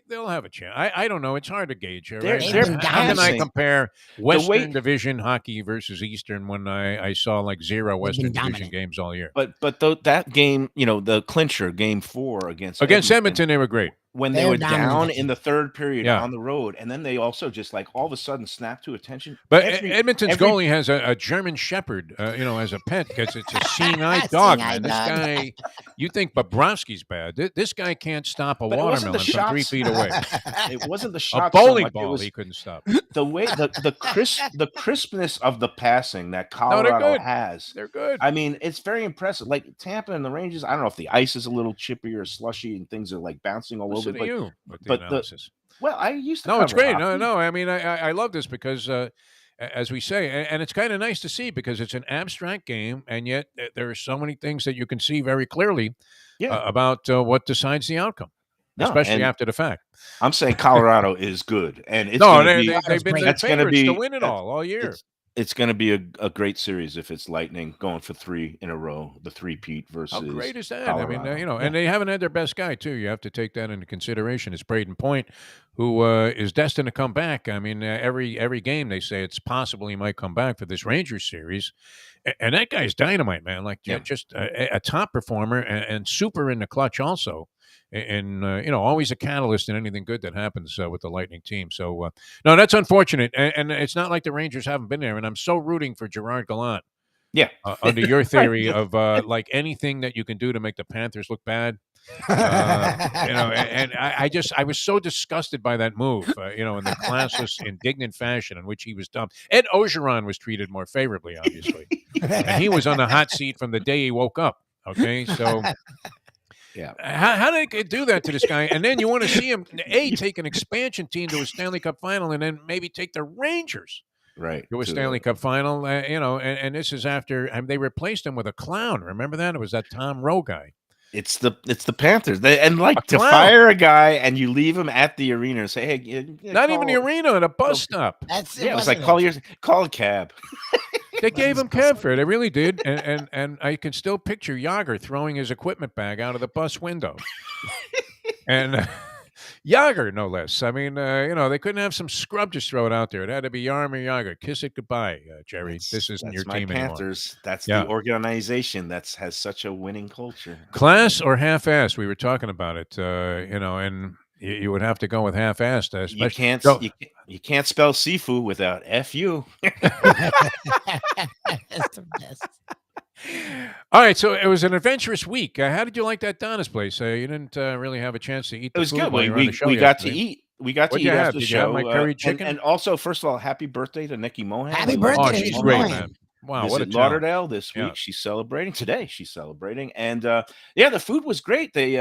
they'll have a chance. I don't know. It's hard to gauge. How can I compare Western Division hockey versus Eastern when I saw like 0 Western Division games all year? But that game, the clincher, Game 4 against Edmonton, they were great. When they were down in the third period on the road, and then they also just like all of a sudden snapped to attention. But Edmonton's goalie has a German Shepherd, as a pet, because it's a seeing-eye dog. Man. This guy, you think Bobrovsky's bad? This guy can't stop a watermelon from 3 feet away. It wasn't the shot. A bowling ball he couldn't stop. The way the crispness of the passing that Colorado has. They're good. I mean, it's very impressive. Like Tampa and the Rangers, I don't know if the ice is a little chippy or slushy and things are like bouncing all over. But I used to. No, it's great. No. I mean, I love this because, as we say, and it's kind of nice to see because it's an abstract game, and yet there are so many things that you can see very clearly about what decides the outcome, especially after the fact. I'm saying Colorado is good, and it's they've been the favorites to win it all year. It's going to be a great series if it's Lightning going for 3 in a row, the 3-peat versus. How great is that? Colorado. I mean, and they haven't had their best guy too. You have to take that into consideration. It's Braden Point, who is destined to come back. I mean, every game they say it's possible he might come back for this Rangers series, and that guy's dynamite, man. Like just a top performer and super in the clutch also. And always a catalyst in anything good that happens with the Lightning team. So, no, that's unfortunate. And it's not like the Rangers haven't been there. And I'm so rooting for Gerard Gallant. Yeah. Under your theory of like anything that you can do to make the Panthers look bad. And I was so disgusted by that move, in the classless, indignant fashion in which he was dumped. Ed Ogeron was treated more favorably, obviously. And he was on the hot seat from the day he woke up. Okay, so... Yeah. How did they do that to this guy? And then you want to see him, take an expansion team to a Stanley Cup final and then maybe take the Rangers to a Stanley Cup final, and this is after they replaced him with a clown. Remember that? It was that Tom Rowe guy. It's the Panthers. To fire a guy and you leave him at the arena and say, hey, not even the arena, at a bus stop. It was like call a cab. They gave him cab fare. They really did. And I can still picture Yager throwing his equipment bag out of the bus window. And Yager, no less. I mean, they couldn't have some scrub just throw it out there. It had to be Yarmir Yager. Kiss it goodbye, Jerry. This isn't your team Panthers. Anymore. That's the organization that has such a winning culture. Class or half-assed? We were talking about it, and you would have to go with half-assed. You can't spell seafood without F-U. That's the best. All right, so it was an adventurous week. How did you like that Donna's place? You didn't really have a chance to eat the food. It was good. We got to eat. We got to eat after the show. You have my curry chicken? And also, first of all, happy birthday to Nikki Mohan. Happy birthday to she's Nikki great, Mohan. man. Wow, what a Lauderdale this week. She's celebrating today. She's celebrating, and the food was great. They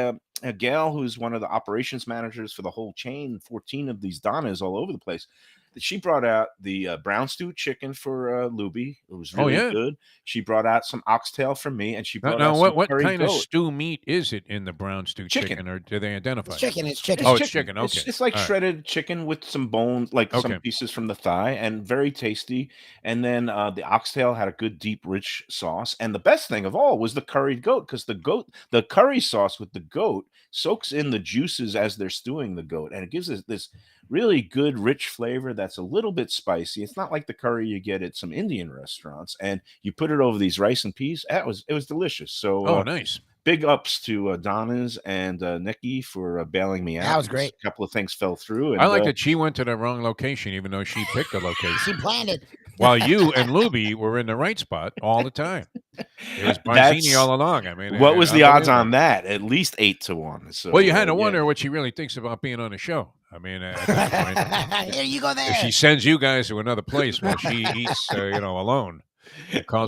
Gail, who's one of the operations managers for the whole chain, 14 of these Donnas all over the place, that she brought out the brown stew chicken for Lubie. It was really good. She brought out some oxtail for me, and she brought out some what curry kind goat. of stew meat is it in the brown stew chicken, or do they identify? It's chicken. It's chicken. Oh, it's chicken. Okay, It's like shredded chicken with some bones, like some pieces from the thigh, and very tasty. And then the oxtail had a good, deep, rich sauce. And the best thing of all was the curried goat, because the curry sauce with the goat soaks in the juices as they're stewing the goat, and it gives us this really good, rich flavor that's a little bit spicy. It's not like the curry you get at some Indian restaurants. And you put it over these rice and peas. It was delicious. So nice. Big ups to Donna's and Nikki for bailing me out. That was great. A couple of things fell through. And, I like that she went to the wrong location, even though she picked the location. She planned it. While you and Lubie were in the right spot all the time. It was Barzini all along. I mean, what was the odds on that? At least 8-1. So, well, you had to wonder what she really thinks about being on the show. I mean, at that point, here you go. There, if she sends you guys to another place while she eats, alone.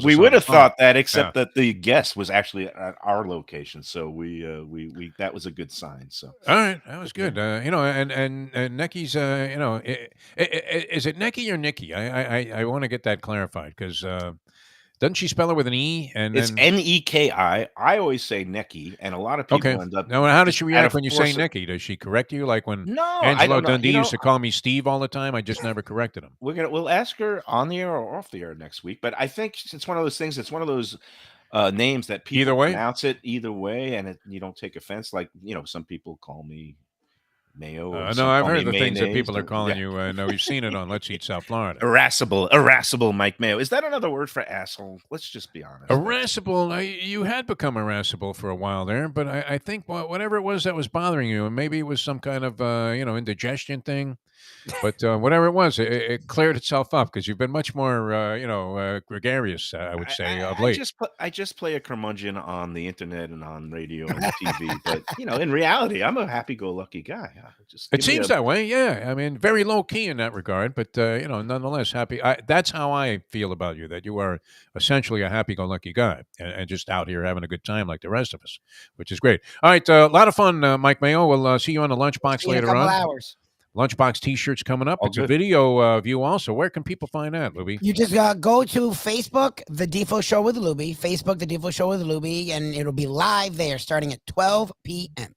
We would have thought that, except that the guest was actually at our location, so we that was a good sign. So all right, that was good. And Necky's, is it Necky or Nikki? I want to get that clarified, because doesn't she spell it with an E? And it's Neki. I always say Necky, and a lot of people end up. Now, how does she react when you say Necky? Does she correct you like when Angelo Dundee used to call me Steve all the time? I just never corrected him. We'll ask her on the air or off the air next week. But I think it's one of those things. It's one of those names that people pronounce it either way, and you don't take offense. Like some people call me Mayo. No, I've heard the things that people are calling you. No, we've seen it on Let's Eat South Florida. Irascible Mike Mayo. Is that another word for asshole? Let's just be honest. Irascible. You had become irascible for a while there, but I think whatever it was that was bothering you, and maybe it was some kind of indigestion thing. But whatever it was, it cleared itself up, because you've been much more, gregarious, I would say, of late. I just play a curmudgeon on the internet and on radio and TV. But, in reality, I'm a happy-go-lucky guy. It seems that way, yeah. I mean, very low-key in that regard, but, nonetheless, happy. That's how I feel about you, that you are essentially a happy-go-lucky guy and just out here having a good time like the rest of us, which is great. All right, a lot of fun, Mike Mayo. We'll see you on the Lunchbox later on. Hours. Lunchbox T-shirts coming up. It's a video view also. Where can people find that, Lubie? You just go to Facebook, The Defo Show with Lubie. Facebook, The Defo Show with Lubie, and it'll be live there starting at 12 p.m.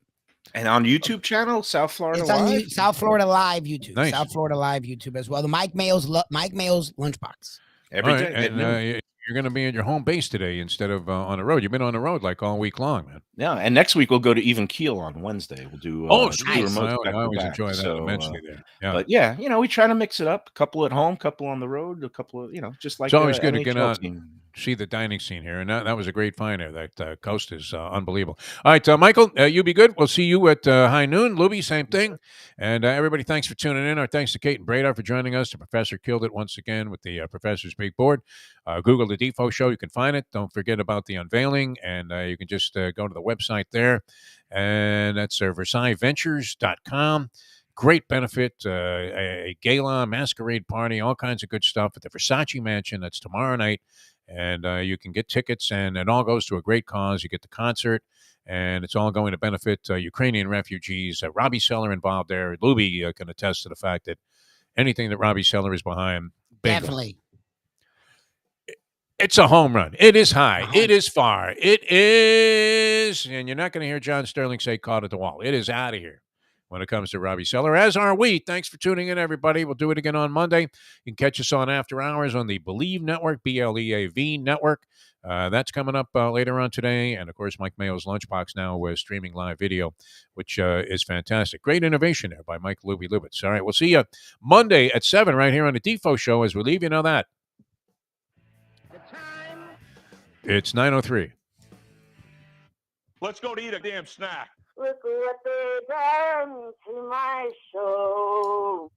And on YouTube channel, South Florida It's Live? on South Florida Live YouTube. Nice. South Florida Live YouTube as well. The Mike Mayo's Lunchbox. Every all day. Right, and you're going to be at your home base today instead of on the road. You've been on the road like all week long, man. Yeah, and next week we'll go to Even Keel on Wednesday. We'll do nice. I always enjoy that immensely there. Yeah. But we try to mix it up. A couple at home, couple on the road, a couple of, just like it's always good NHL to get out team. and see the dining scene here. And that was a great find there. That coast is unbelievable. All right, Michael, you be good. We'll see you at high noon. Lubie, same thing. And everybody, thanks for tuning in. Our thanks to Caton Bredar for joining us. The professor killed it once again with the Professor's Big Board. Google the Defo Show. You can find it. Don't forget about the unveiling. And you can just go to the website there. And that's VersaillesVentures.com. Great benefit, a gala, masquerade party, all kinds of good stuff at the Versace Mansion. That's tomorrow night. And you can get tickets, and it all goes to a great cause. You get the concert, and it's all going to benefit Ukrainian refugees. Robbie Seller involved there. Lubie can attest to the fact that anything that Robbie Seller is behind, bingo. Definitely. It's a home run. It is high. It is far. It is, and you're not going to hear John Sterling say caught at the wall. It is out of here when it comes to Robbie Seller, as are we. Thanks for tuning in, everybody. We'll do it again on Monday. You can catch us on After Hours on the Believe Network, BLEAV Network. That's coming up later on today. And, of course, Mike Mayo's Lunchbox now is streaming live video, which is fantastic. Great innovation there by Mike Lubitz. All right, we'll see you Monday at 7 right here on the Defo Show as we leave you know that. It's 9:03. Let's go to eat a damn snack. Look what they done to my show.